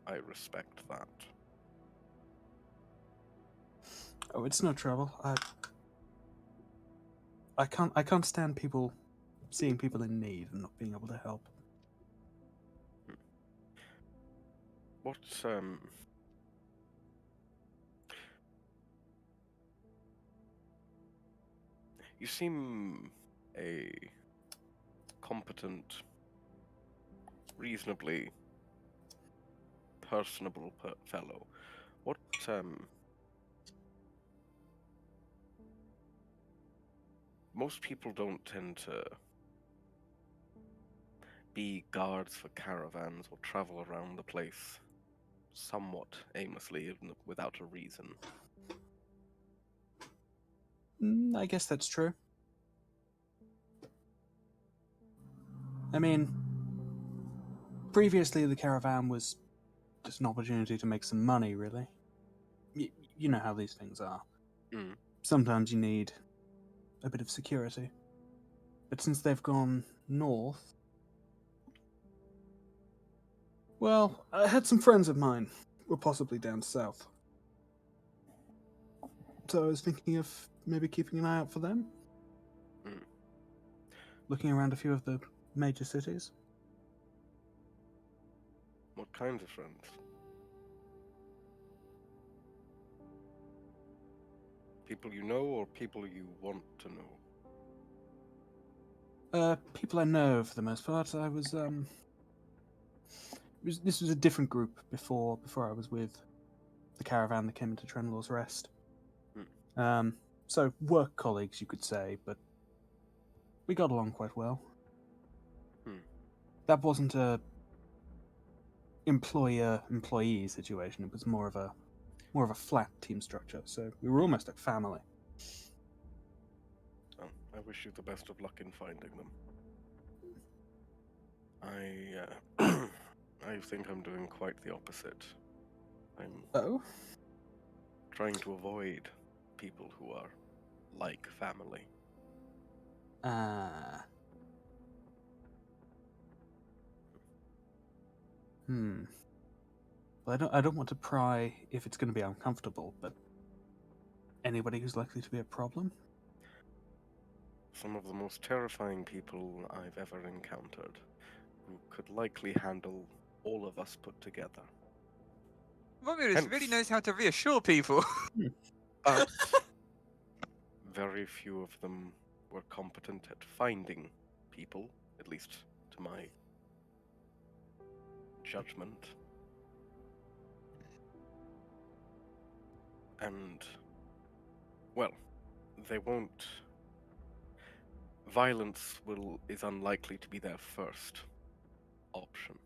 I respect that. Oh, it's no trouble. I can't stand people seeing people in need and not being able to help. What you seem a competent, reasonably personable fellow. What most people don't tend to be guards for caravans or travel around the place somewhat aimlessly without a reason. I guess that's true. I mean, previously the caravan was just an opportunity to make some money, really. You know how these things are. Mm. Sometimes you need a bit of security. But since they've gone north... Well, I had some friends of mine who were possibly down south. So I was thinking of maybe keeping an eye out for them. Mm. Looking around a few of the major cities. What kinds of friends? People you know or people you want to know? People I know for the most part. I was this was a different group before I was with the caravan that came into Trenlaw's Rest. So work colleagues, you could say, but we got along quite well. That wasn't a employer-employee situation. It was more of a flat team structure. So we were almost like family. Well, I wish you the best of luck in finding them. I think I'm doing quite the opposite. I'm trying to avoid people who are like family. Well, I don't want to pry if it's going to be uncomfortable, but anybody who's likely to be a problem? Some of the most terrifying people I've ever encountered, who could likely handle all of us put together. Romulus really knows how to reassure people. But very few of them were competent at finding people, at least to my judgment. And, well, they won't... Violence is unlikely to be their first option.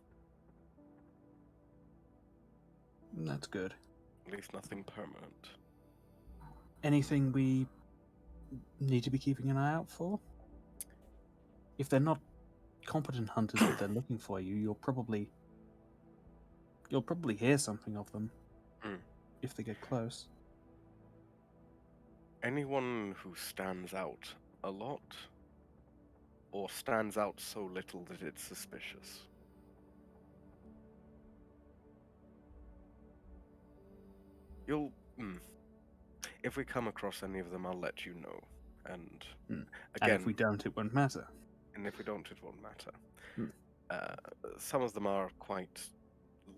That's good. At least nothing permanent. Anything we need to be keeping an eye out for? If they're not competent hunters that they're looking for you'll probably hear something of them if they get close. Anyone who stands out a lot, or stands out so little that it's suspicious. If we come across any of them, I'll let you know. And again, and if we don't, it won't matter. And if we don't, it won't matter. Some of them are quite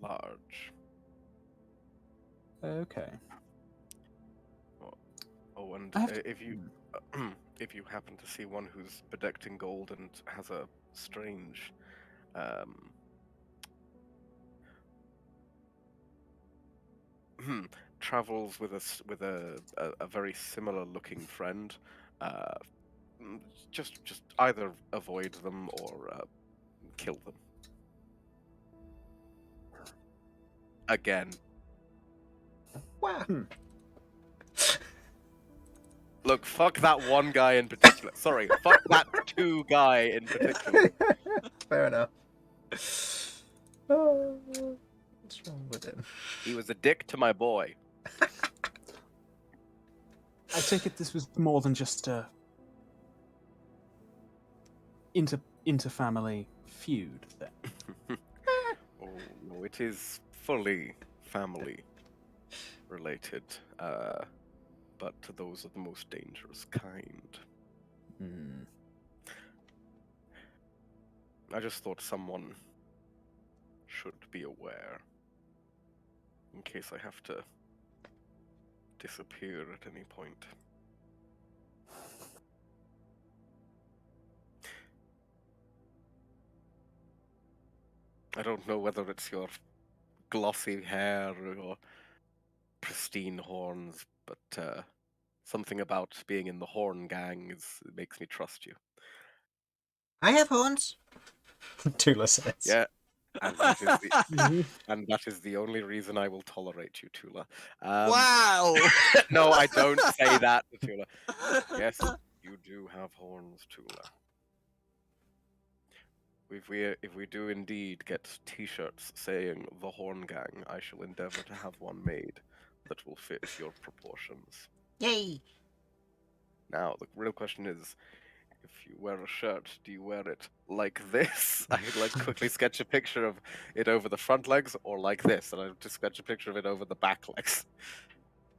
large. Okay. Oh, and if you happen to see one who's bedecked in gold and has a strange travels with a very similar looking friend, just either avoid them or kill them. Again. Wow. Look, fuck that one guy in particular. Sorry, fuck that two guy in particular. Fair enough. Oh, what's wrong with him? He was a dick to my boy. I take it this was more than just a inter-family feud, then. Oh no, it is fully family related, but those are the most dangerous kind. I just thought someone should be aware, in case I have to disappear at any point. I don't know whether it's your glossy hair or your pristine horns, but something about being in the horn gang makes me trust you. I have horns. Tula says. Yeah, and that is the only reason I will tolerate you, Tula. Wow! No, I don't say that, Tula. Yes, you do have horns, Tula. if we do indeed get T-shirts saying the Horn Gang, I shall endeavor to have one made that will fit your proportions. Yay! Now, the real question is, if you wear a shirt, do you wear it like this? I could like quickly sketch a picture of it over the front legs, or like this, and I would just sketch a picture of it over the back legs.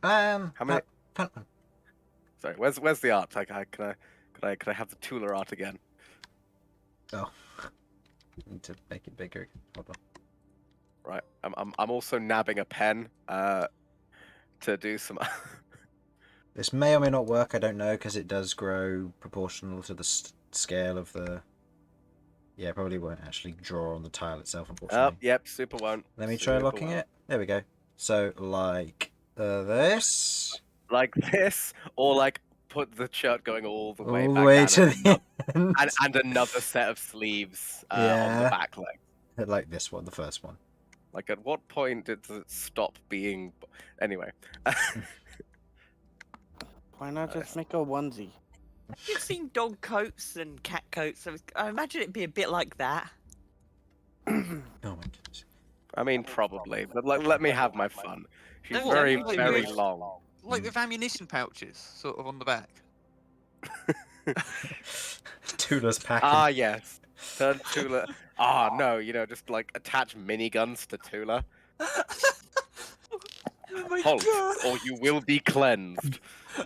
How many- Fun. Sorry, where's the art? Like, could I have the Tuller art again? Oh, need to make it bigger. Hold on. Right. I'm also nabbing a pen to do some. This may or may not work. I don't know because it does grow proportional to the scale of the. Yeah, probably won't actually draw on the tile itself, unfortunately. Yep, super won't. Let me try locking it. There we go. So like this. Like this, or like put the shirt going all the way All back the way down to the end. and another set of sleeves on Yeah. the back leg. Like this one, the first one. Like, at what point does it stop being? Anyway. Why not just make a onesie? You've seen dog coats and cat coats. So I imagine it'd be a bit like that. Oh my goodness. I mean, probably, but let me have my fun. She's No, very, like very this. long. Like with ammunition pouches, sort of on the back. Tula's packing. Ah, yes. Turn Tula. Ah, no, just like attach miniguns to Tula. Oh my Halt, god! or you will be cleansed. Oh.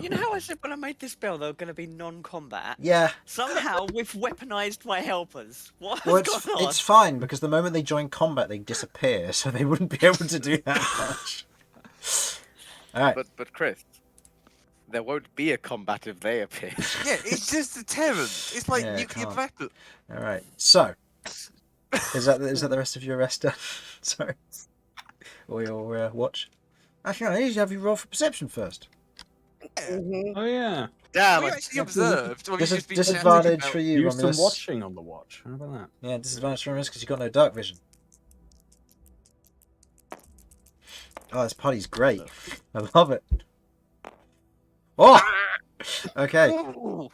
You know how I said when I made this spell they were going to be non-combat? Yeah. Somehow we've weaponized my helpers. What has Well, gone on? it's fine because the moment they join combat, they disappear, so they wouldn't be able to do that much. All right. But Chris, there won't be a combat if they appear. Yeah, it's just a terror. It's like Yeah, nuclear can't. weapon. All right. So, is that the rest of your rest done? Sorry. Or your watch? Actually, I need to have you roll for perception first. Oh yeah. Damn, Have you actually observed? Or have you just been Disadvantage chatting for about- you, Use some Romulus. watching on the watch. How about that? Yeah, disadvantage for Romulus because you've got no dark vision. Oh, this party's great. I love it. Oh! Okay. Ooh.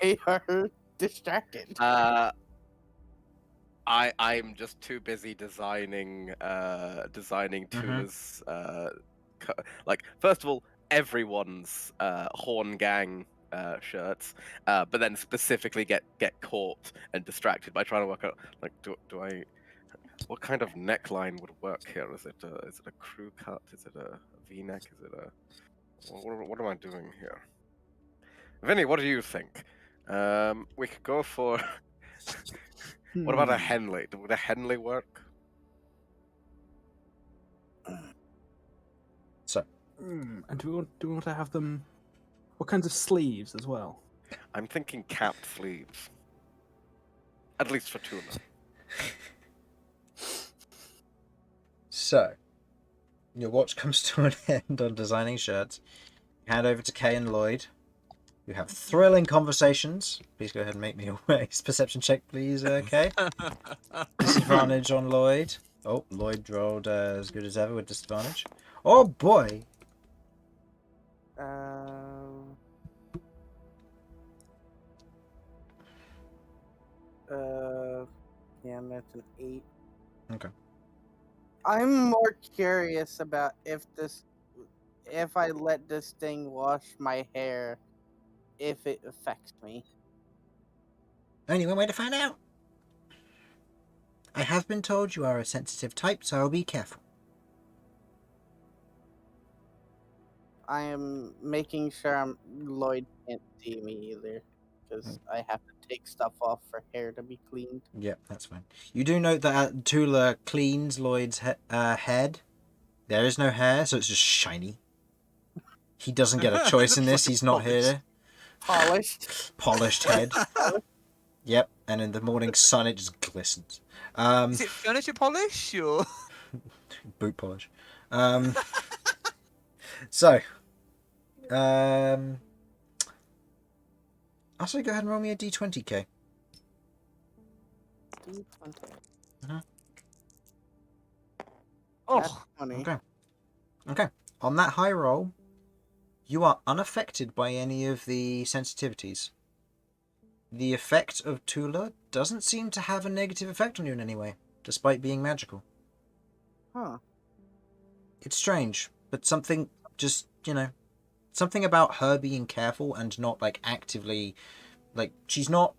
They are distracted. I'm just too busy designing Tula's like, first of all, everyone's Horn Gang shirts, but then specifically get caught and distracted by trying to work out, like, do I, what kind of neckline would work here? Is it a crew cut? Is it a V-neck? Is it a what am I doing here? Vinny, what do you think? We could go for. What about a Henley? Would a Henley work? So, And do we want to have them? What kinds of sleeves as well? I'm thinking capped sleeves. At least for Tula. So, your watch comes to an end on designing shirts. Hand over to Kay and Lloyd. You have thrilling conversations. Please go ahead and make me a perception check, please, Kay. Disadvantage on Lloyd. Oh, Lloyd rolled as good as ever with disadvantage. Oh boy! Yeah, that's an 8. Okay. I'm more curious about if I let this thing wash my hair, if it affects me. Only one way to find out. I have been told you are a sensitive type, so I'll be careful. I am making sure Lloyd can't see me either, because I have to take stuff off for hair to be cleaned. Yep, that's fine. You do note that Tula cleans Lloyd's head. There is no hair, so it's just shiny. He doesn't get a choice in this. He's not here. Polished. Polished head. Yep, and in the morning sun, it just glistens. Is it furniture polish or? Boot polish. So, I'll say go ahead and roll me a d20, K. That's Oh, funny. Okay. On that high roll, you are unaffected by any of the sensitivities. the effect of Tula doesn't seem to have a negative effect on you in any way, despite being magical. Huh. It's strange, but something just, something about her being careful and not, like, actively, like, she's not,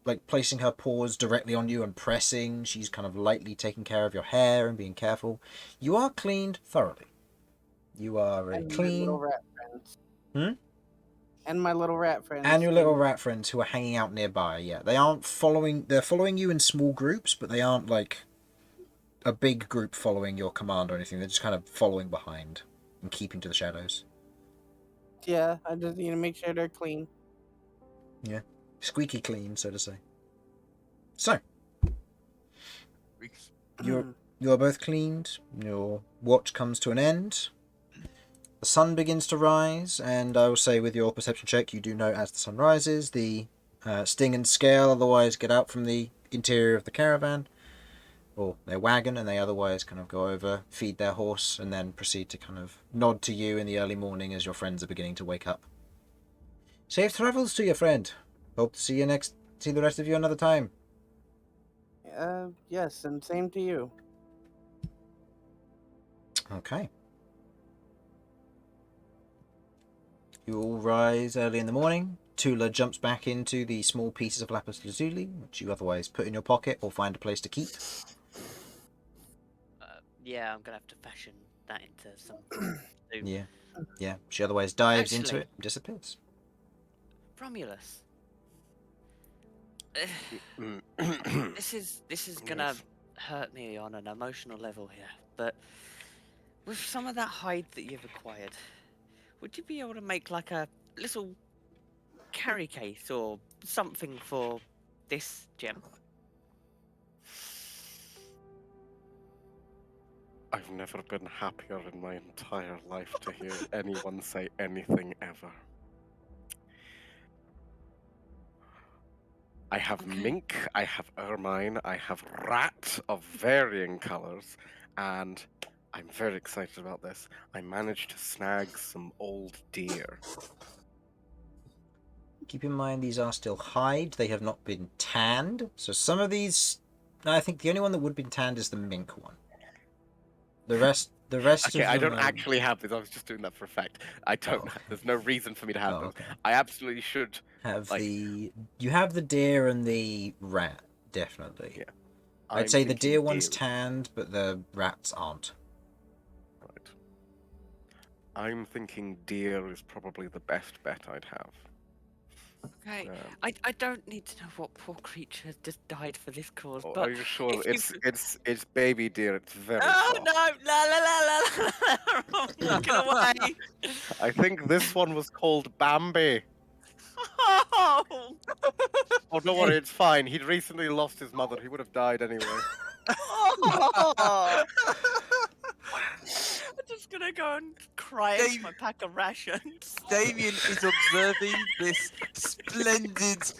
like, placing her paws directly on you and pressing. She's kind of lightly taking care of your hair and being careful. You are cleaned thoroughly. You are very And my little clean. rat friends. Hmm? And my little rat friends. And your little too. rat friends who are hanging out nearby, yeah. They aren't following... They're following you in small groups, but they aren't, like, a big group following your command or anything. They're just kind of following behind and keeping to the shadows. Yeah, I just need to make sure they're clean. Yeah. Squeaky clean, so to say. So, you're both cleaned. Your watch comes to an end. The sun begins to rise, and I will say with your perception check, you do know as the sun rises, the Sting and Scale otherwise get out from the interior of the caravan, or their wagon, and they otherwise kind of go over, feed their horse, and then proceed to kind of nod to you in the early morning as your friends are beginning to wake up. Safe travels to you, friend. Hope to see the rest of you another time. Yes, and same to you. Okay. You all rise early in the morning. Tula jumps back into the small pieces of lapis lazuli, which you otherwise put in your pocket or find a place to keep. Yeah, I'm gonna have to fashion that into something. Yeah. She otherwise dives into Actually- it and disappears. Romulus, Mm. this is gonna Yes. hurt me on an emotional level here, but with some of that hide that you've acquired, would you be able to make like a little carry case or something for this gem? I've never been happier in my entire life to hear anyone say anything ever. I have Okay. mink, I have ermine, I have rat of varying colors, and I'm very excited about this. I managed to snag some old deer. Keep in mind these are still hide. They have not been tanned. So some of these... I think the only one that would have been tanned is the mink one. The rest Okay, of I them don't are... actually have this. I was just doing that for effect. I don't. okay. There's no reason for me to have Oh, those. okay. I absolutely should. Have like- you have the deer and the rat, definitely. Yeah. I'd I'm say the thinking deer one's deer. tanned, but the rats aren't. Right. I'm thinking deer is probably the best bet I'd have. Okay, Um, I don't need to know what poor creature has just died for this cause, are but you sure? if you It's baby deer. It's very oh soft. no, la la la la la! I'm walking away. I think this one was called Bambi. Oh, Oh, don't worry, it's fine. He'd recently lost his mother. He would have died anyway. oh. I'm just gonna go and cry into Dave- my pack of rations. Damian is observing this splendid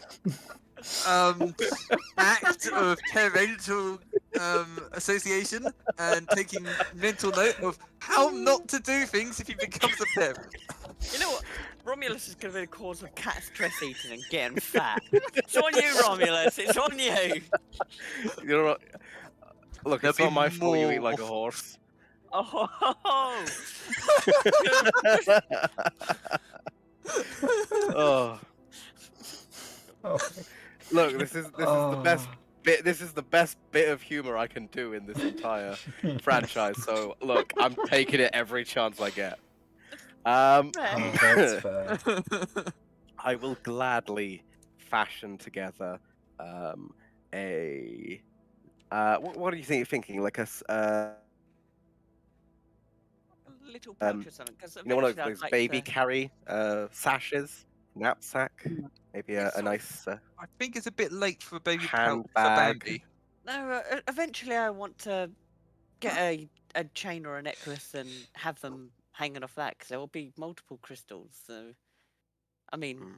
act of parental association and taking mental note of how not to do things if he becomes a parent. You know what? Romulus is going to be the cause of cat stress eating and getting fat. It's on you, Romulus. It's on you. You're right. Look, There'll it's not be my fault you eat more. like a horse. Oh, Oh, Oh. look, this is the best bit. This is the best bit of humor I can do in this entire franchise. So look, I'm taking it every chance I get. Oh, that's fair. I will gladly fashion together a. What are you thinking? Like a little pouch or something. Because you know, one of eventually I'd those like baby to... carry sashes, knapsack, maybe It's a sort of- nice I think it's a bit late for a baby pouch for handbag. Bambi. No, eventually I want to get a chain or a necklace and have them hanging off that because there will be multiple crystals. So, I mean, Mm.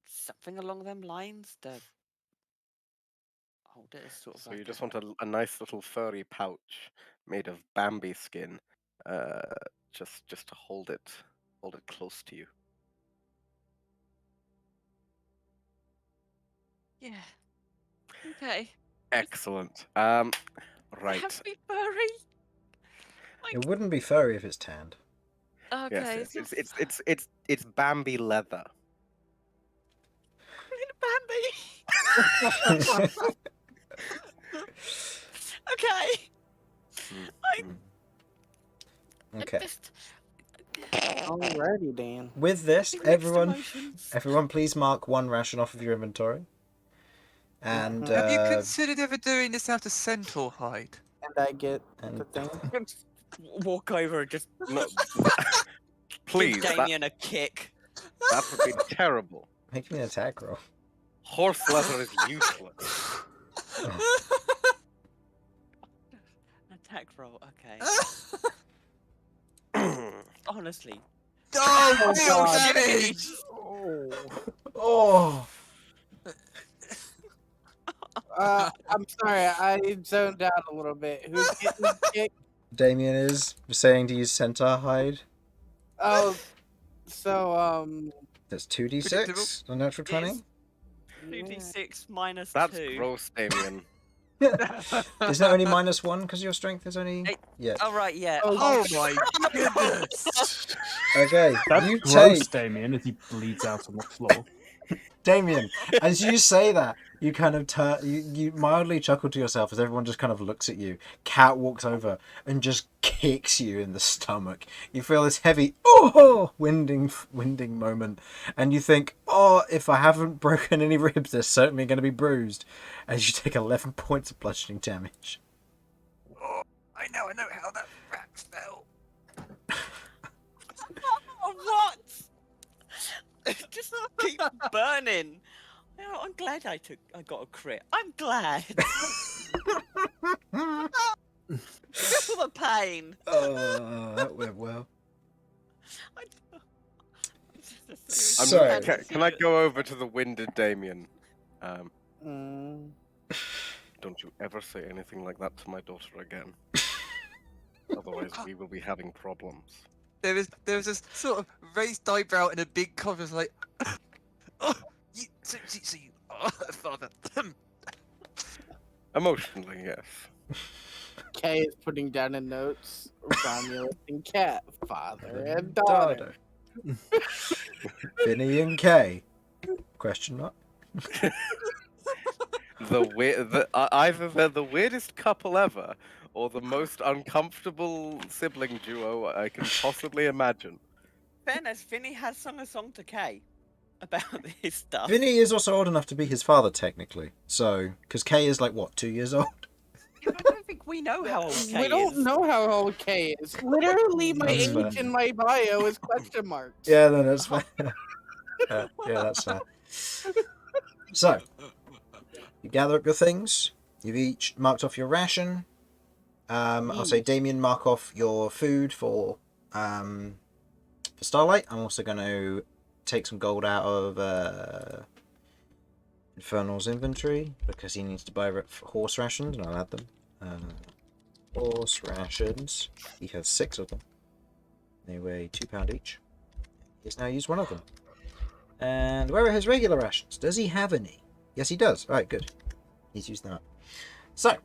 something along them lines to hold it as sort of So like you just want a nice little furry pouch made of Bambi skin, uh, just to hold it close to you. Yeah. Okay. Excellent. Have Right. to be furry. It wouldn't be furry if it's tanned. Okay. Yes, It's it's Bambi leather. Bambi. Okay. Mm. Okay. Just Alrighty, Dan. With this, mixed everyone, emotions. please mark 1 ration off of your inventory. And Have you considered ever doing this out of centaur hide? And I get And- the thing. Walk over and just No, give please, Damian a kick. that would be terrible. make me an attack roll. Horse leather is useless. Attack roll. Okay. Honestly. Oh, God. Jimmy! Oh. I'm sorry, I zoned out a little bit. Who's getting kicked? Damian is saying to use centaur hide. Oh, so That's 2d6, a natural 20. It's 2d6 minus That's 2. gross, Damian. Isn't that only -1 because your strength is only... Hey. Yeah. Oh right, yeah. Oh my goodness! Okay, That's you gross, take... Damian, as he bleeds out on the floor. Damian, as you say that, you kind of you mildly chuckle to yourself as everyone just kind of looks at you. Cat walks over and just kicks you in the stomach. You feel this heavy winding moment, and you think, oh, if I haven't broken any ribs, they're certainly going to be bruised. As you take 11 points of bludgeoning damage. Oh, I know how that rat fell. What? Just keep burning. Oh, I'm glad I got a crit. I'm glad. Feel the pain. Oh, that went well. I'm So- can I go over to the winded Damian? mm, Don't you ever say anything like that to my daughter again. Otherwise, we will be having problems. There was this sort of raised eyebrow and a big cough. It's like, oh, you, so you, father. Emotionally, yes. Kay is putting down in notes. Romulus and Cat, father and daughter. Vinny and Kay? Question mark. Either they're the weirdest couple ever, or the most uncomfortable sibling duo I can possibly imagine. Fairness, Vinny has sung a song to Kay about this stuff. Vinny is also old enough to be his father, technically. So, because Kay is like, what, 2 years old? I don't think we know how old Kay We don't is. know how old Kay is. Literally, my That's age fair. in my bio is question marks. Yeah, no, that's fair. Yeah, that's fair. So, you gather up your things. You've each marked off your ration. I'll say Damian, mark off your food for Starlight. I'm also going to take some gold out of Infernal's inventory because he needs to buy horse rations, and I'll add them. Horse rations. He has 6 of them. They weigh £2 each. He's now used 1 of them. And where are his regular rations? Does he have any? Yes, he does. Alright, good. He's used that. So,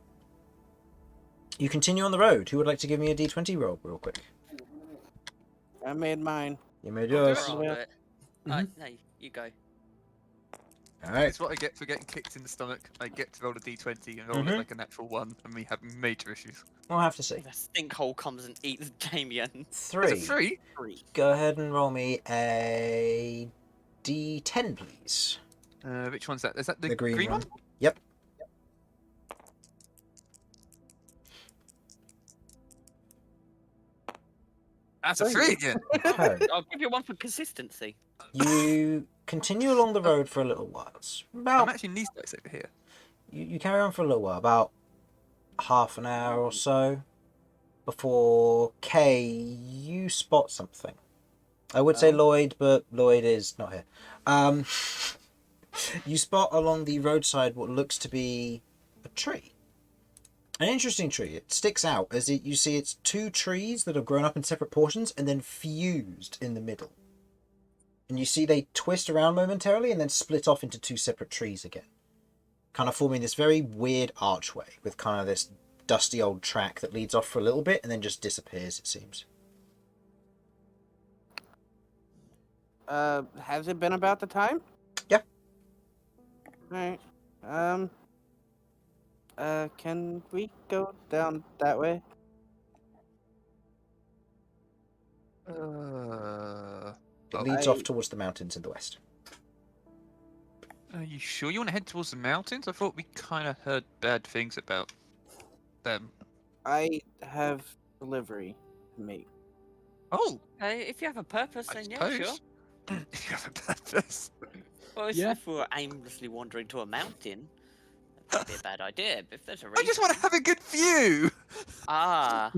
you continue on the road. Who would like to give me a d20 roll real quick? I made mine. You made I'll do yours. it, I'll do it. No, you go. Alright. It's what I get for getting kicked in the stomach. I get to roll a d20 and roll Mhm. it like a natural 1, and we have major issues. We'll have to see. The stinkhole comes and eats Damian. Is 3. it 3? Go ahead and roll me a d10, please. Which one's that? Is that the, The green one? one. Yep. That's a 3 again. Okay. I'll give you one for consistency. You continue along the road for a little while. It's I'm about actually in these dice over here. you carry on for a little while, about half an hour or so, before Kay, you spot something. I would say Lloyd, but Lloyd is not here. You spot along the roadside what looks to be a tree. An interesting tree. It sticks out as you see it's 2 trees that have grown up in separate portions and then fused in the middle. And you see they twist around momentarily and then split off into 2 separate trees again. kind of forming this very weird archway with kind of this dusty old track that leads off for a little bit and then just disappears, it seems. Has it been about the time? Yeah. Alright. Can we go down that way? It leads I- off towards the mountains in the west. Are you sure you want to head towards the mountains? I thought we kind of heard bad things about them. I have delivery to make. Oh, If you have a purpose, I then yeah, sure. suppose. If you have a purpose. Well, Yeah. if we're aimlessly wandering to a mountain, that'd be a bad idea. But if there's a reason. I just want to have a good view. Ah,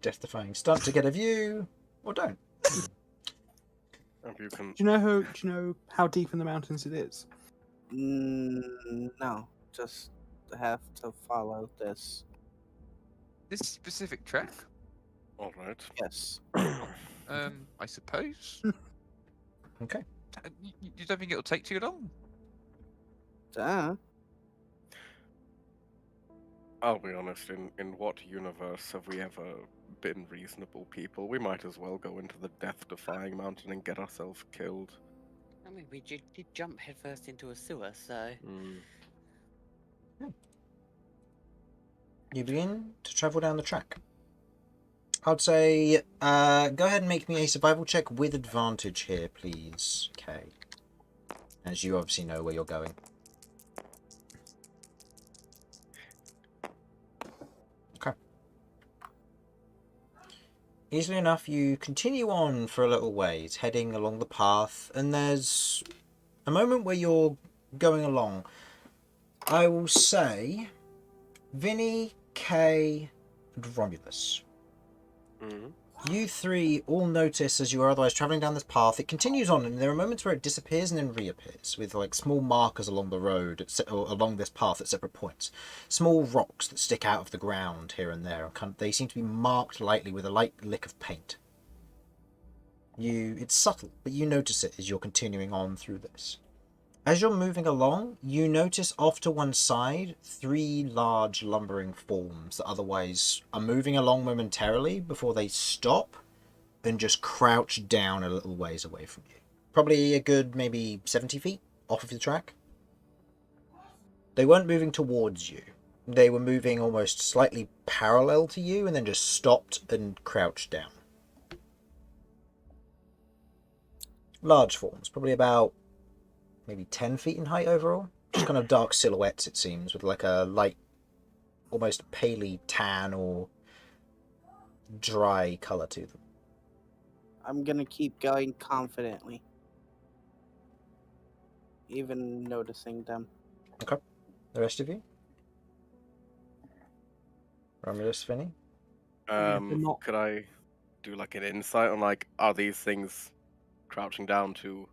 Death-defying stunt to get a view, or don't. If you can. Do you know how deep in the mountains it is? No, just have to follow this. This specific track. All right. Yes. I suppose. Okay. You don't think it'll take too long? Duh. I'll be honest, in what universe have we ever been reasonable people? We might as well go into the death-defying mountain and get ourselves killed. I mean, we did jump headfirst into a sewer, so. You begin to travel down the track. I'd say, go ahead and make me a survival check with advantage here, please. Okay. As you obviously know where you're going. Okay. Easily enough, you continue on for a little ways, heading along the path, and there's a moment where you're going along. I will say, Vinny, Kay, and Romulus. You three all notice as you are otherwise travelling down this path, it continues on, and there are moments where it disappears and then reappears, with like small markers along the road, or along this path at separate points. Small rocks that stick out of the ground here and there. They seem to be marked lightly with a light lick of paint. It's subtle, but you notice it as you're continuing on through this. As you're moving along, you notice off to one side 3 large lumbering forms that otherwise are moving along momentarily before they stop and just crouch down a little ways away from you. Probably a good maybe 70 feet off of the track. They weren't moving towards you. They were moving almost slightly parallel to you and then just stopped and crouched down. Large forms, probably about maybe 10 feet in height overall. Just kind of dark silhouettes, it seems, with like a light, almost paley tan or dry colour to them. I'm gonna keep going confidently. Even noticing them. Okay. The rest of you? Romulus, Vinny? not- Could I do like an insight on like, are these things crouching down to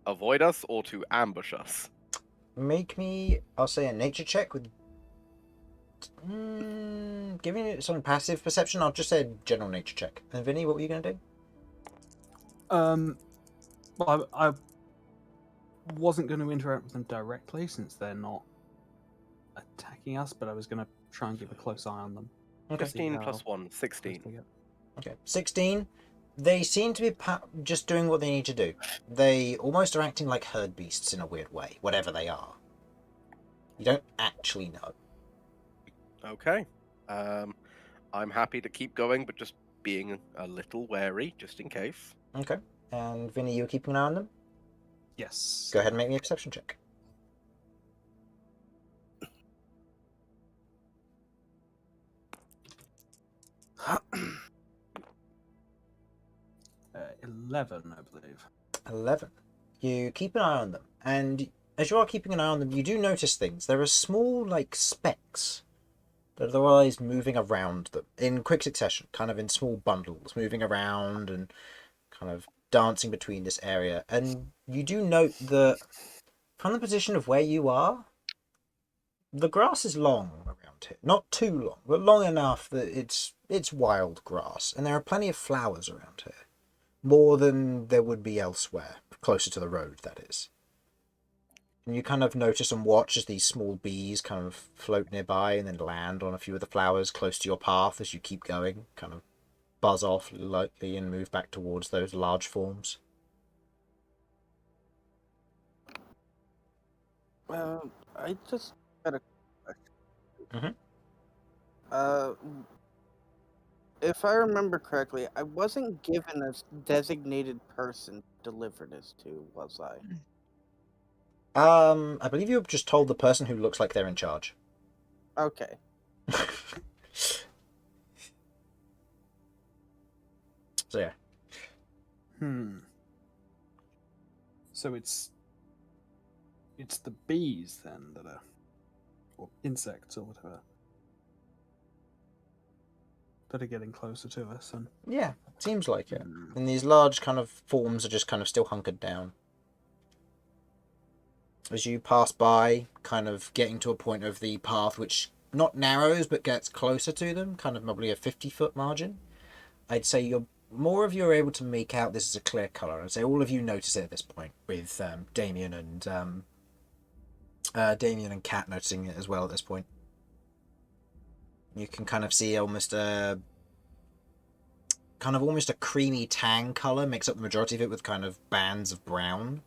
avoid us or to ambush us? Make me, I'll say, a nature check with... giving it some passive perception, I'll just say a general nature check. And Vinny, what were you going to do? Well, I wasn't going to interact with them directly since they're not attacking us, but I was going to try and keep a close eye on them. Okay. 15 how plus 1, close 16. they get. Okay. 16. They seem to be just doing what they need to do. They almost are acting like herd beasts in a weird way, whatever they are. You don't actually know. Okay. I'm happy to keep going, but just being a little wary, just in case. Okay. And Vinny, you're keeping an eye on them? Yes. Go ahead and make me a perception check. 11, I believe. 11. You keep an eye on them, and as you are keeping an eye on them, you do notice things. There are small, like, specks that are otherwise moving around them in quick succession, kind of in small bundles, moving around and kind of dancing between this area. And you do note that from the position of where you are, the grass is long around here. Not too long, but long enough that it's wild grass, and there are plenty of flowers around here. More than there would be elsewhere, closer to the road, that is. And you kind of notice and watch as these small bees kind of float nearby and then land on a few of the flowers close to your path as you keep going, kind of buzz off lightly and move back towards those large forms. I just got a question. Mm-hmm. If I remember correctly, I wasn't given a designated person to deliver this to, was I? I believe you were just told the person who looks like they're in charge. Okay. So yeah. So it's the bees then that are, or insects or whatever, that are getting closer to us. And Yeah, seems like it. And these large kind of forms are just kind of still hunkered down. As you pass by, kind of getting to a point of the path which not narrows but gets closer to them, kind of probably a 50-foot margin, I'd say more of you are able to make out this is a clear colour. I'd say all of you notice it at this point, with Damian and Kat noticing it as well at this point. You can kind of see almost a creamy tan colour, makes up the majority of it with kind of bands of brown,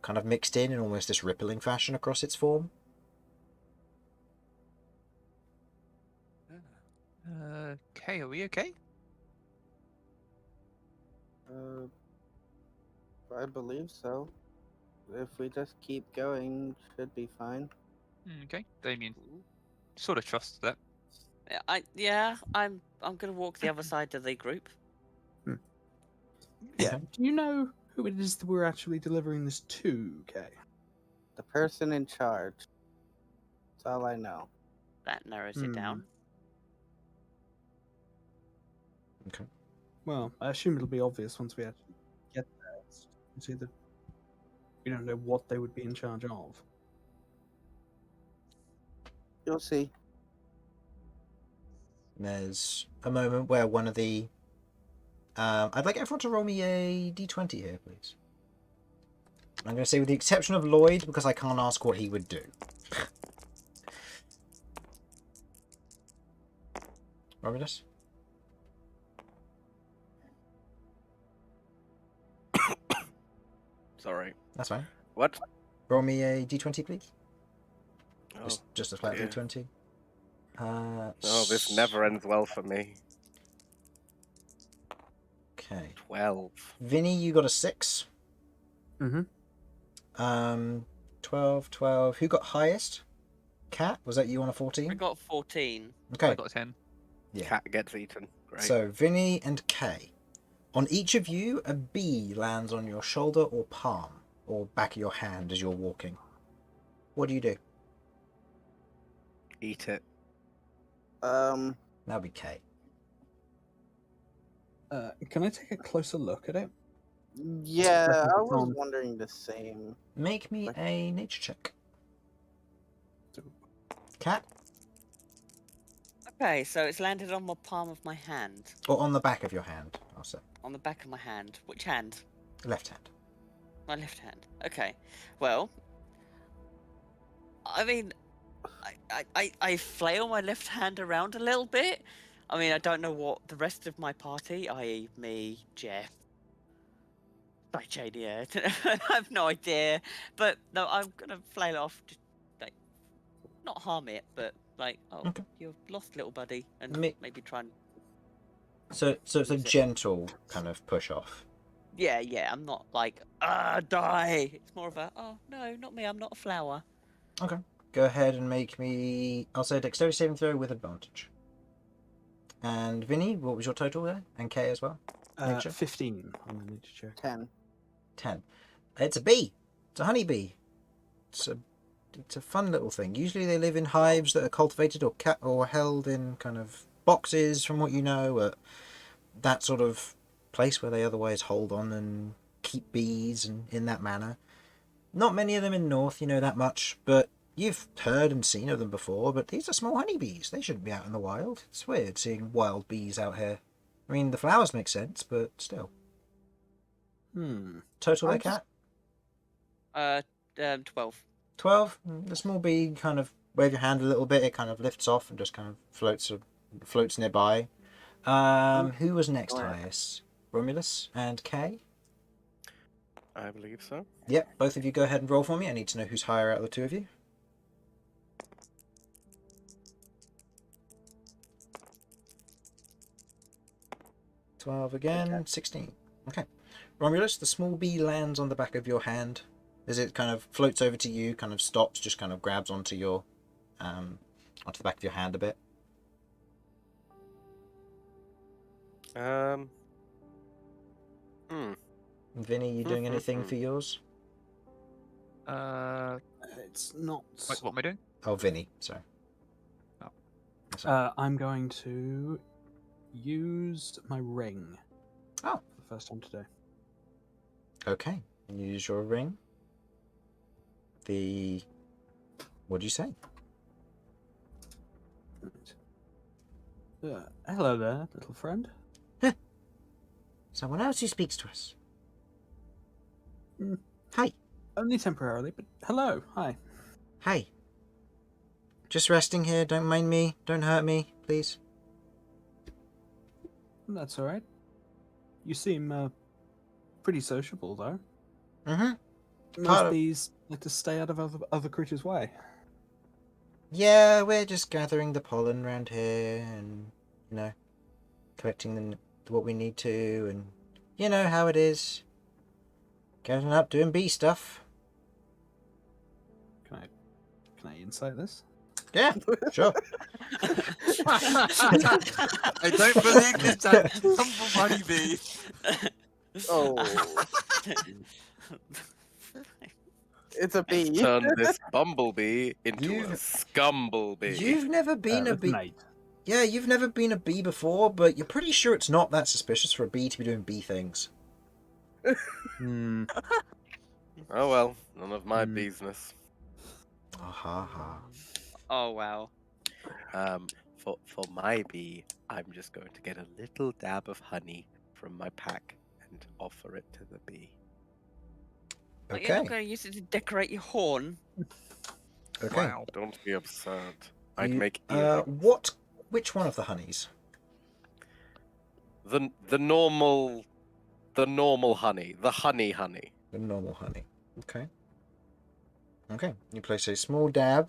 kind of mixed in almost this rippling fashion across its form. Okay, are we okay? I believe so. If we just keep going, should be fine. Okay, Damian sort of trusts that. I'm gonna walk the other side of the group. Yeah. do you know who it is that we're actually delivering this to, Kay? The person in charge. That's all I know. That narrows it down. Okay. Well, I assume it'll be obvious once we actually get there. It's either we don't know what they would be in charge of. You'll see. There's a moment where one of the... I'd like everyone to roll me a d20 here, please. I'm going to say with the exception of Lloyd, because I can't ask what he would do. Romulus? Sorry. That's fine. What? Roll me a d20, please. Oh, Just a flat dear. d20. Oh, this never ends well for me. Okay. 12. Vinny, you got a 6. Mm-hmm. 12. Who got highest? Cat? Was that you on a 14? I got 14. Okay. I got a 10. Yeah. Cat gets eaten. Great. So, Vinny and Kay. On each of you, a bee lands on your shoulder or palm, or back of your hand as you're walking. What do you do? Eat it. That'll be Kay. Can I take a closer look at it? Yeah, Just I was on- wondering the same. Make me a nature check. Cat? Okay, so it's landed on the palm of my hand. Or on the back of your hand, I'll say. On the back of my hand. Which hand? Left hand. My left hand. Okay. Well, I mean, I flail my left hand around a little bit. I mean, I don't know what the rest of my party, i.e. me, Jeff, Jania, I have no idea. But no, I'm gonna flail it off, just like, not harm it, but like, oh, Okay. you're lost, little buddy, and maybe try and... So it's a gentle kind of push off. Yeah, I'm not like, die. It's more of a, oh, no, not me, I'm not a flower. Okay. Go ahead and make me, I'll say dexterity saving throw with advantage. And Vinny, what was your total there? And Kay as well? Nature? 15 on the nature check. 10. 10. It's a bee. It's a honeybee. It's a fun little thing. Usually they live in hives that are cultivated or held in kind of boxes, from what you know, at that sort of place where they otherwise hold on and keep bees and in that manner. Not many of them in the north, you know that much, but you've heard and seen of them before. But these are small honeybees. They shouldn't be out in the wild. It's weird seeing wild bees out here. I mean, the flowers make sense, but still. Total there, Cat? 12. 12. The small bee kind of wave your hand a little bit. It kind of lifts off and just kind of floats nearby. Who was next Alright. highest? Romulus and Kay? I believe so. Yep, both of you go ahead and roll for me. I need to know who's higher out of the two of you. 12 again, Okay. 16. Okay. Romulus, the small bee lands on the back of your hand. As it kind of floats over to you, kind of stops, just kind of grabs onto your, onto the back of your hand a bit. Vinny, you doing anything for yours? It's not. Wait, what am I doing? Oh, Vinny, sorry. I'm going to use my ring. Oh. For the first time today. Okay. Use your ring. What do you say? Hello there, little friend. Someone else who speaks to us. Mm. Hi. Only temporarily, but hello. Hi. Hi. Just resting here. Don't mind me. Don't hurt me, please. That's all right. You seem pretty sociable, though. Mm-hmm. Most bees like to stay out of other creatures' way. Yeah, we're just gathering the pollen around here and, collecting what we need to, and you know how it is. Gathering up, doing bee stuff. Can I insight this? Yeah, sure. I don't believe this humble bunny bee. Oh. It's a bee. Turn this bumblebee into a You've- scumblebee. You've never been a That's bee. an 8. Yeah, you've never been a bee before, but you're pretty sure it's not that suspicious for a bee to be doing bee things. Hmm. Oh well, none of my Hmm. business. Ah ha ha. Oh wow. For my bee, I'm just going to get a little dab of honey from my pack and offer it to the bee. Like, you're not Okay. going to use it to decorate your horn. Okay. Wow. Don't be absurd. I'd You- make earrings. Which one of the honeys? The normal honey, the honey. The normal honey. Okay. Okay. You place a small dab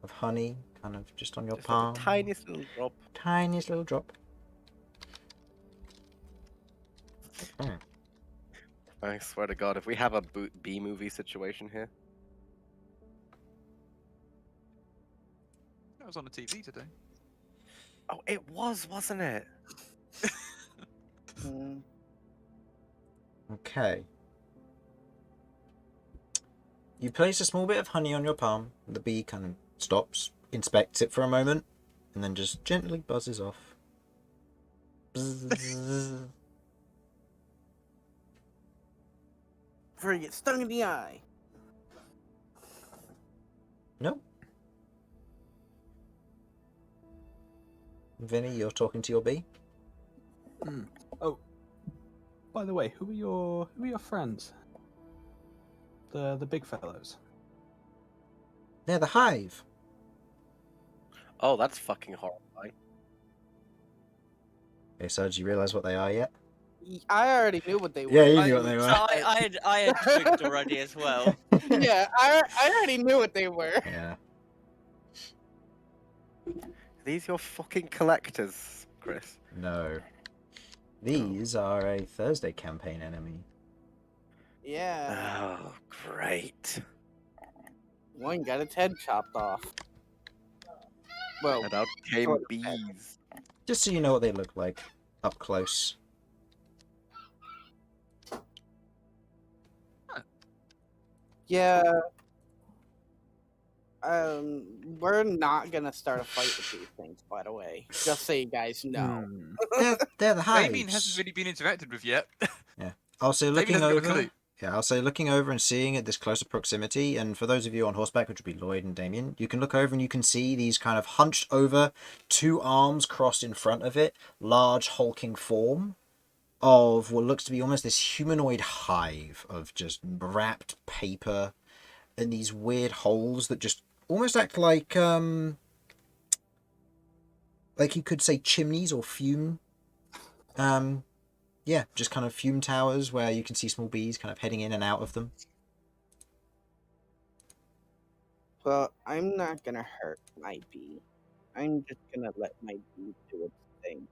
of honey, kind of just on your Just palm. like a tiniest little drop. Tiniest little drop. Okay. I swear to God, if we have a bee movie situation here, That was on the TV today. oh, it was, wasn't it? Mm. Okay. You place a small bit of honey on your palm. The bee kind of stops, inspects it for a moment, and then just gently buzzes off. Bzzz. Before you get stung in the eye. No. Vinny, you're talking to your bee? Hmm. Oh, by the way, who are your friends? The big fellows. They're the hive. Oh, that's fucking horrifying. Okay, Sudz, you realise what they are yet? I already knew what they were. Yeah, you I, knew what they were. so I had twigged already as well. Yeah, I already knew what they were. Yeah. Are these your fucking collectors, Chris? No. These are a Thursday campaign enemy. Yeah. Oh, great. One got its head chopped off. Well, And out came sort of bees. Just so you know what they look like up close. yeah. We're not gonna start a fight with these things, by the way. Just so you guys know. Hmm. They're the hives. Damian hasn't really been interacted with yet. Also, Damian looking hasn't got a over. clue. Yeah, I'll say looking over and seeing at this closer proximity, and for those of you on horseback, which would be Lloyd and Damian, you can look over and you can see these kind of hunched over, two arms crossed in front of it, large hulking form of what looks to be almost this humanoid hive of just wrapped paper, in these weird holes that just almost act like you could say chimneys or fume. Yeah, just kind of fume towers where you can see small bees kind of heading in and out of them. Well, I'm not gonna hurt my bee. I'm just gonna let my bee do its thing.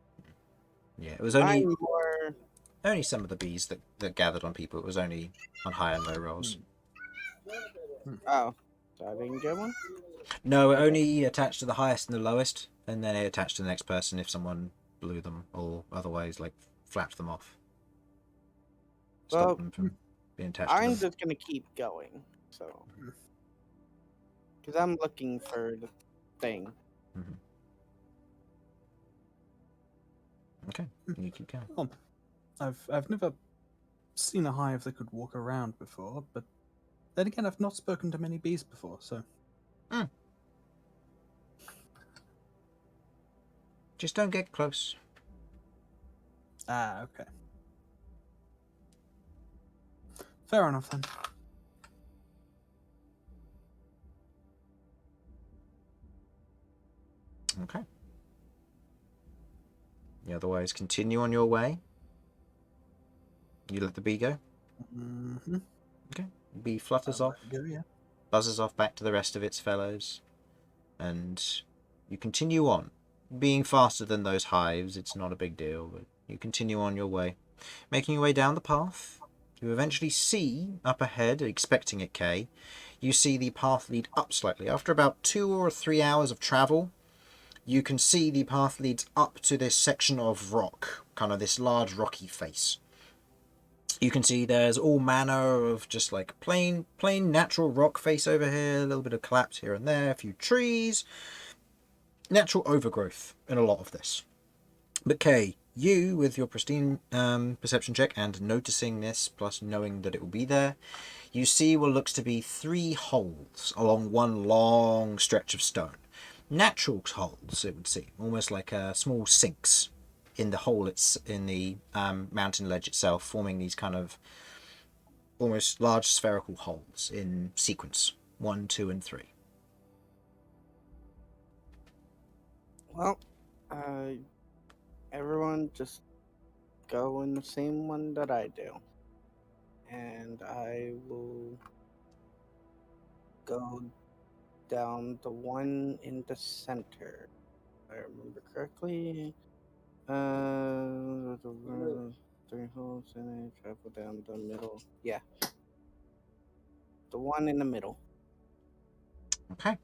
Yeah, it was only I'm more. some of the bees that gathered on people. It was only on high and low rolls. Oh, so I didn't get one? No, it only attached to the highest and the lowest, and then it attached to the next person if someone blew them or otherwise like flapped them off. Stop Well, them from being attached to I'm them. just gonna keep going, so. Because I'm looking for the thing. Mm-hmm. Okay, you keep going. Well, I've never seen a hive that could walk around before, but then again, I've not spoken to many bees before, so. Just don't get close. Ah, okay. Fair enough then. Okay. You otherwise continue on your way. You let the bee go. Mm-hmm. Okay. Bee flutters off, Yeah. buzzes off back to the rest of its fellows, and you continue on. Being faster than those hives, it's not a big deal, but you continue on your way. Making your way down the path, you eventually see up ahead, expecting it, Kay, you see the path lead up slightly. After about 2 or 3 hours of travel, you can see the path leads up to this section of rock, kind of this large rocky face. You can see there's all manner of just like plain natural rock face over here, a little bit of collapse here and there, a few trees, natural overgrowth in a lot of this. But Kay, you, with your pristine perception check and noticing this, plus knowing that it will be there, you see what looks to be 3 holes along one long stretch of stone. Natural holes, it would seem, almost like small sinks in the hole. It's in the mountain ledge itself, forming these kind of almost large spherical holes in sequence 1, 2, and 3. Well, everyone just go in the same one that I do. And I will go down the one in the center. If I remember correctly. 3 holes and I travel down the middle. Yeah. The one in the middle. Okay.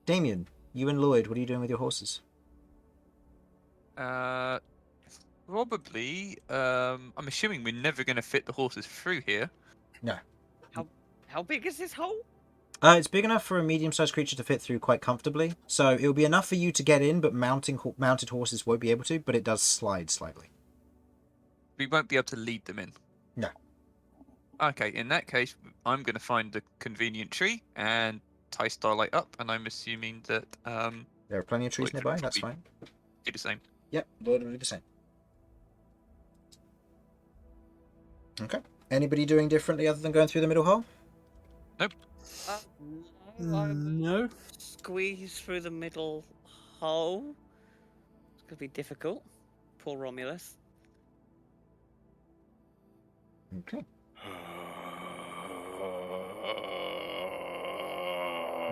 Damian, you and Lloyd, what are you doing with your horses? Probably. I'm assuming we're never going to fit the horses through here. No. How big is this hole? It's big enough for a medium-sized creature to fit through quite comfortably. So it'll be enough for you to get in, but mounted horses won't be able to, but it does slide slightly. We won't be able to lead them in. No. Okay, in that case, I'm going to find a convenient tree and tie Starlight up, and I'm assuming that There are plenty of trees Lloyd would nearby, that's probably fine. do the same. Yep, Lloyd will do the same. Okay. Anybody doing differently other than going through the middle hole? No. Squeeze through the middle hole. It's gonna be difficult. Poor Romulus. Okay.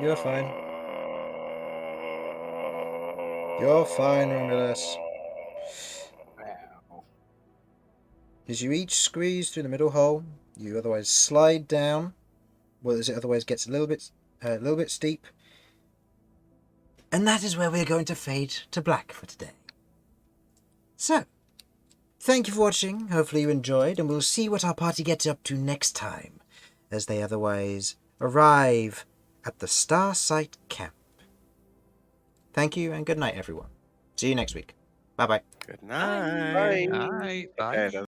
You're fine. You're fine, Romulus. Wow. As you each squeeze through the middle hole, you otherwise slide down, as it otherwise gets a little bit steep. And that is where we're going to fade to black for today. So, thank you for watching. Hopefully you enjoyed, and we'll see what our party gets up to next time, as they otherwise arrive at the Starsight Camp. Thank you, and good night, everyone. See you next week. Bye-bye. Good night. Bye. Bye. Okay,